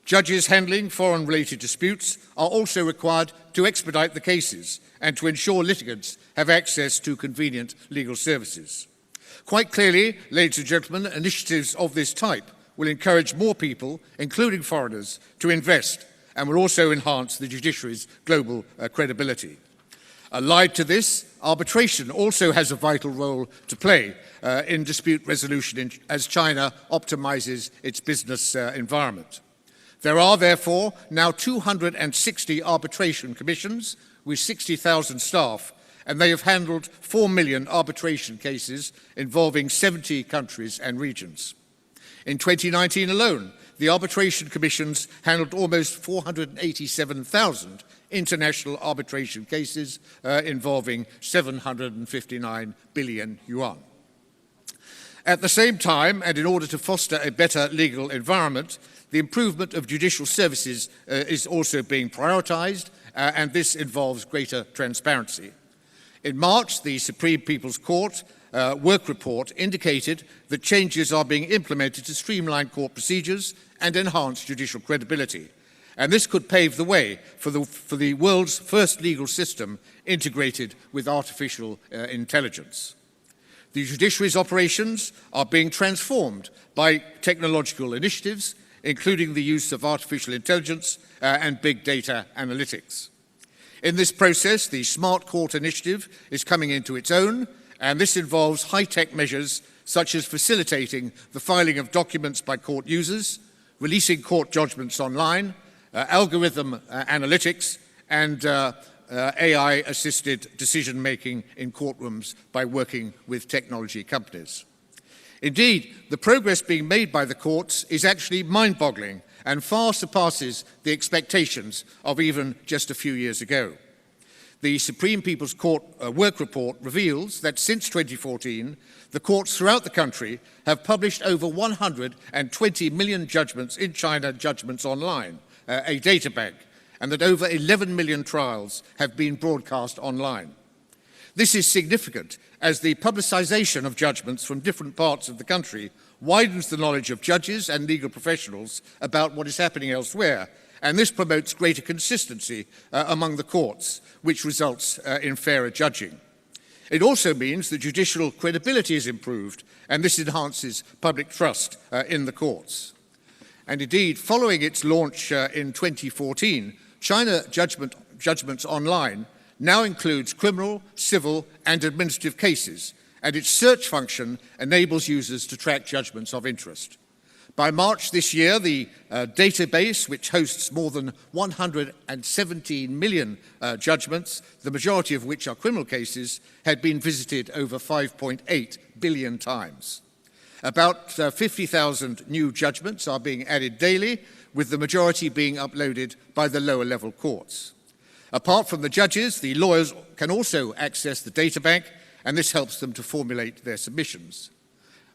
[SPEAKER 9] Judges handling foreign-related disputes are also required to expedite the cases and to ensure litigants have access to convenient legal services. Quite clearly, ladies and gentlemen, initiatives of this type will encourage more people, including foreigners, to invest and will also enhance the judiciary's global credibility. Allied to this, arbitration also has a vital role to play in dispute resolution as China optimizes its business environment. There are, therefore, now 260 arbitration commissions with 60,000 staff, and they have handled 4 million arbitration cases involving 70 countries and regions. In 2019 alone, the arbitration commissions handled almost 487,000 international arbitration cases involving 759 billion yuan. At the same time, and in order to foster a better legal environment, the improvement of judicial services is also being prioritized, and this involves greater transparency. In March, the Supreme People's Court work report indicated that changes are being implemented to streamline court procedures and enhance judicial credibility. And this could pave the way for the world's first legal system integrated with artificial intelligence. The judiciary's operations are being transformed by technological initiatives, including the use of artificial intelligence and big data analytics. In this process, the Smart Court initiative is coming into its own, and this involves high-tech measures such as facilitating the filing of documents by court users, releasing court judgments online, algorithm analytics, and AI-assisted decision-making in courtrooms by working with technology companies. Indeed, the progress being made by the courts is actually mind-boggling and far surpasses the expectations of even just a few years ago. The Supreme People's Court work report reveals that since 2014, the courts throughout the country have published over 120 million judgments in China Judgments Online, a data bank, and that over 11 million trials have been broadcast online. This is significant as the publicization of judgments from different parts of the country widens the knowledge of judges and legal professionals about what is happening elsewhere, and this promotes greater consistency among the courts, which results in fairer judging. It also means that judicial credibility is improved, and this enhances public trust in the courts. And indeed, following its launch in 2014, China judgments online now includes criminal, civil, and administrative cases, and its search function enables users to track judgments of interest. By March this year, the database, which hosts more than 117 million judgments, the majority of which are criminal cases, had been visited over 5.8 billion times. About 50,000 new judgments are being added daily, with the majority being uploaded by the lower level courts. Apart from the judges, the lawyers can also access the data bank, and this helps them to formulate their submissions.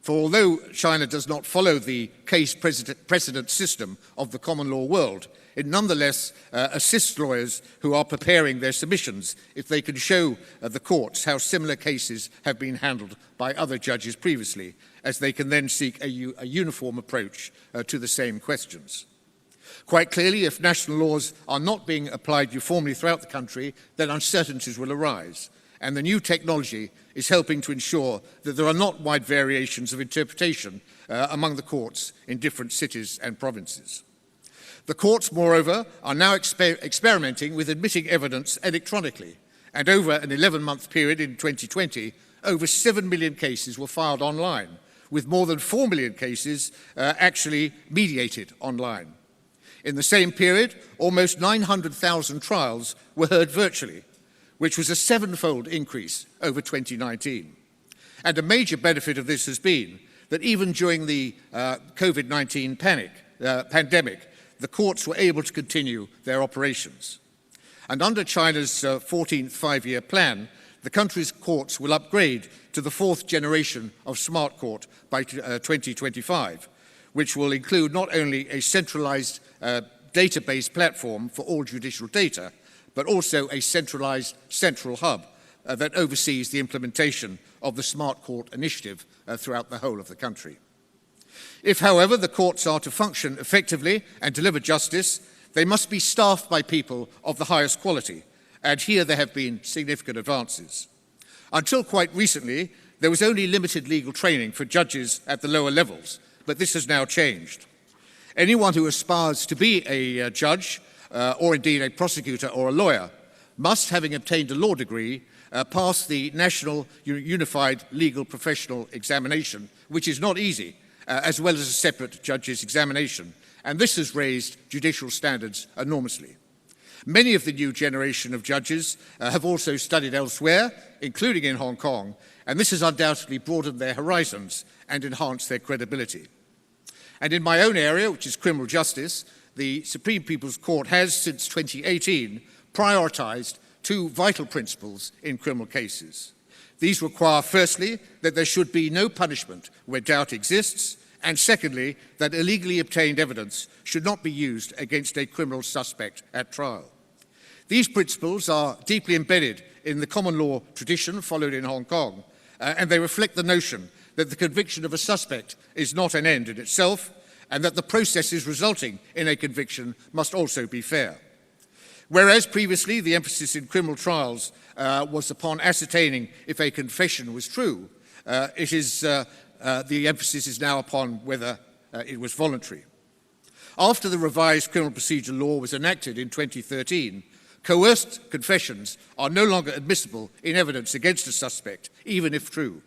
[SPEAKER 9] For although China does not follow the case precedent system of the common law world, it nonetheless assists lawyers who are preparing their submissions if they can show the courts how similar cases have been handled by other judges previously, as they can then seek a uniform approach to the same questions. Quite clearly, if national laws are not being applied uniformly throughout the country, then uncertainties will arise. And the new technology is helping to ensure that there are not wide variations of interpretation among the courts in different cities and provinces. The courts, moreover, are now experimenting with admitting evidence electronically, and over an 11-month period in 2020, over 7 million cases were filed online, with more than 4 million cases actually mediated online. In the same period, almost 900,000 trials were heard virtually, which was a 7-fold increase over 2019. And a major benefit of this has been that even during the COVID-19 pandemic, the courts were able to continue their operations. And under China's 14th five-year plan, the country's courts will upgrade to the 4th generation of smart court by 2025, which will include not only a centralized database platform for all judicial data, but also a centralized central hub that oversees the implementation of the Smart Court initiative throughout the whole of the country. If, however, the courts are to function effectively and deliver justice, they must be staffed by people of the highest quality, and here there have been significant advances. Until quite recently, there was only limited legal training for judges at the lower levels, but this has now changed. Anyone who aspires to be a judge, or indeed a prosecutor or a lawyer, must, having obtained a law degree, pass the National Unified Legal Professional Examination, which is not easy, as well as a separate judge's examination, and this has raised judicial standards enormously. Many of the new generation of judges have also studied elsewhere, including in Hong Kong, and this has undoubtedly broadened their horizons and enhanced their credibility. And in my own area, which is criminal justice, the Supreme People's Court has, since 2018, prioritised two vital principles in criminal cases. These require, firstly, that there should be no punishment where doubt exists, and secondly, that illegally obtained evidence should not be used against a criminal suspect at trial. These principles are deeply embedded in the common law tradition followed in Hong Kong, and they reflect the notion that the conviction of a suspect is not an end in itself, and that the processes resulting in a conviction must also be fair. Whereas previously the emphasis in criminal trials was upon ascertaining if a confession was true, the emphasis is now upon whether it was voluntary. After the revised criminal procedure law was enacted in 2013, coerced confessions are no longer admissible in evidence against a suspect, even if true.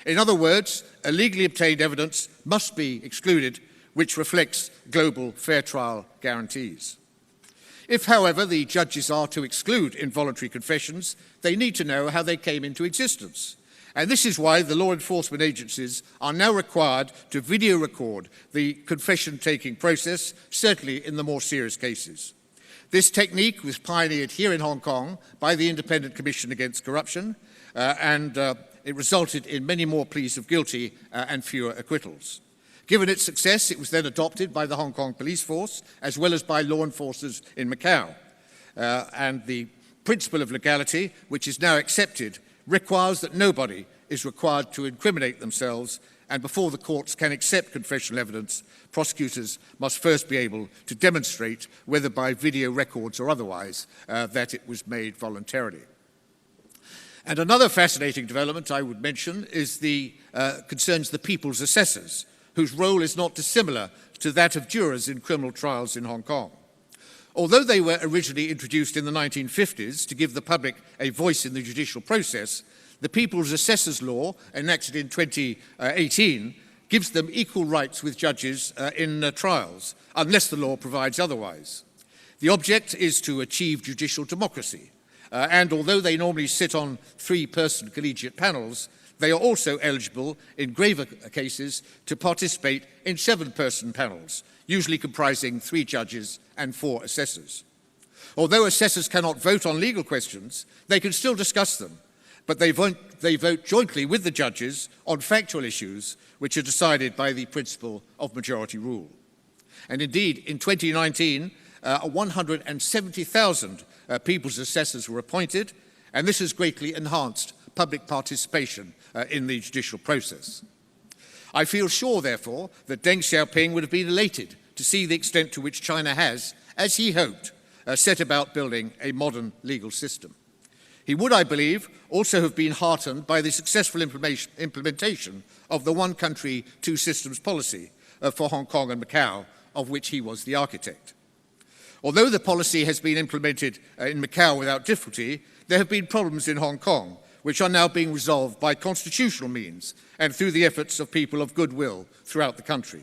[SPEAKER 9] In other words, illegally obtained evidence must be excluded, which reflects global fair trial guarantees. If, however, the judges are to exclude involuntary confessions, they need to know how they came into existence. And this is why the law enforcement agencies are now required to video record the confession-taking process, certainly in the more serious cases. This technique was pioneered here in Hong Kong by the Independent Commission Against Corruption, and it resulted in many more pleas of guilty and fewer acquittals. Given its success, it was then adopted by the Hong Kong police force, as well as by law enforcers in Macau. And the principle of legality, which is now accepted, requires that nobody is required to incriminate themselves, and before the courts can accept confessional evidence, prosecutors must first be able to demonstrate, whether by video records or otherwise, that it was made voluntarily. And another fascinating development I would mention is concerns the people's assessors, whose role is not dissimilar to that of jurors in criminal trials in Hong Kong. Although they were originally introduced in the 1950s to give the public a voice in the judicial process, the People's Assessors Law, enacted in 2018, gives them equal rights with judges in trials, unless the law provides otherwise. The object is to achieve judicial democracy, and although they normally sit on 3-person collegiate panels, they are also eligible in graver cases to participate in 7-person panels, usually comprising 3 judges and 4 assessors. Although assessors cannot vote on legal questions, they can still discuss them, but they vote jointly with the judges on factual issues which are decided by the principle of majority rule. And indeed, in 2019, 170,000 people's assessors were appointed, and this has greatly enhanced public participation in the judicial process. I feel sure, therefore, that Deng Xiaoping would have been elated to see the extent to which China has, as he hoped, set about building a modern legal system. He would, I believe, also have been heartened by the successful implementation of the one country, two systems policy for Hong Kong and Macau, of which he was the architect. Although the policy has been implemented in Macau without difficulty, there have been problems in Hong Kong, which are now being resolved by constitutional means and through the efforts of people of goodwill throughout the country.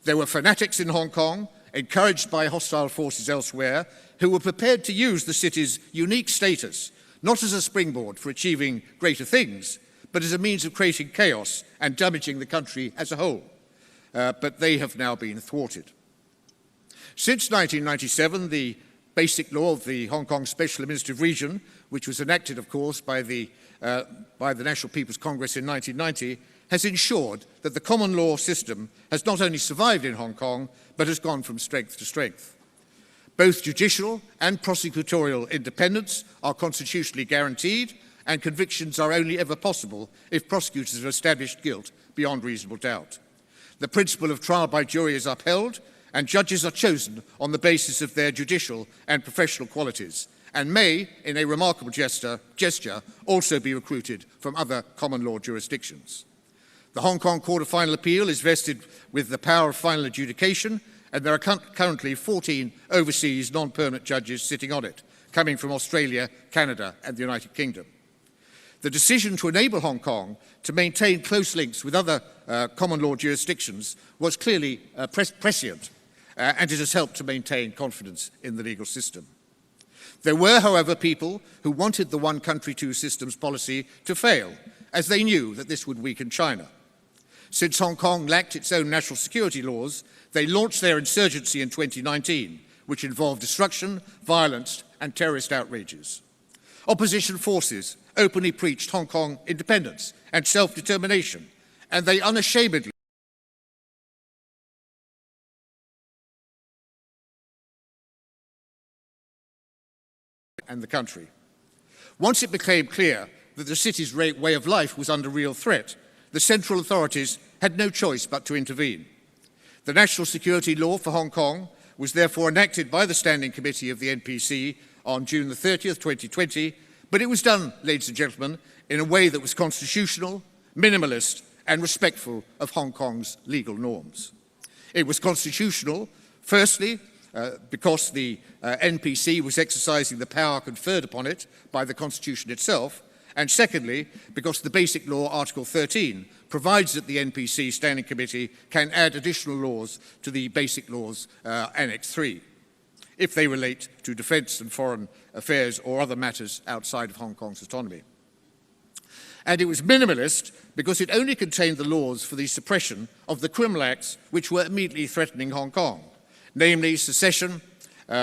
[SPEAKER 9] There were fanatics in Hong Kong, encouraged by hostile forces elsewhere, who were prepared to use the city's unique status not as a springboard for achieving greater things, but as a means of creating chaos and damaging the country as a whole. But they have now been thwarted. Since 1997, the Basic Law of the Hong Kong Special Administrative Region, which was enacted, of course, by the National People's Congress in 1990, has ensured that the common law system has not only survived in Hong Kong, but has gone from strength to strength. Both judicial and prosecutorial independence are constitutionally guaranteed, and convictions are only ever possible if prosecutors have established guilt beyond reasonable doubt. The principle of trial by jury is upheld, and judges are chosen on the basis of their judicial and professional qualities, and may, in a remarkable gesture, also be recruited from other common law jurisdictions. The Hong Kong Court of Final Appeal is vested with the power of final adjudication, and there are currently 14 overseas non-permanent judges sitting on it, coming from Australia, Canada, and the United Kingdom. The decision to enable Hong Kong to maintain close links with other common law jurisdictions was clearly prescient, and it has helped to maintain confidence in the legal system. There were, however, people who wanted the one country, two systems policy to fail, as they knew that this would weaken China. Since Hong Kong lacked its own national security laws, they launched their insurgency in 2019, which involved destruction, violence, and terrorist outrages. Opposition forces openly preached Hong Kong independence and self-determination, and they unashamedly and the country. Once it became clear that the city's way of life was under real threat, the central authorities had no choice but to intervene. The National Security Law for Hong Kong was therefore enacted by the Standing Committee of the NPC on June the 30th, 2020, but it was done, ladies and gentlemen, in a way that was constitutional, minimalist, and respectful of Hong Kong's legal norms. It was constitutional, firstly, because the NPC was exercising the power conferred upon it by the Constitution itself, and secondly, because the Basic Law, Article 13, provides that the NPC Standing Committee can add additional laws to the Basic Laws Annex 3, if they relate to defence and foreign affairs or other matters outside of Hong Kong's autonomy. And it was minimalist because it only contained the laws for the suppression of the criminal acts which were immediately threatening Hong Kong, namely secession,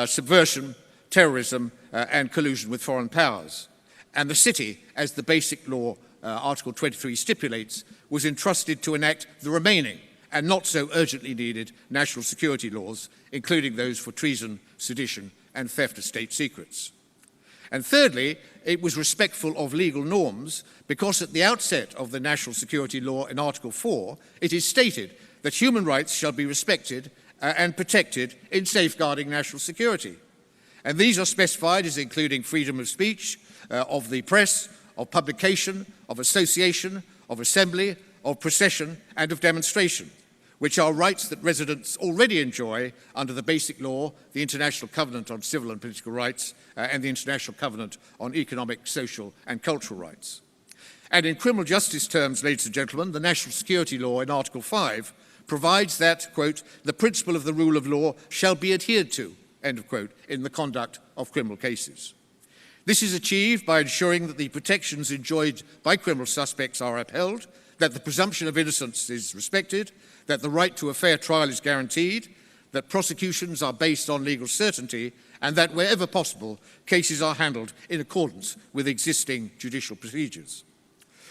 [SPEAKER 9] subversion, terrorism, and collusion with foreign powers. And the city, as the Basic Law, Article 23 stipulates, was entrusted to enact the remaining and not so urgently needed national security laws, including those for treason, sedition, and theft of state secrets. And thirdly, it was respectful of legal norms because at the outset of the national security law in Article 4, it is stated that human rights shall be respected and protected in safeguarding national security. And these are specified as including freedom of speech, of the press, of publication, of association, of assembly, of procession, and of demonstration, which are rights that residents already enjoy under the Basic Law, the International Covenant on Civil and Political Rights, and the International Covenant on Economic, Social and Cultural Rights. And in criminal justice terms, ladies and gentlemen, the National Security Law in Article 5 provides that, quote, the principle of the rule of law shall be adhered to, end of quote, in the conduct of criminal cases. This is achieved by ensuring that the protections enjoyed by criminal suspects are upheld, that the presumption of innocence is respected, that the right to a fair trial is guaranteed, that prosecutions are based on legal certainty, and that wherever possible, cases are handled in accordance with existing judicial procedures.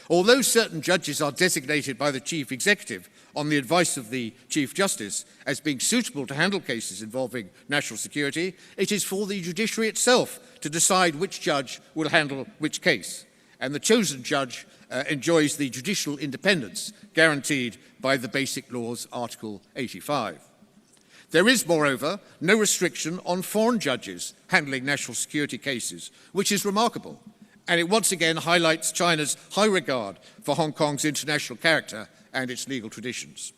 [SPEAKER 9] Although certain judges are designated by the Chief Executive on the advice of the Chief Justice as being suitable to handle cases involving national security, it is for the judiciary itself to decide which judge will handle which case. And the chosen judge enjoys the judicial independence guaranteed by the Basic Law's Article 85. There is, moreover, no restriction on foreign judges handling national security cases, which is remarkable. And it once again highlights China's high regard for Hong Kong's international character and its legal traditions.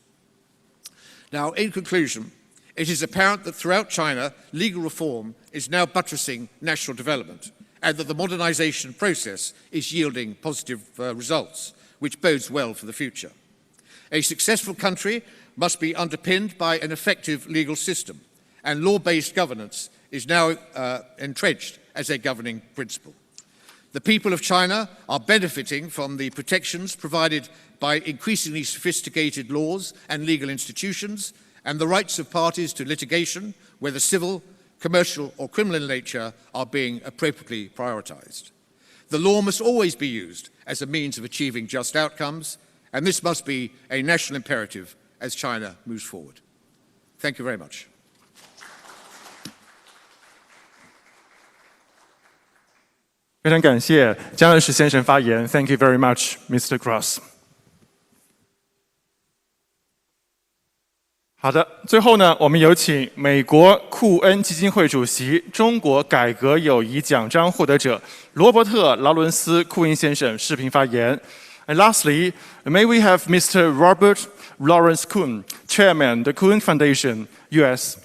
[SPEAKER 9] Now, in conclusion, it is apparent that throughout China, legal reform is now buttressing national development, and that the modernization process is yielding positive results, which bodes well for the future. A successful country must be underpinned by an effective legal system, and law-based governance is now entrenched as a governing principle. The people of China are benefiting from the protections provided by increasingly sophisticated laws and legal institutions, and the rights of parties to litigation, whether civil, commercial or criminal in nature, are being appropriately prioritized. The law must always be used as a means of achieving just outcomes, and this must be a national imperative as China moves forward. Thank you very much.
[SPEAKER 4] 非常感谢江乐士先生发言。Thank you very much, Mr. Cross. 好的，最后呢，我们有请美国库恩基金会主席、中国改革友谊奖章获得者罗伯特·劳伦斯·库恩先生视频发言。And lastly, may we have Mr. Robert Lawrence Kuhn, Chairman, the Kuhn Foundation, U.S.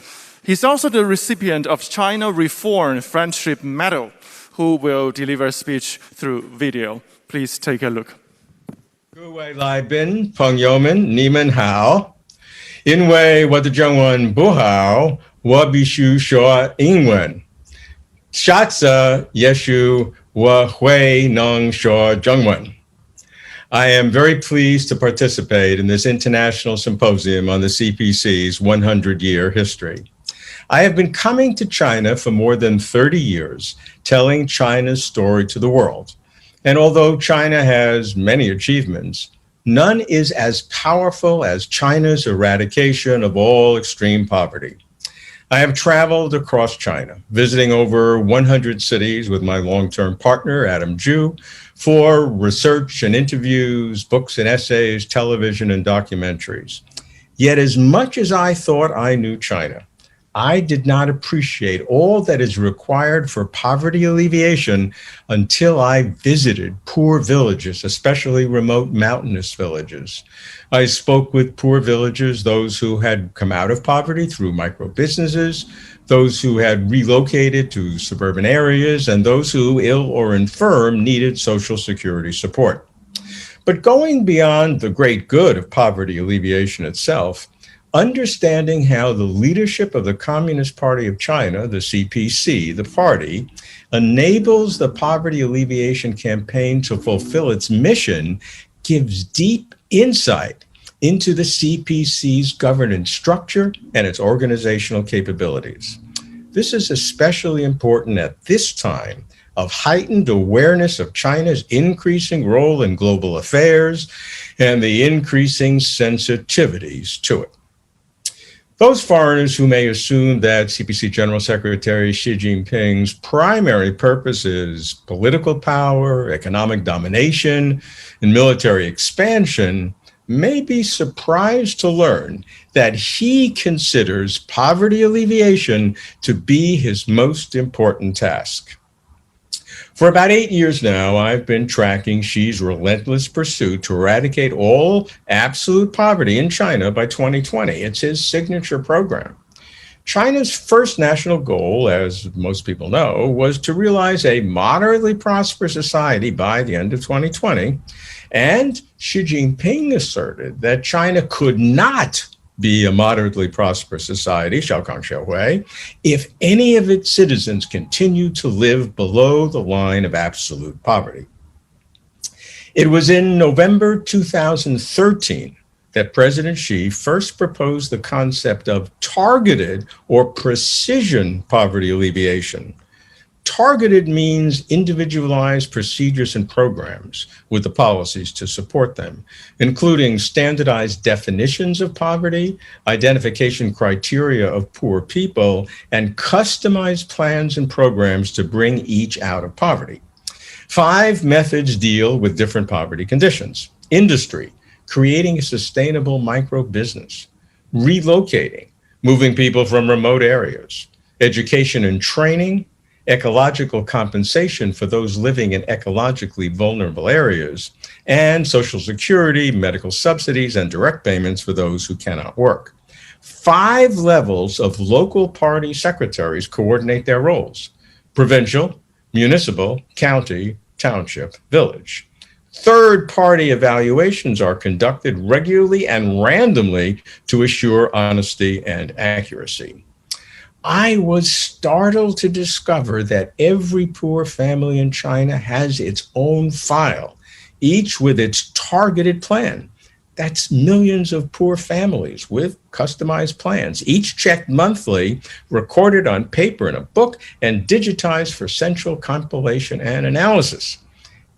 [SPEAKER 4] He's also the recipient of China Reform Friendship Medal, who will deliver a speech through video. Please take a look.
[SPEAKER 13] 各位来宾朋友们，你们好。因为我的中文不好，我必须说英文。下次也许我会能说中文。I am very pleased to participate in this international symposium on the CPC's 100-year history. I have been coming to China for more than 30 years, telling China's story to the world. And although China has many achievements, none is as powerful as China's eradication of all extreme poverty. I have traveled across China, visiting over 100 cities with my long-term partner, Adam Zhu, for research and interviews, books and essays, television and documentaries. Yet as much as I thought I knew China, I did not appreciate all that is required for poverty alleviation until I visited poor villages, especially remote mountainous villages. I spoke with poor villagers, those who had come out of poverty through micro businesses, those who had relocated to suburban areas, and those who, ill or infirm, needed social security support. But going beyond the great good of poverty alleviation itself, understanding how the leadership of the Communist Party of China, the CPC, the party, enables the poverty alleviation campaign to fulfill its mission gives deep insight into the CPC's governance structure and its organizational capabilities. This is especially important at this time of heightened awareness of China's increasing role in global affairs and the increasing sensitivities to it. Those foreigners who may assume that CPC General Secretary Xi Jinping's primary purpose is political power, economic domination, and military expansion may be surprised to learn that he considers poverty alleviation to be his most important task. For about 8 years now, I've been tracking Xi's relentless pursuit to eradicate all absolute poverty in China by 2020. It's his signature program. China's first national goal, as most people know, was to realize a moderately prosperous society by the end of 2020. And Xi Jinping asserted that China could not be a moderately prosperous society, 小康社会, if any of its citizens continue to live below the line of absolute poverty. It was in November 2013 that President Xi first proposed the concept of targeted or precision poverty alleviation. Targeted means individualized procedures and programs with the policies to support them, including standardized definitions of poverty, identification criteria of poor people, and customized plans and programs to bring each out of poverty. 5 methods deal with different poverty conditions: industry, creating a sustainable micro business, relocating, moving people from remote areas, education and training, ecological compensation for those living in ecologically vulnerable areas, and social security, medical subsidies, and direct payments for those who cannot work. 5 levels of local party secretaries coordinate their roles: provincial, municipal, county, township, village. Third-party evaluations are conducted regularly and randomly to assure honesty and accuracy. I was startled to discover that every poor family in China has its own file, each with its targeted plan. That's millions of poor families with customized plans, each checked monthly, recorded on paper in a book, and digitized for central compilation and analysis.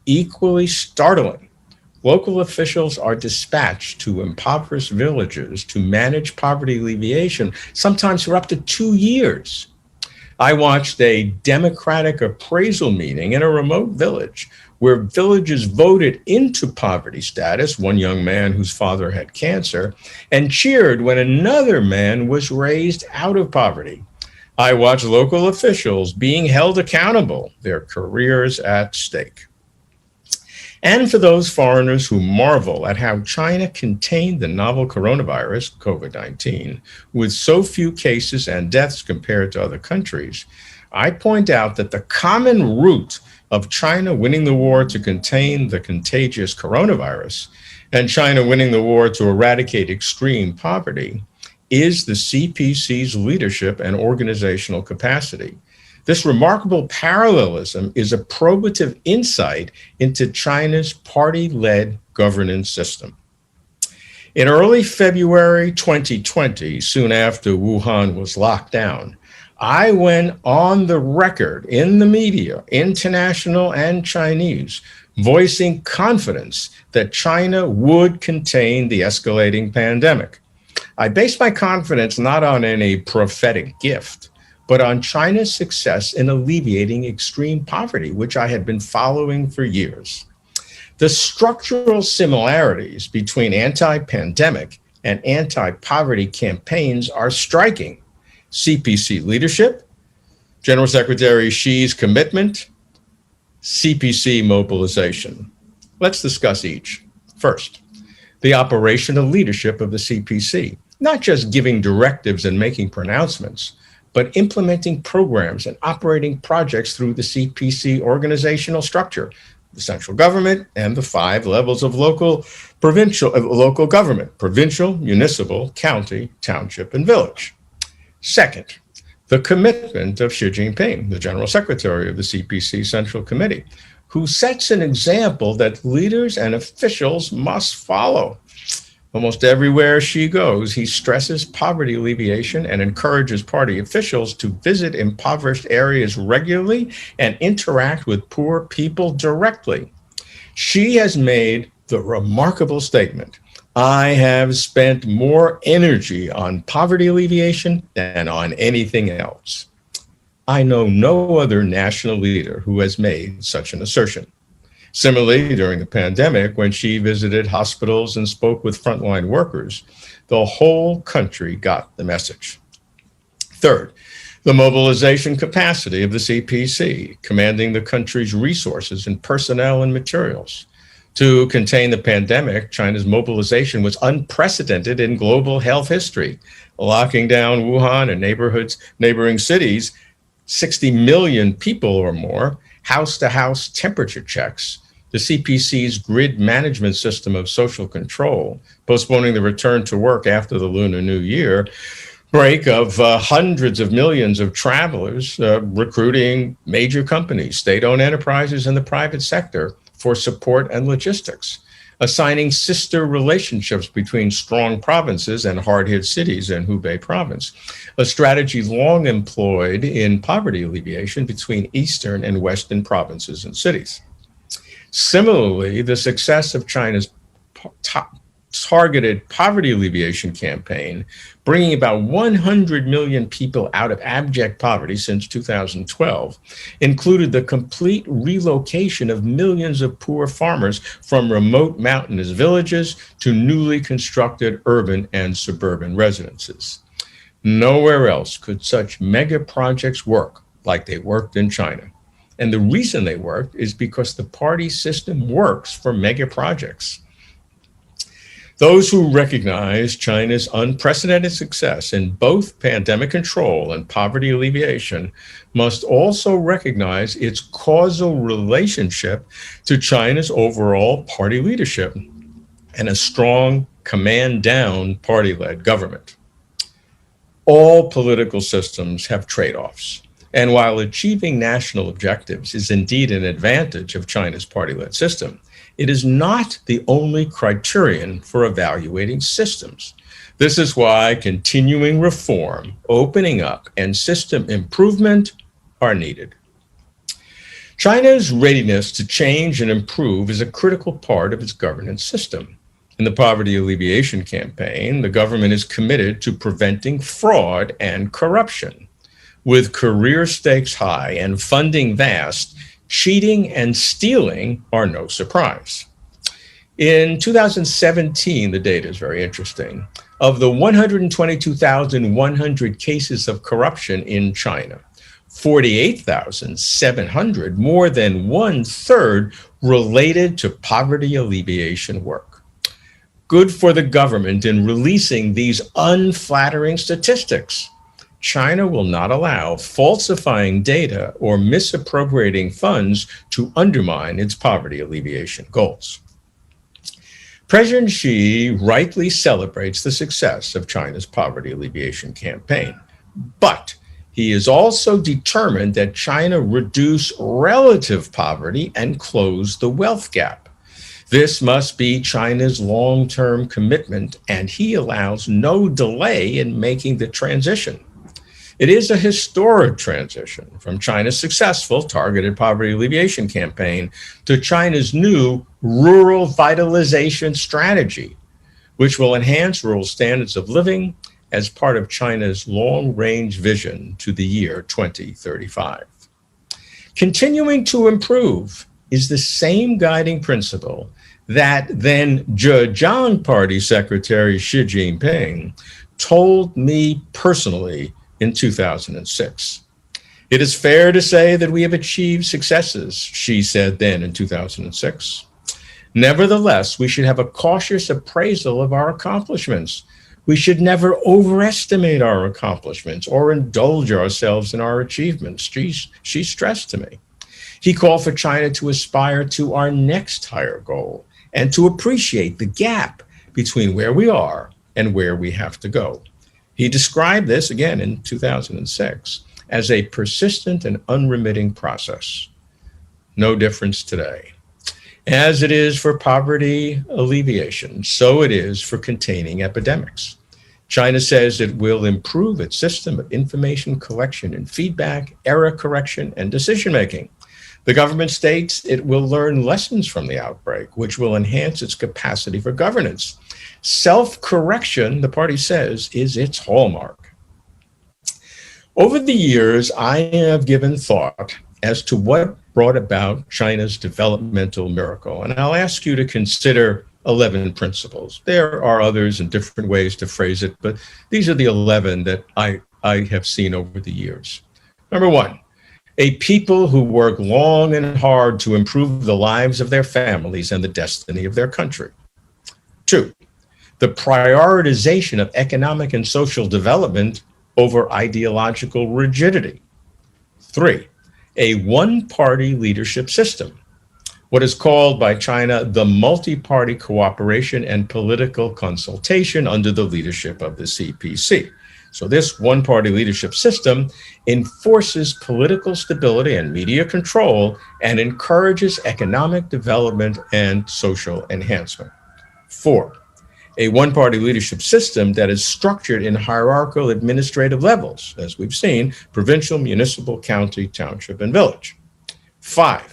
[SPEAKER 13] Equally startling, local officials are dispatched to impoverished villages to manage poverty alleviation, sometimes for up to 2 years. I watched a democratic appraisal meeting in a remote village where villagers voted into poverty status, one young man whose father had cancer, and cheered when another man was raised out of poverty. I watched local officials being held accountable, their careers at stake. And for those foreigners who marvel at how China contained the novel coronavirus, COVID-19, with so few cases and deaths compared to other countries, I point out that the common root of China winning the war to contain the contagious coronavirus and China winning the war to eradicate extreme poverty is the CPC's leadership and organizational capacity. This remarkable parallelism is a probative insight into China's party-led governance system. In early February 2020, soon after Wuhan was locked down, I went on the record in the media, international and Chinese, voicing confidence that China would contain the escalating pandemic. I based my confidence not on any prophetic gift, but on China's success in alleviating extreme poverty, which I had been following for years. The structural similarities between anti-pandemic and anti-poverty campaigns are striking. CPC leadership, General Secretary Xi's commitment, CPC mobilization. Let's discuss each. First, the operational leadership of the CPC, not just giving directives and making pronouncements, but implementing programs and operating projects through the CPC organizational structure, the central government and the 5 levels of local government, provincial, municipal, county, township, and village. Second, the commitment of Xi Jinping, the General Secretary of the CPC Central Committee, who sets an example that leaders and officials must follow. Almost everywhere Xi goes, he stresses poverty alleviation and encourages party officials to visit impoverished areas regularly and interact with poor people directly. Xi has made the remarkable statement, "I have spent more energy on poverty alleviation than on anything else." I know no other national leader who has made such an assertion. Similarly, during the pandemic, when Xi visited hospitals and spoke with frontline workers, the whole country got the message. Third, the mobilization capacity of the CPC, commanding the country's resources and personnel and materials. To contain the pandemic, China's mobilization was unprecedented in global health history, locking down Wuhan and neighboring cities, 60 million people or more, house-to-house temperature checks, the CPC's grid management system of social control, postponing the return to work after the Lunar New Year, break of hundreds of millions of travelers, recruiting major companies, state-owned enterprises, and the private sector for support and logistics, assigning sister relationships between strong provinces and hard-hit cities in Hubei province, a strategy long employed in poverty alleviation between eastern and western provinces and cities. Similarly, the success of China's targeted poverty alleviation campaign, bringing about 100 million people out of abject poverty since 2012, included the complete relocation of millions of poor farmers from remote mountainous villages to newly constructed urban and suburban residences. Nowhere else could such mega projects work like they worked in China. And the reason they worked is because the party system works for mega projects. Those who recognize China's unprecedented success in both pandemic control and poverty alleviation must also recognize its causal relationship to China's overall party leadership and a strong command-down party-led government. All political systems have trade-offs. And while achieving national objectives is indeed an advantage of China's party-led system, it is not the only criterion for evaluating systems. This is why continuing reform, opening up, and system improvement are needed. China's readiness to change and improve is a critical part of its governance system. In the poverty alleviation campaign, the government is committed to preventing fraud and corruption. With career stakes high and funding vast, cheating and stealing are no surprise. In 2017, the data is very interesting. Of the 122,100 cases of corruption in China, 48,700, more than 1/3, related to poverty alleviation work. Good for the government in releasing these unflattering statistics. China will not allow falsifying data or misappropriating funds to undermine its poverty alleviation goals. President Xi rightly celebrates the success of China's poverty alleviation campaign, but he is also determined that China reduce relative poverty and close the wealth gap. This must be China's long-term commitment, and he allows no delay in making the transition. It is a historic transition from China's successful targeted poverty alleviation campaign to China's new rural vitalization strategy, which will enhance rural standards of living as part of China's long-range vision to the year 2035. Continuing to improve is the same guiding principle that then Zhejiang Party Secretary Xi Jinping told me personally in 2006. It is fair to say that we have achieved successes, Xi said then in 2006. Nevertheless, we should have a cautious appraisal of our accomplishments. We should never overestimate our accomplishments or indulge ourselves in our achievements, Xi stressed to me. He called for China to aspire to our next higher goal and to appreciate the gap between where we are and where we have to go. He described this, again in 2006, as a persistent and unremitting process. No difference today. As it is for poverty alleviation, so it is for containing epidemics. China says it will improve its system of information collection and feedback, error correction, and decision-making. The government states it will learn lessons from the outbreak, which will enhance its capacity for governance. Self-correction, the party says, is its hallmark. Over the years, I have given thought as to what brought about China's developmental miracle, and I'll ask you to consider 11 principles. There are others and different ways to phrase it, but these are the 11 that I I have seen over the years. Number one, a people who work long and hard to improve the lives of their families and the destiny of their country. Two, the prioritization of economic and social development over ideological rigidity. Three, a one-party leadership system, what is called by China the multi-party cooperation and political consultation under the leadership of the CPC. So this one-party leadership system enforces political stability and media control and encourages economic development and social enhancement. Four, a one-party leadership system that is structured in hierarchical administrative levels, as we've seen, provincial, municipal, county, township, and village. Five,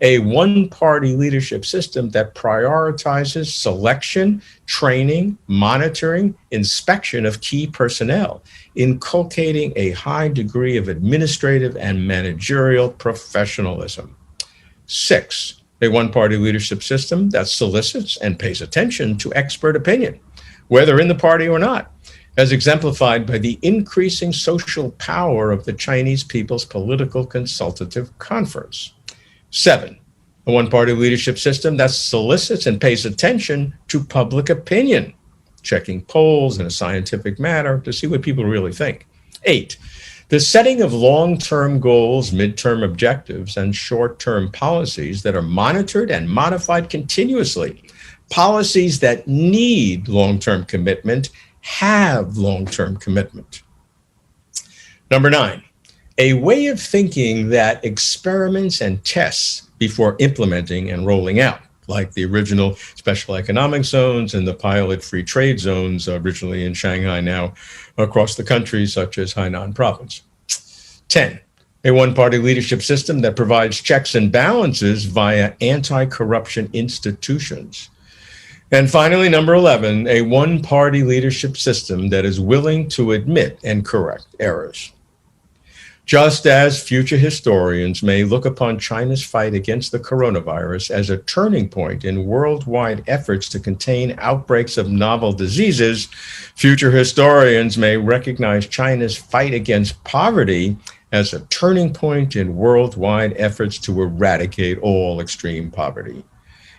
[SPEAKER 13] a one-party leadership system that prioritizes selection, training, monitoring, inspection of key personnel, inculcating a high degree of administrative and managerial professionalism. Six, a one-party leadership system that solicits and pays attention to expert opinion, whether in the party or not, as exemplified by the increasing social power of the Chinese People's Political Consultative Conference. Seven, a one-party leadership system that solicits and pays attention to public opinion, checking polls in a scientific manner to see what people really think. Eight, the setting of long-term goals, midterm objectives, and short-term policies that are monitored and modified continuously. Policies that need long-term commitment have long-term commitment. Number nine, a way of thinking that experiments and tests before implementing and rolling out, like the original special economic zones and the pilot free trade zones originally in Shanghai, now across the country, such as Hainan province. 10, a one-party leadership system that provides checks and balances via anti-corruption institutions. And finally, number 11, a one-party leadership system that is willing to admit and correct errors. Just as future historians may look upon China's fight against the coronavirus as a turning point in worldwide efforts to contain outbreaks of novel diseases, future historians may recognize China's fight against poverty as a turning point in worldwide efforts to eradicate all extreme poverty.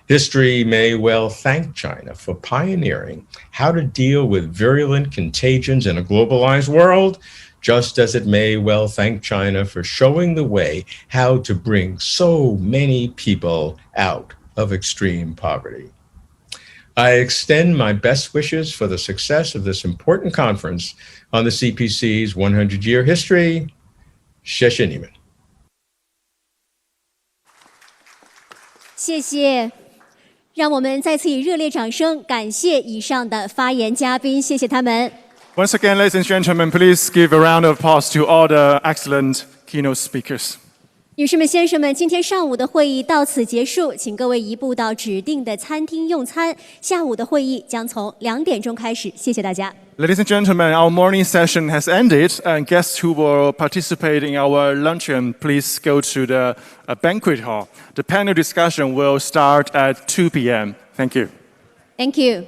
[SPEAKER 13] History may well thank China for pioneering how to deal with virulent contagions in a globalized world, just as it may well thank China for showing the way how to bring so many people out of extreme poverty. I extend my best wishes for the success of this important conference on the CPC's 100-year history. 谢谢你们。
[SPEAKER 3] 谢谢，让我们再次以热烈掌声感谢以上的发言嘉宾，谢谢他们。
[SPEAKER 4] Once again, ladies and gentlemen, please give a round of applause to all the excellent keynote speakers.
[SPEAKER 3] 女士们、先生们，今天上午的会议到此结束，请各位移步到指定的餐厅用餐。下午的会议将从2点钟开始，谢谢大家。
[SPEAKER 4] Ladies and gentlemen, our morning session has ended, and guests who will participate in our luncheon, please go to the banquet hall. The panel discussion will start at 2 p.m. Thank you.
[SPEAKER 3] Thank you.